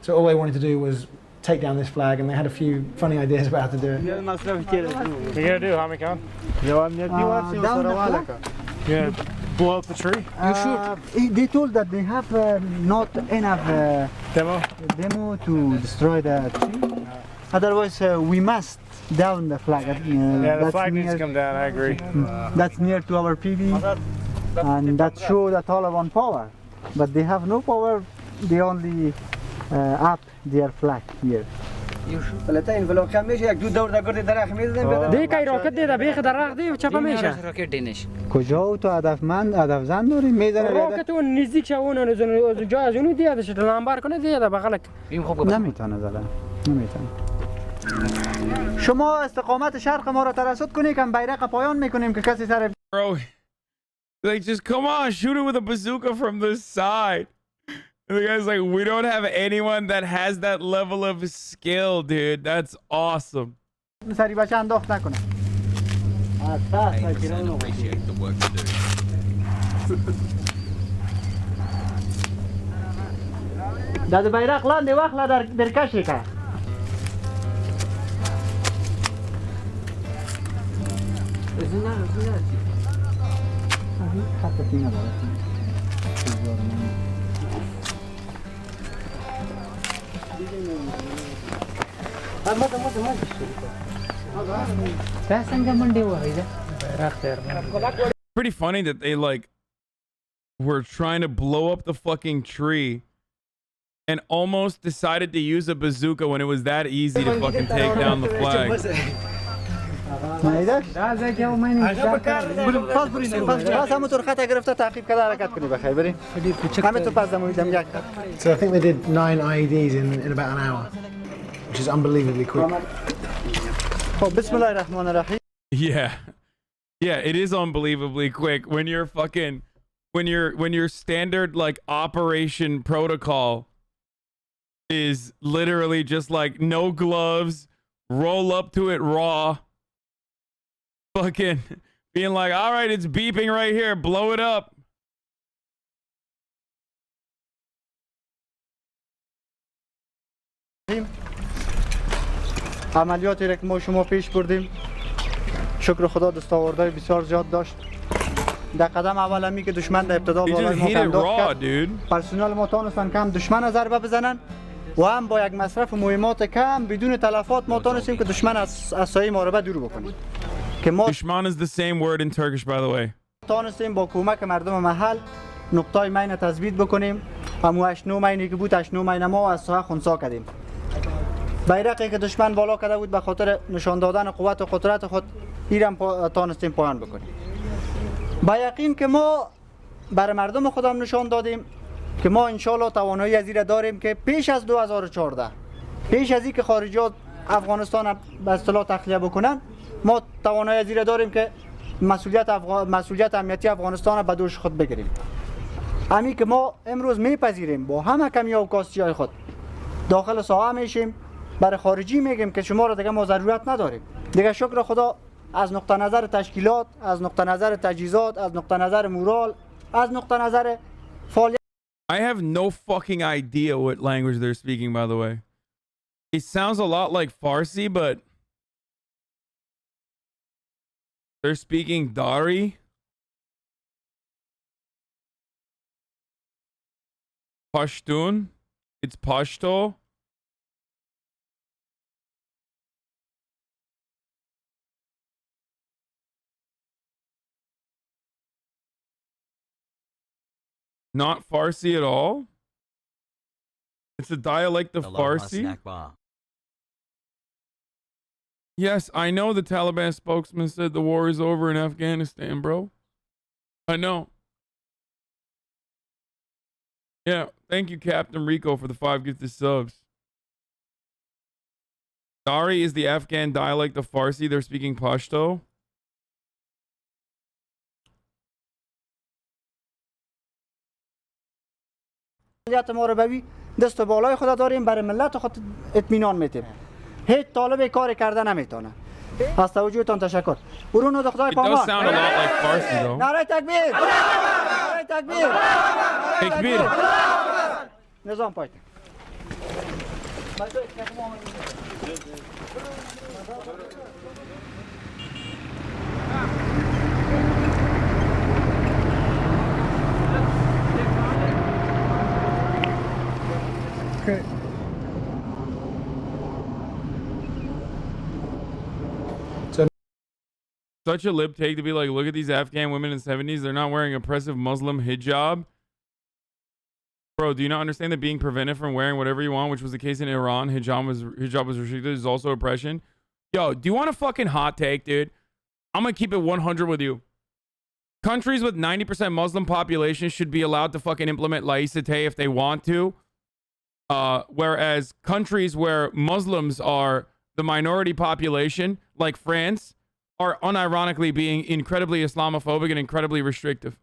So all they wanted to do was take down this flag, and they had a few funny ideas about how to do it. What are you gonna do, Hamikan? Yeah, blow up the tree? You should. They told that they have not enough demo to destroy the tree. Otherwise, we must down the flag. Yeah, the flag needs to come down, I agree. That's near to our PB, and that shows the Taliban power. But they have no power, they only up their flag here. فلتين ولو كان ماشي یک دو دور دگرد درخ میزدن دی کای راکت دی بیخ درخ دی چپا میشه راکت دینش کجا تو هدف زن داری میزنه راکت اون نزدیک شو اون از جا از اون دیادش لامبار کنه دیاده بغلک نمیتونه زدن نمیتونه شما استقامت شرق ما را ترصد کنید که بیرق پایان میکنیم که کسی سر Bro, like just come on, shoot it with a bazooka from the side. And the guy's like, we don't have anyone that has that level of skill, dude. That's awesome. سری بچه انداخت نکنه داد بیرق لاندې واخله در کشی که Pretty funny that they like were trying to blow up the fucking tree and almost decided to use a bazooka when it was that easy to fucking take down the flag. So I think they did 9 IEDs in about an hour, which is unbelievably quick. Yeah. Yeah, it is unbelievably quick when you're fucking when your standard like operation protocol is literally just like no gloves, roll up to it raw, fucking being like, all right, it's beeping right here, blow it up. عملیاتی را که ما شما پیش بردیم شکر خدا دستاوردهای بسیار زیاد داشت در قدم اول همی که دشمن در ابتدا بالای ما انداخت کرد پرسنل ما تانستن کم دشمن را ضربه بزنن و هم با یک مصرف مهمات کم بدون تلفات ما تانستیم که دشمن از سایه ما را دور بکنیم که ما Dushman is the same word in Turkish, by the way. تانستیم با کمک مردم محل نقطای مین تثبیت بکنیم. همو 8 9 مینی که بود 8 9 مین ما از ساحه خنثی کردیم. بیرقی که دشمن بالا کرده بود به خاطر نشان دادن قوت و قدرت خود ایران تانستیم پایان بکنیم. با یقین که ما برای مردم خودم نشان دادیم که ما انشالله توانایی از این داریم که پیش از 2014 پیش از این که خارجیات افغانستان به اصطلاح تخلیه بکنن ما توانایی از این داریم که مسئولیت امنیتی افغانستان به دوش خود بگیریم. همین که ما امروز میپذیریم با همه کمی و کاستی خود داخل ساحه میشیم، برای خارجی میگیم که شما را دیگه ما ضرورت نداریم. دیگه شکر خدا از نقطه نظر تشکیلات، از نقطه نظر تجهیزات، از نقطه نظر مورال، از نقطه نظر فعالیت. I have no fucking idea what language they're speaking, by the way. It sounds a lot like Farsi, but they're speaking Dari. Pashtun. It's Pashto. Not Farsi at all. It's a dialect of Farsi. Yes, I know the Taliban spokesman said the war is over in Afghanistan, bro. I know. Yeah, thank you, Captain Rico, for the 5 gifted subs. Dari is the Afghan dialect of Farsi. They're speaking Pashto. ما رو ببی دست بالای خدا داریم، برای ملت خود اطمینان میتیم. هیچ طالب کاری کرده نمیتونه. از توجهتان تشکر. برونو دختای پامان. نعره تکبیر. نعره تکبیر. تکبیر. نظام پایت. Okay. Such a lib take to be like, look at these Afghan women in the 70s. They're not wearing oppressive Muslim hijab. Bro, do you not understand that being prevented from wearing whatever you want, which was the case in Iran, hijab was restricted, is also oppression? Yo, do you want a fucking hot take, dude? I'm going to keep it 100 with you. Countries with 90% Muslim populations should be allowed to fucking implement laïcité if they want to. Whereas countries where Muslims are the minority population, like France, are unironically being incredibly Islamophobic and incredibly restrictive.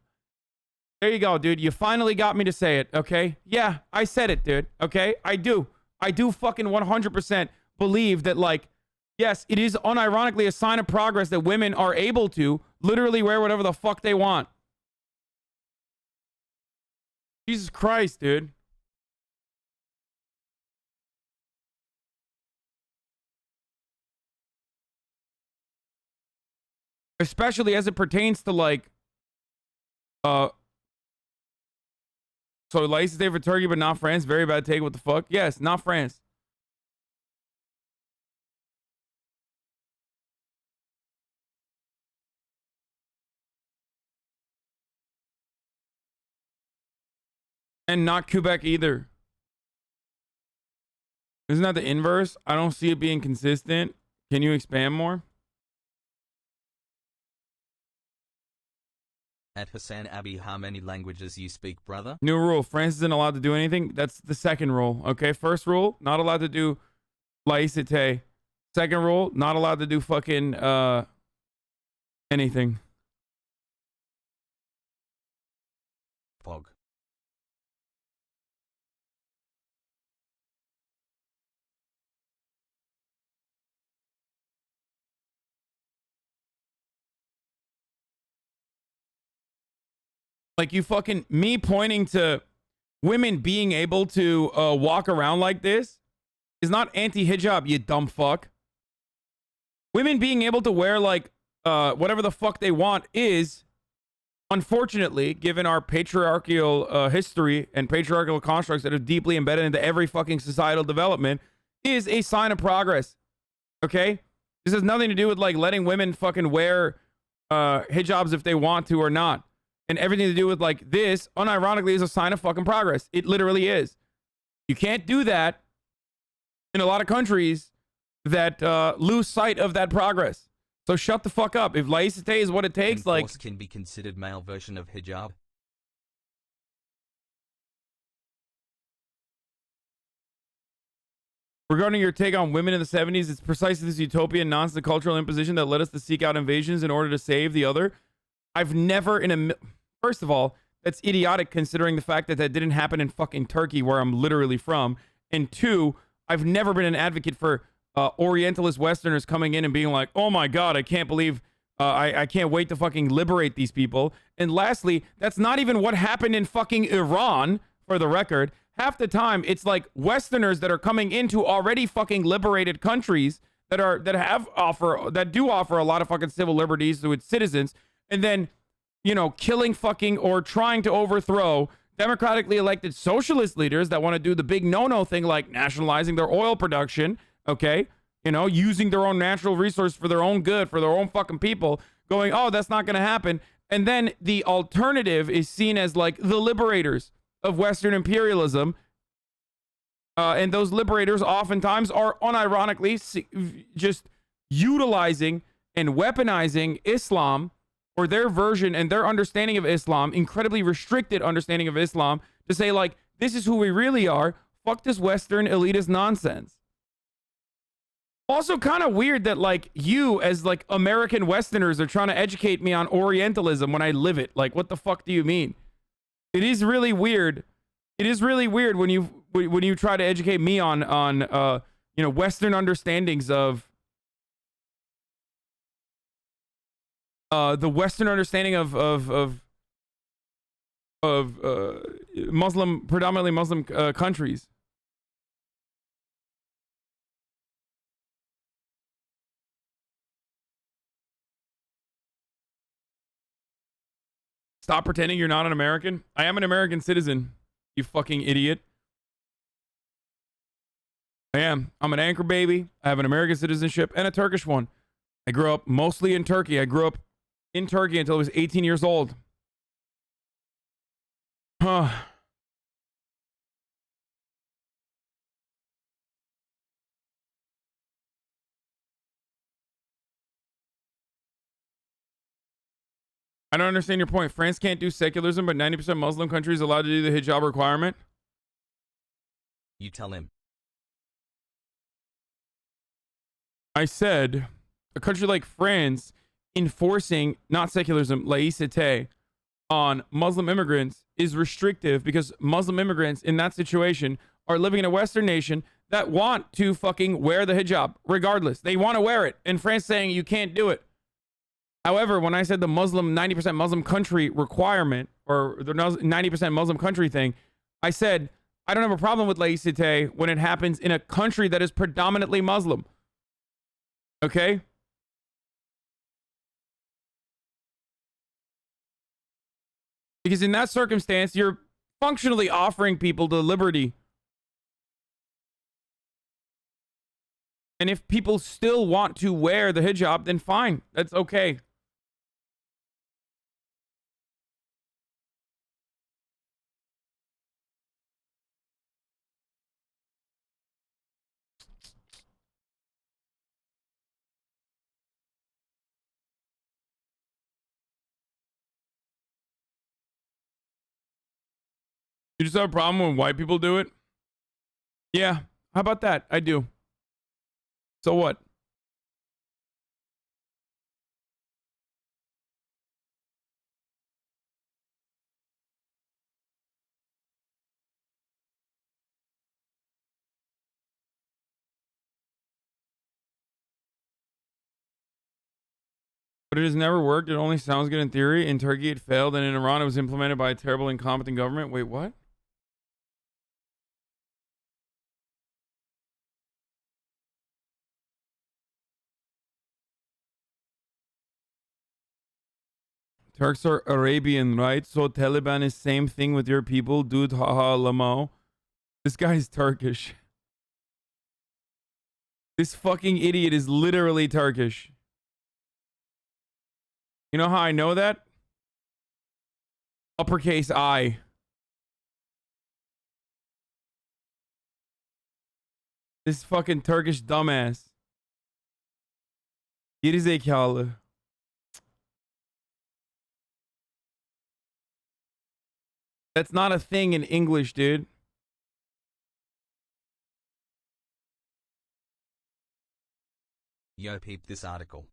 There you go, dude. You finally got me to say it, okay? Yeah, I said it, dude, okay? I do fucking 100% believe that, like, yes, it is unironically a sign of progress that women are able to literally wear whatever the fuck they want. Jesus Christ, dude. Especially as it pertains to, like, so license day for Turkey, but not France. Very bad take. What the fuck? Yes, not France. And not Quebec either. Isn't that the inverse? I don't see it being consistent. Can you expand more? At Hassan Abi, how many languages you speak, brother? New rule. France isn't allowed to do anything. That's the second rule. Okay, first rule, not allowed to do laïcité. Second rule, not allowed to do fucking anything. Pog. Like, you fucking, me pointing to women being able to walk around like this is not anti-hijab, you dumb fuck. Women being able to wear, like, whatever the fuck they want is, unfortunately, given our patriarchal history and patriarchal constructs that are deeply embedded into every fucking societal development, is a sign of progress. Okay? This has nothing to do with, like, letting women fucking wear hijabs if they want to or not. And everything to do with like this, unironically, is a sign of fucking progress. It literally is. You can't do that in a lot of countries that lose sight of that progress. So shut the fuck up. If laïcité is what it takes, like... Enforced can be considered male version of hijab. Regarding your take on women in the 70s, it's precisely this utopian nonsense cultural imposition that led us to seek out invasions in order to save the other. I've never First of all, that's idiotic considering the fact that that didn't happen in fucking Turkey, where I'm literally from. And two, I've never been an advocate for Orientalist Westerners coming in and being like, oh my God, I can't believe, I can't wait to fucking liberate these people. And lastly, that's not even what happened in fucking Iran, for the record. Half the time, it's like Westerners that are coming into already fucking liberated countries that do offer a lot of fucking civil liberties to its citizens, and then, you know, killing fucking or trying to overthrow democratically elected socialist leaders that want to do the big no-no thing, like nationalizing their oil production, okay? You know, using their own natural resource for their own good, for their own fucking people, going, oh, that's not going to happen. And then the alternative is seen as like the liberators of Western imperialism. And those liberators oftentimes are unironically just utilizing and weaponizing Islam, or their version and their understanding of Islam, incredibly restricted understanding of Islam, to say like, this is who we really are. Fuck this Western elitist nonsense. Also kind of weird that like you as like American Westerners are trying to educate me on Orientalism when I live it. Like, what the fuck do you mean? It is really weird. It is really weird when you try to educate me on you know, Western understandings of the Western understanding of Muslim, predominantly Muslim countries. Stop pretending you're not an American. I am an American citizen, you fucking idiot. I am. I'm an anchor baby. I have an American citizenship and a Turkish one. I grew up mostly in Turkey. I grew up in Turkey until I was 18 years old. Huh. I don't understand your point. France can't do secularism, but 90% Muslim countries allowed to do the hijab requirement. You tell him. I said a country like France enforcing not secularism, laïcité, on Muslim immigrants is restrictive because Muslim immigrants in that situation are living in a Western nation that want to fucking wear the hijab regardless. They want to wear it. And France saying you can't do it. However, when I said the Muslim 90% Muslim country requirement, or the 90% Muslim country thing, I said I don't have a problem with laïcité when it happens in a country that is predominantly Muslim. Okay? Because in that circumstance, you're functionally offering people the liberty. And if people still want to wear the hijab, then fine. That's okay. You just have a problem when white people do it? Yeah. How about that? I do. So what? But it has never worked. It only sounds good in theory. In Turkey, it failed. And in Iran, it was implemented by a terrible, incompetent government. Wait, what? Turks are Arabian, right? So Taliban is same thing with your people. Dude, haha, lamo. This guy's Turkish. This fucking idiot is literally Turkish. You know how I know that? Uppercase I. This fucking Turkish dumbass. Gerizekalı. That's not a thing in English, dude. Yo, peep this article.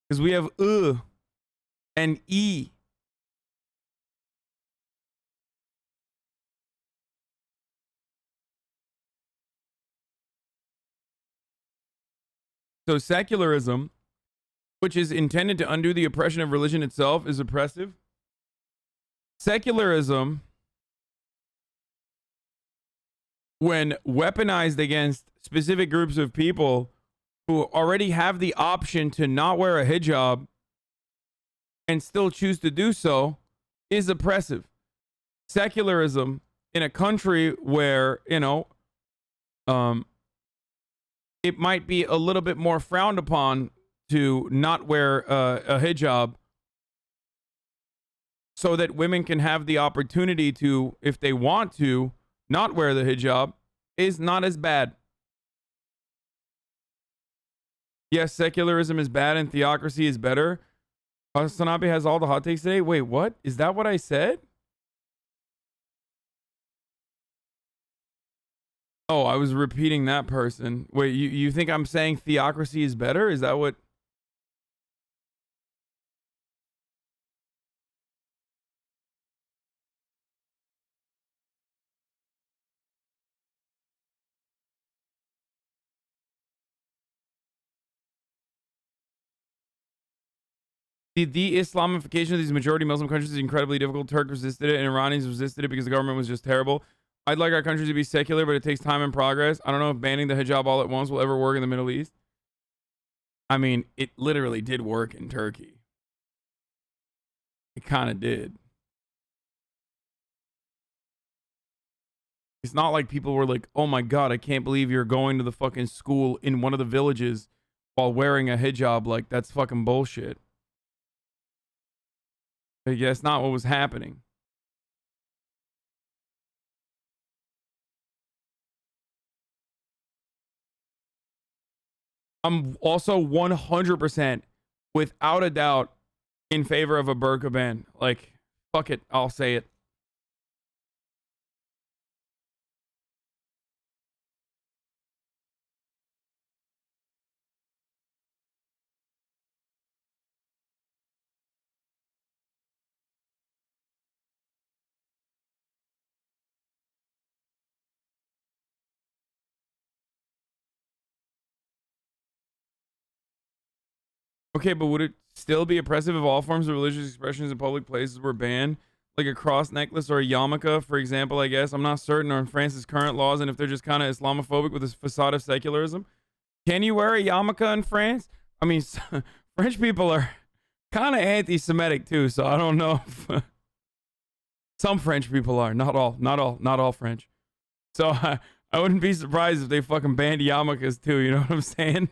Because we have and E. So secularism, which is intended to undo the oppression of religion itself, is oppressive. Secularism, when weaponized against specific groups of people who already have the option to not wear a hijab and still choose to do so, is oppressive. Secularism in a country where, it might be a little bit more frowned upon to not wear a hijab so that women can have the opportunity to, if they want to, not wear the hijab, is not as bad. Yes, secularism is bad and theocracy is better. Hasan has all the hot takes today. Wait, what? Is that what I said? Oh, I was repeating that person. Wait, you think I'm saying theocracy is better? Is that what? The de-Islamification of these majority Muslim countries is incredibly difficult. Turks resisted it, and Iranians resisted it because the government was just terrible. I'd like our countries to be secular, but it takes time and progress. I don't know if banning the hijab all at once will ever work in the Middle East. I mean, it literally did work in Turkey. It kind of did. It's not like people were like, oh my God, I can't believe you're going to the fucking school in one of the villages while wearing a hijab. Like, that's fucking bullshit. But yeah, that's not what was happening. I'm also 100% without a doubt in favor of a burqa ban. Like, fuck it, I'll say it. Okay, but would it still be oppressive if all forms of religious expressions in public places were banned? Like a cross necklace or a yarmulke, for example, I guess. I'm not certain on France's current laws and if they're just kind of Islamophobic with this facade of secularism. Can you wear a yarmulke in France? I mean, French people are kind of anti-Semitic too, so I don't know if... Some French people are. Not all French. So I wouldn't be surprised if they fucking banned yarmulkes too, you know what I'm saying?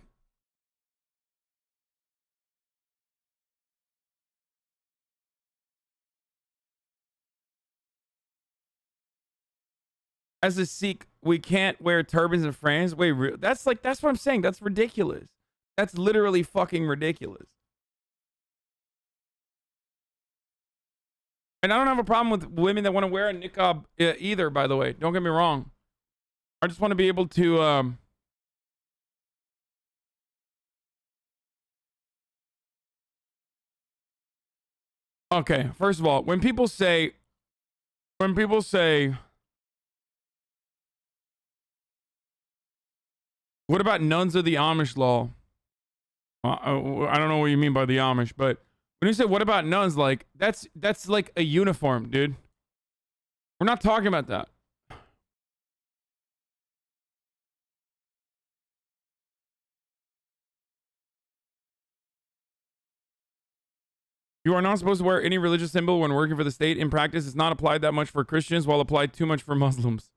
As a Sikh, we can't wear turbans in France. Wait, that's what I'm saying. That's ridiculous. That's literally fucking ridiculous. And I don't have a problem with women that want to wear a niqab either, by the way. Don't get me wrong. I just want to be able to okay, first of all, when people say what about nuns of the Amish law? I don't know what you mean by the Amish, but when you say what about nuns, like that's like a uniform, dude. We're not talking about that. You are not supposed to wear any religious symbol when working for the state. In practice, it's not applied that much for Christians, while applied too much for Muslims.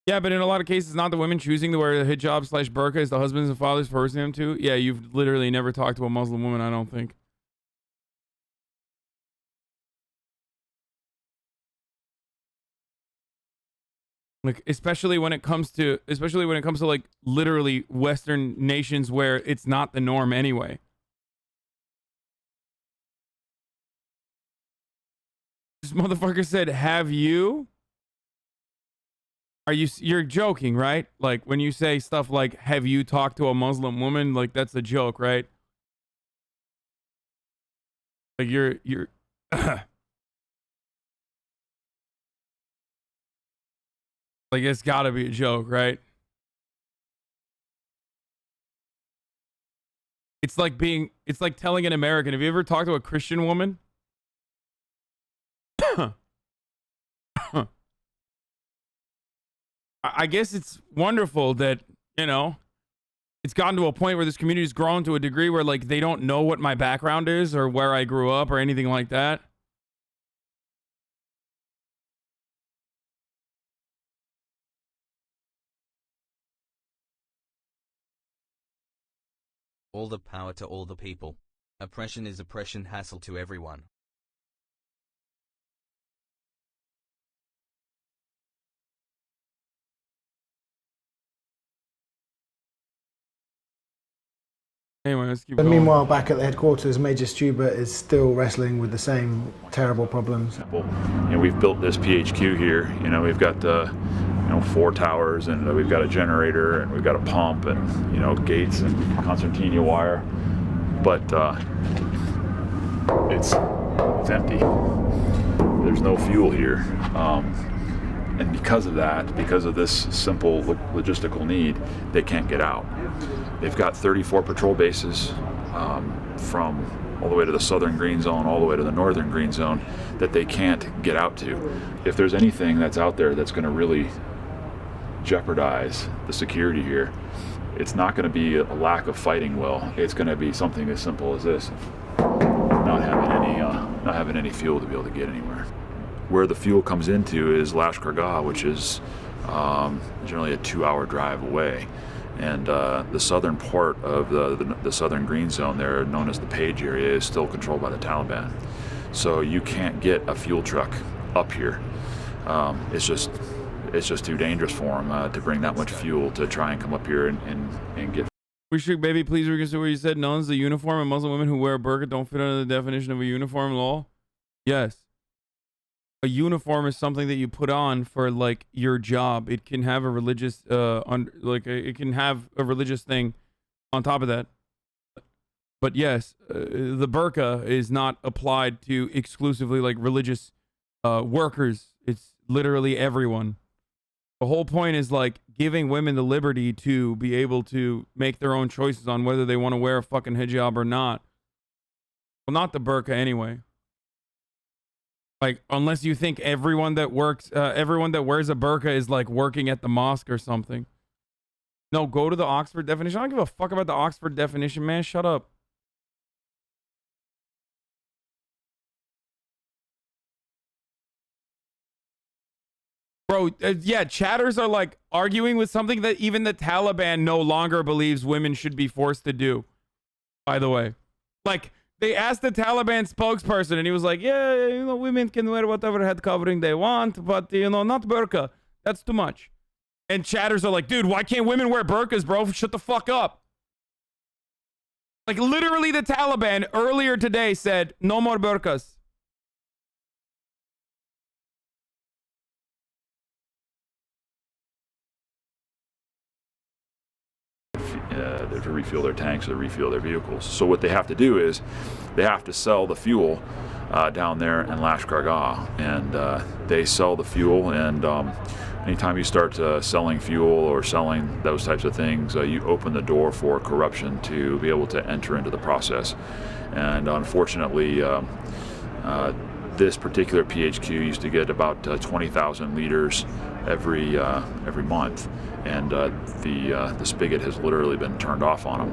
Yeah, but in a lot of cases, not the women choosing to wear the hijab / burqa, is the husbands and fathers forcing them to. Yeah, you've literally never talked to a Muslim woman, I don't think. Like, especially when it comes to like literally Western nations where it's not the norm anyway. This motherfucker said, "Have you?" You're joking, right? Like when you say stuff like, "Have you talked to a Muslim woman?" Like that's a joke, right? Like you're like it's gotta be a joke, right? It's like telling an American, have you ever talked to a Christian woman? I guess it's wonderful that, you know, it's gotten to a point where this community's grown to a degree where like they don't know what my background is or where I grew up or anything like that. All the power to all the people. Oppression is oppression, hassle to everyone. Anyway, let's keep But going. meanwhile, back at the headquarters, Major Stuber is still wrestling with the same terrible problems. We've built this PHQ here. We've got 4 towers, and we've got a generator, and we've got a pump, and gates and concertina wire. But it's empty. There's no fuel here, and because of that, because of this simple logistical need, they can't get out. They've got 34 patrol bases from all the way to the southern green zone, all the way to the northern green zone, that they can't get out to. If there's anything that's out there that's going to really jeopardize the security here, it's not going to be a lack of fighting will. It's going to be something as simple as this: not having any fuel to be able to get anywhere. Where the fuel comes into is Lashkar, which is generally a 2-hour drive away. And the southern part of the southern green zone there, known as the Page area, is still controlled by the Taliban. So you can't get a fuel truck up here. It's just too dangerous for them to bring that much fuel to try and come up here and get. We should, baby, please reconsider what you said. Nuns, the uniform, and Muslim women who wear a burqa don't fit under the definition of a uniform law. Yes. A uniform is something that you put on for like your job. It can have a religious it can have a religious thing on top of that. But yes, the burqa is not applied to exclusively like religious workers. It's literally everyone. The whole point is like giving women the liberty to be able to make their own choices on whether they want to wear a fucking hijab or not. Well, not the burqa anyway. Like, unless you think everyone that wears a burqa is like working at the mosque or something. No, go to the Oxford definition. I don't give a fuck about the Oxford definition, man. Shut up. Bro, yeah, chatters are like arguing with something that even the Taliban no longer believes women should be forced to do, by the way. Like, they asked the Taliban spokesperson, and he was like, yeah, women can wear whatever head covering they want, but, not burqa. That's too much. And chatters are like, dude, why can't women wear burqas, bro? Shut the fuck up. Like, literally the Taliban earlier today said, no more burqas. To refuel their tanks or to refuel their vehicles. So what they have to do is they have to sell the fuel down there in Lashkar Gah, and they sell the fuel, and anytime you start selling fuel or selling those types of things, you open the door for corruption to be able to enter into the process. And unfortunately, this particular PHQ used to get about 20,000 liters every month, and the spigot has literally been turned off on them.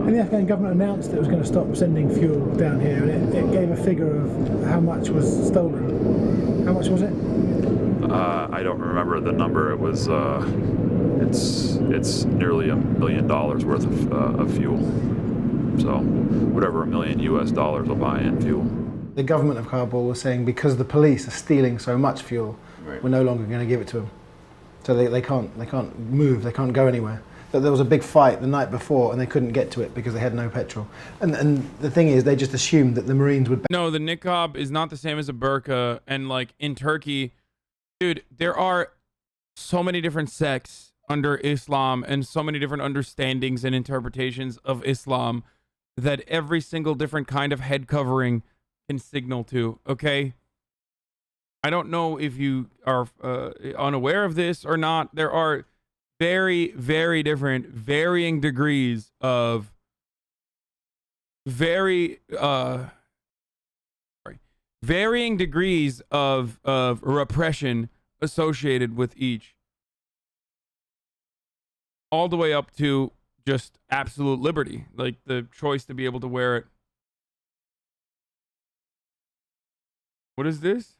And the Afghan government announced it was going to stop sending fuel down here, and it gave a figure of how much was stolen. How much was it? I don't remember the number. It was it's nearly $1 million worth of fuel. So whatever $1 million US will buy in fuel. The government of Kabul was saying because the police are stealing so much fuel, we're no longer going to give it to them. So they can't move, they can't go anywhere. There was a big fight the night before and they couldn't get to it because they had no petrol. And the thing is, they just assumed that the Marines would... No, the niqab is not the same as a burqa. And like in Turkey, dude, there are so many different sects under Islam and so many different understandings and interpretations of Islam that every single different kind of head covering can signal to, okay? I don't know if you are unaware of this or not. There are very, very different, varying degrees of varying degrees of repression associated with each, all the way up to just absolute liberty, like the choice to be able to wear it. What is this?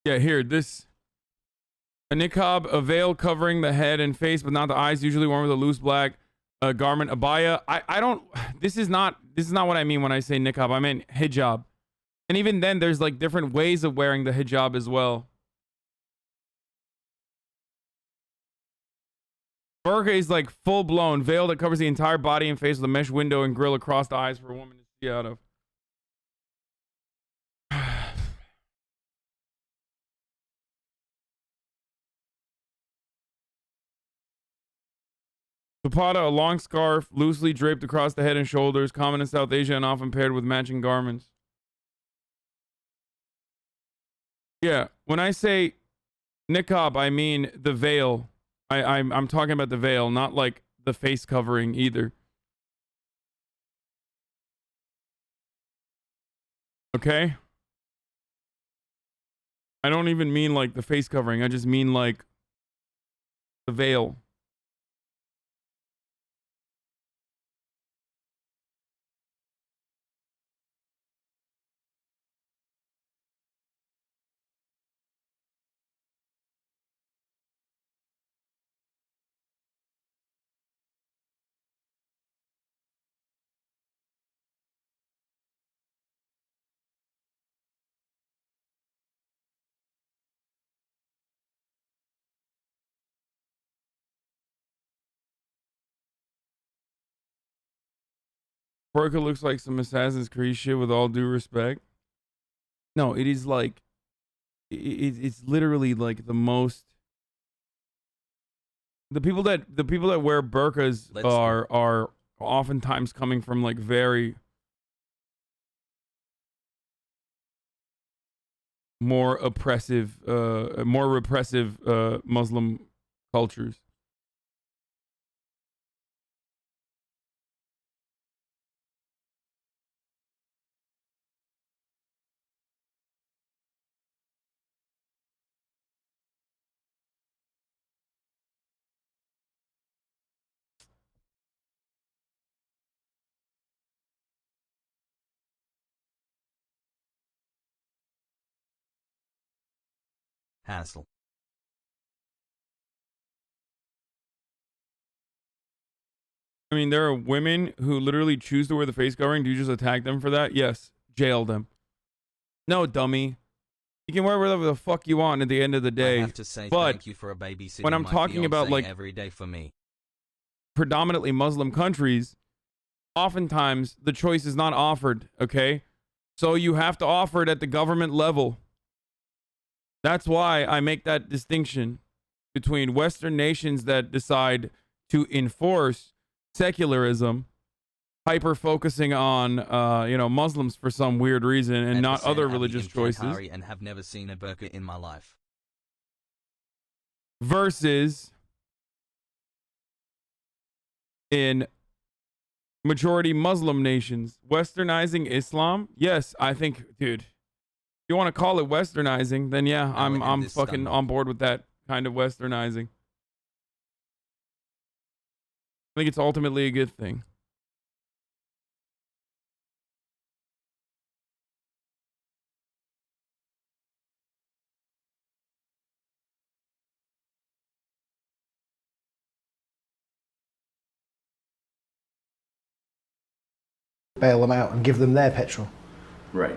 Yeah, here, this. A niqab, a veil covering the head and face, but not the eyes, usually worn with a loose black garment, abaya. I don't, this is not what I mean when I say niqab. I mean hijab. And even then, there's like different ways of wearing the hijab as well. Burqa is like full-blown veil that covers the entire body and face with a mesh window and grill across the eyes for a woman to see out of. Dupatta, a long scarf loosely draped across the head and shoulders, common in South Asia and often paired with matching garments. Yeah, when I say niqab, I mean the veil. I'm talking about the veil, not like the face covering either. Okay? I don't even mean like the face covering. I just mean like the veil. Burqa looks like some Assassin's Creed shit, with all due respect. No, it is like, it's literally like the most. The people that wear burqas are oftentimes coming from like very more oppressive, more repressive Muslim cultures. Hassle. I mean, there are women who literally choose to wear the face covering. Do you just attack them for that? Yes. Jail them. No, dummy. You can wear whatever the fuck you want at the end of the day. I have to say but thank you for babysitting when I'm my talking about fiancé like every day for me. predominantly Muslim countries, oftentimes the choice is not offered, okay? So you have to offer it at the government level. That's why I make that distinction between Western nations that decide to enforce secularism, hyper focusing on Muslims for some weird reason and not other religious choices, And have never seen a burqa in my life. versus in majority Muslim nations westernizing Islam. Yes, I think, dude, you want to call it westernizing, then yeah, I'm fucking on board with that kind of westernizing. I think it's ultimately a good thing. bail them out and give them their petrol. Right.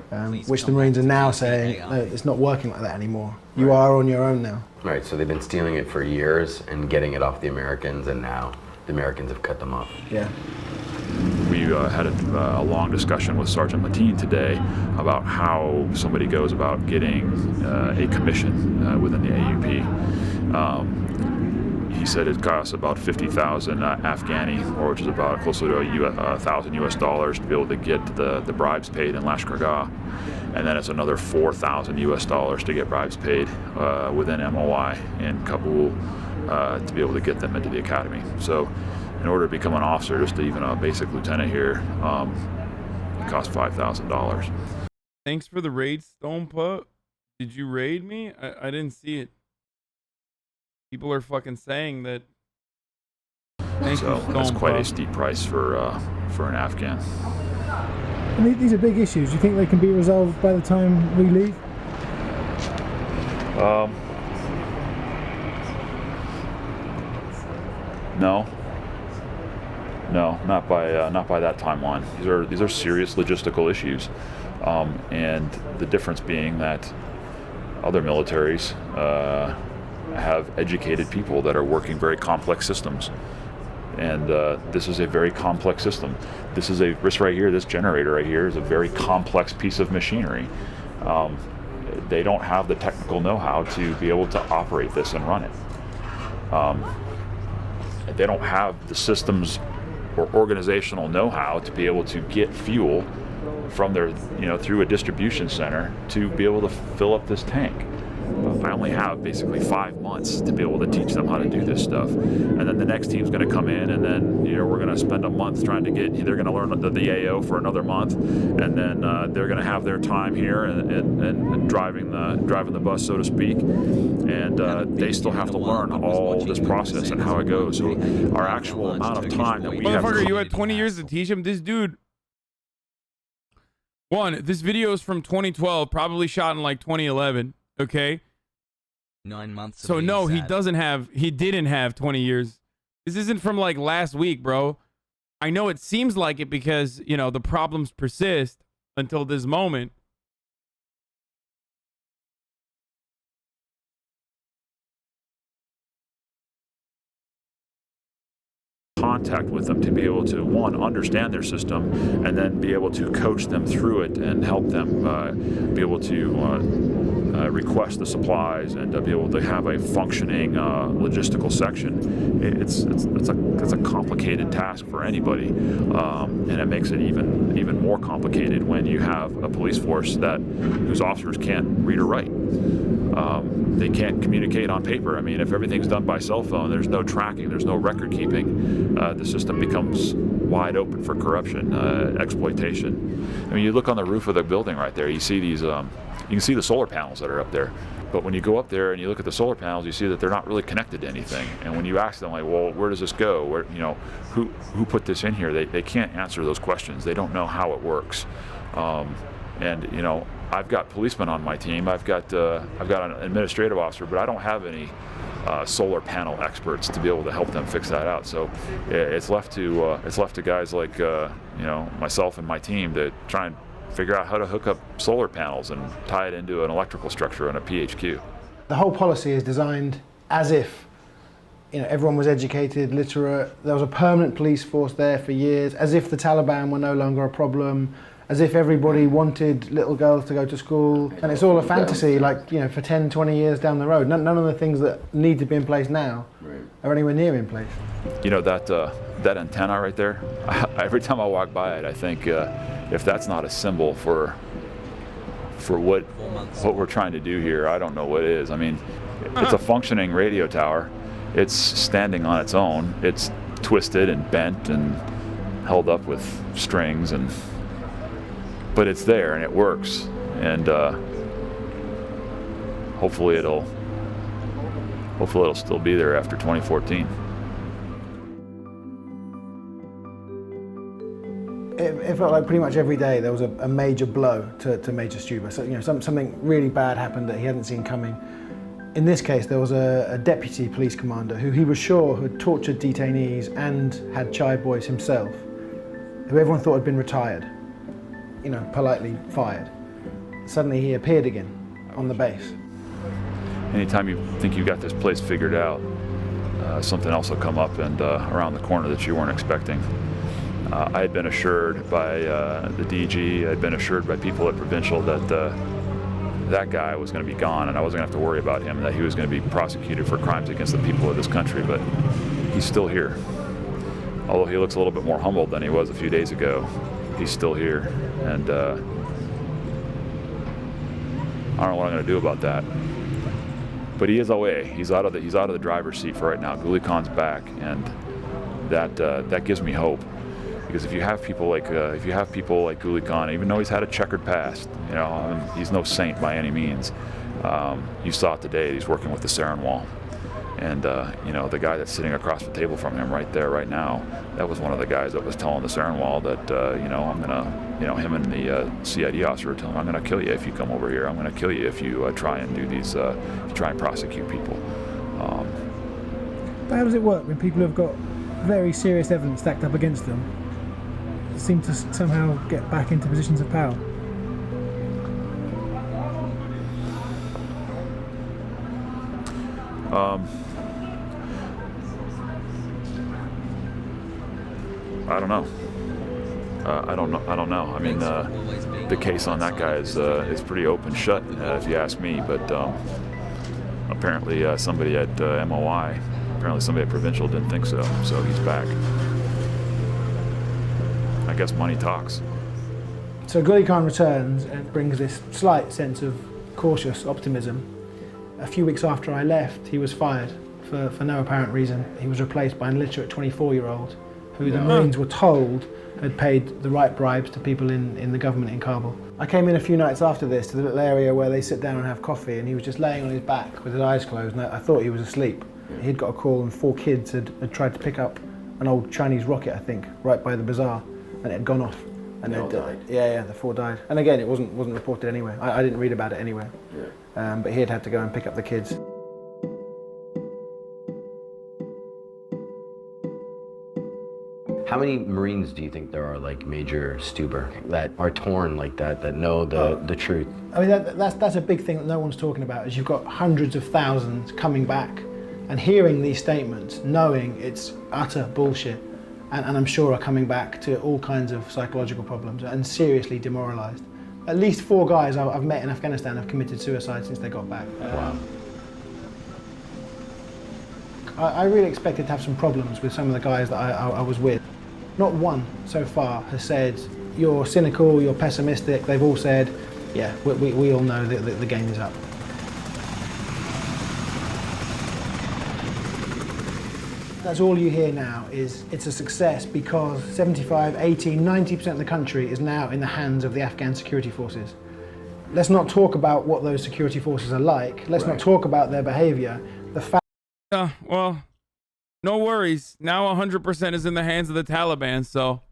Which the Marines are now saying, no, it's not working like that anymore. You are on your own now. Right, so they've been stealing it for years and getting it off the Americans, and now the Americans have cut them off. Yeah. We had a long discussion with Sergeant Mateen today about how somebody goes about getting a commission within the AUP. He said it costs about 50,000 Afghani, or which is about closer to $1,000 US to be able to get the bribes paid in Lashkar-Gah, and then it's another $4,000 US to get bribes paid within MOI in Kabul to be able to get them into the academy. So, in order to become an officer, just even a basic lieutenant here, it costs $5,000. Thanks for the raid, Stonepup. Did you raid me? I didn't see it. People are fucking saying that. So that's quite a steep price for an Afghan. And these are big issues. Do you think they can be resolved by the time we leave? No, not by that timeline. These are serious logistical issues, and the difference being that other militaries have educated people that are working very complex systems, and this is a very complex system. This right here, this generator right here, is a very complex piece of machinery. They don't have the technical know-how to be able to operate this and run it. They don't have the systems or organizational know-how to be able to get fuel from their, through a distribution center to be able to fill up this tank. I only have basically 5 months to be able to teach them how to do this stuff, and then the next team's going to come in, and then we're going to spend a month trying to get. They're going to learn the AO for another month, and then they're going to have their time here and driving the bus, so to speak, and they still have to learn all this process and how it goes. So our actual amount of time that we have. Motherfucker, you had 20 years to teach him. This dude. This video is from 2012, probably shot in like 2011. Okay. 9 months. So no, he didn't have 20 years. This isn't from like last week, bro. I know it seems like it because, the problems persist until this moment. Contact with them to be able to, one, understand their system, and then be able to coach them through it and help them be able to request the supplies and to be able to have a functioning logistical section. It's a complicated task for anybody, and it makes it even more complicated when you have a police force whose officers can't read or write. They can't communicate on paper. I mean, if everything's done by cell phone, there's no tracking, there's no record keeping. The system becomes wide open for corruption, exploitation. I mean, you look on the roof of the building right there, you see these, you can see the solar panels that are up there. But when you go up there and you look at the solar panels, you see that they're not really connected to anything. And when you ask them, like, well, where does this go? Where, who put this in here? They can't answer those questions. They don't know how it works. I've got policemen on my team. I've got an administrative officer, but I don't have any solar panel experts to be able to help them fix that out. So it's left to guys like myself and my team to try and figure out how to hook up solar panels and tie it into an electrical structure and a PHQ. The whole policy is designed as if everyone was educated, literate. There was a permanent police force there for years, as if the Taliban were no longer a problem, as if everybody wanted little girls to go to school. And it's all a fantasy, for 10, 20 years down the road. None of the things that need to be in place now are anywhere near in place. That antenna right there, every time I walk by it, I think if that's not a symbol for what we're trying to do here, I don't know what is. I mean, it's a functioning radio tower. It's standing on its own. It's twisted and bent and held up with strings, but it's there and it works, and hopefully it'll still be there after 2014. It felt like pretty much every day there was a major blow to Major Stuber. So something really bad happened that he hadn't seen coming. In this case, there was a deputy police commander who he was sure had tortured detainees and had child boys himself, who everyone thought had been retired, politely fired. Suddenly he appeared again on the base. Anytime you think you got this place figured out, something else will come up and around the corner that you weren't expecting. I had been assured by the DG, I had been assured by people at Provincial that that guy was going to be gone and I wasn't going to have to worry about him, and that he was going to be prosecuted for crimes against the people of this country, but he's still here. Although he looks a little bit more humbled than he was a few days ago, he's still here, and I don't know what I'm going to do about that. But he is away. He's out of the driver's seat for right now. Ghuli Khan's back, and that gives me hope. Because if you have people like Ghuli Khan, even though he's had a checkered past, he's no saint by any means. You saw it today. He's working with the Sarin Wall, and the guy that's sitting across the table from him right there, right now, that was one of the guys that was telling the Sarin Wall that I'm gonna, him and the CID officer were telling him, I'm gonna kill you if you come over here. I'm gonna kill you if you try and do these, if you try and prosecute people. But how does it work when people have got very serious evidence stacked up against them, seem to somehow get back into positions of power? I don't know. I don't know. I mean, the case on that guy is pretty open shut, if you ask me. But apparently, somebody at MOI, somebody at Provincial didn't think so. So he's back. I guess money talks. So Ghuli Khan returns and brings this slight sense of cautious optimism. A few weeks after I left, he was fired for no apparent reason. He was replaced by an illiterate 24-year-old who the Marines were told had paid the right bribes to people in the government in Kabul. I came in a few nights after this to the little area where they sit down and have coffee, and he was just laying on his back with his eyes closed, and I thought he was asleep. He'd got a call and 4 kids had tried to pick up an old Chinese rocket, I think, right by the bazaar, and it had gone off. And they died. Yeah, the 4 died. And again, it wasn't reported anywhere. I didn't read about it anywhere. Yeah. But he had to go and pick up the kids. How many Marines do you think there are, like Major Stuber, that are torn like that know the truth? I mean, that's a big thing that no one's talking about, is you've got hundreds of thousands coming back and hearing these statements, knowing it's utter bullshit, and I'm sure are coming back to all kinds of psychological problems and seriously demoralised. At least 4 guys I've met in Afghanistan have committed suicide since they got back. Wow. I really expected to have some problems with some of the guys that I was with. Not one so far has said, you're cynical, you're pessimistic. They've all said, yeah, we all know that the game is up. That's all you hear now is it's a success because 75, 80, 90% of the country is now in the hands of the Afghan security forces. Let's not talk about what those security forces are like. Let's not talk about their behavior. The fact. Well, no worries. Now 100% is in the hands of the Taliban, so.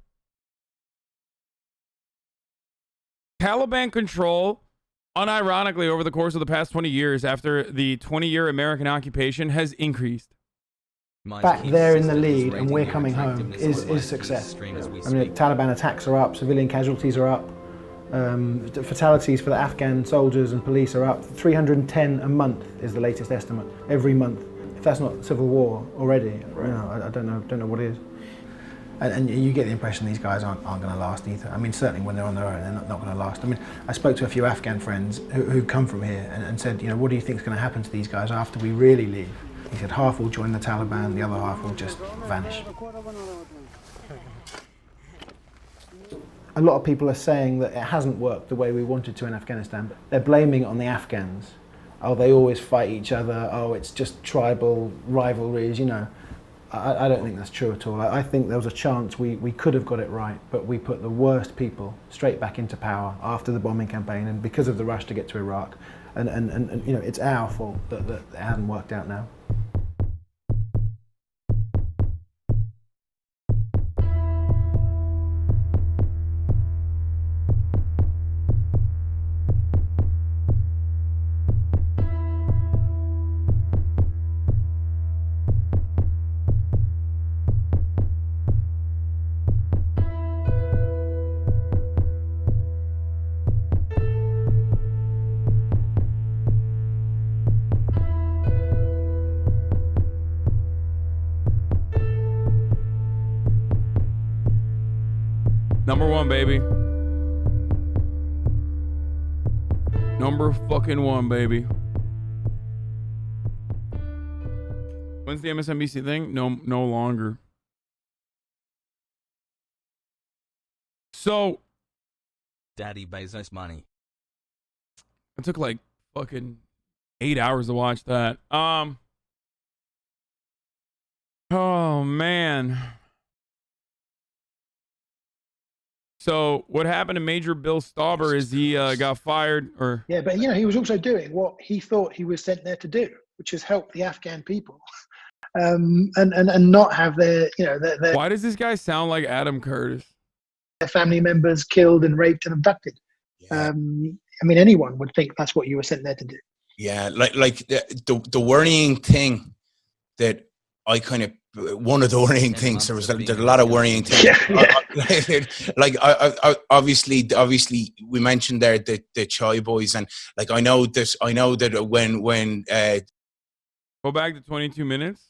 Taliban control, unironically, over the course of the past 20 years after the 20-year American occupation has increased. Back there in the lead and we're coming home is success. I mean, Taliban attacks are up, civilian casualties are up, the fatalities for the Afghan soldiers and police are up. 310 a month is the latest estimate, every month. If that's not civil war already, I don't know what is. And you get the impression these guys aren't going to last either. I mean, certainly when they're on their own, they're not going to last. I mean, I spoke to a few Afghan friends who come from here and said, what do you think is going to happen to these guys after we really leave? He said half will join the Taliban, the other half will just vanish. A lot of people are saying that it hasn't worked the way we wanted to in Afghanistan, but they're blaming it on the Afghans. Oh, they always fight each other. Oh, it's just tribal rivalries, I don't think that's true at all. I think there was a chance we could have got it right, but we put the worst people straight back into power after the bombing campaign and because of the rush to get to Iraq. And it's our fault that it hasn't worked out now. #1, baby. #1, baby. When's the MSNBC thing? No longer. So, Daddy Bezos money. it took like fucking 8 hours to watch that. Oh man. So what happened to Major Bill Stauber is he got fired, or Yeah, but he was also doing what he thought he was sent there to do, which is help the Afghan people, and not have their why does this guy sound like Adam Curtis? their family members killed and raped and abducted. I mean, anyone would think that's what you were sent there to do. Yeah, like the worrying thing that I kind of, one of the worrying things, there's a lot of worrying things. Like I obviously we mentioned there the Chai boys, and like I know that when go back to 22 minutes.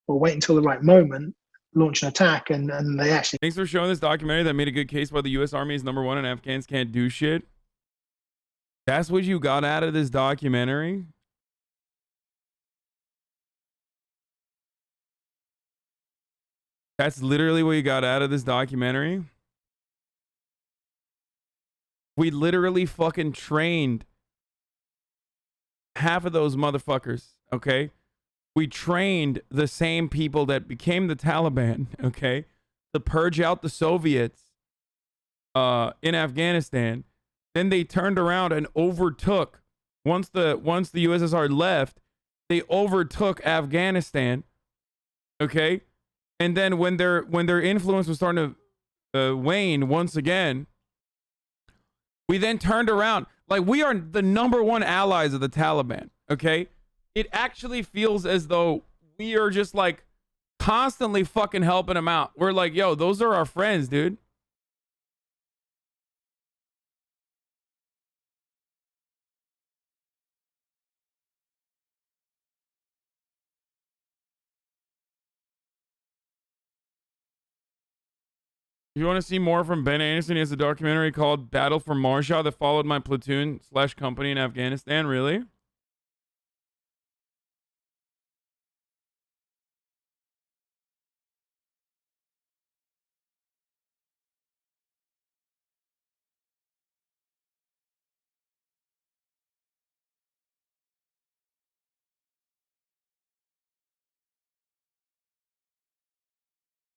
Or wait until the right moment, launch an attack, and they actually. Thanks for showing this documentary that made a good case why the U.S. Army is #1 and Afghans can't do shit. That's what you got out of this documentary? That's literally what you got out of this documentary? We literally fucking trained half of those motherfuckers, okay? We trained the same people that became the Taliban, okay, to purge out the Soviets in Afghanistan. Then they turned around and overtook, once the USSR left, they overtook Afghanistan, okay? And then when their influence was starting to wane once again, we then turned around. Like, we are the #1 allies of the Taliban, okay? It actually feels as though we are just like constantly fucking helping them out. We're like, yo, those are our friends, dude. If you want to see more from Ben Anderson, he has a documentary called Battle for Marshall that followed my platoon/company in Afghanistan. Really?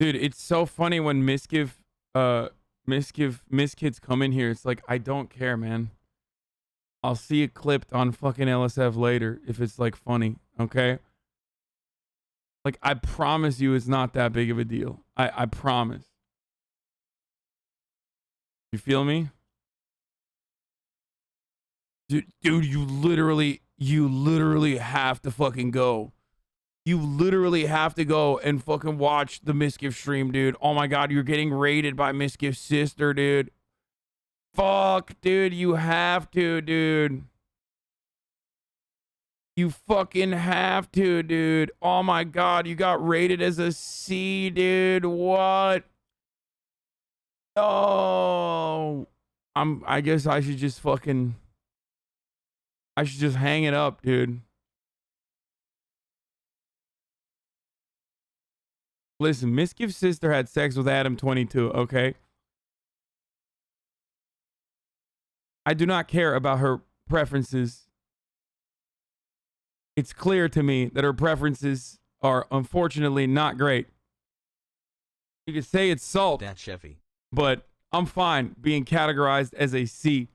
Dude, it's so funny when miskids come in here. It's like, I don't care, man. I'll see it clipped on fucking LSF later if it's like funny, okay? Like, I promise you it's not that big of a deal. I promise. You feel me? Dude, you literally have to fucking go. You literally have to go and fucking watch the Miskiff stream, dude. Oh my God, you're getting raided by Miskiff's sister, dude. Fuck, dude, you have to, dude. You fucking have to, dude. Oh my God, you got rated as a C, dude. What? Oh, I guess I should just fucking. I should just hang it up, dude. Listen, Miskiff's sister had sex with Adam 22, okay? I do not care about her preferences. It's clear to me that her preferences are unfortunately not great. You could say it's salt, That's Chevy. but I'm fine being categorized as a C.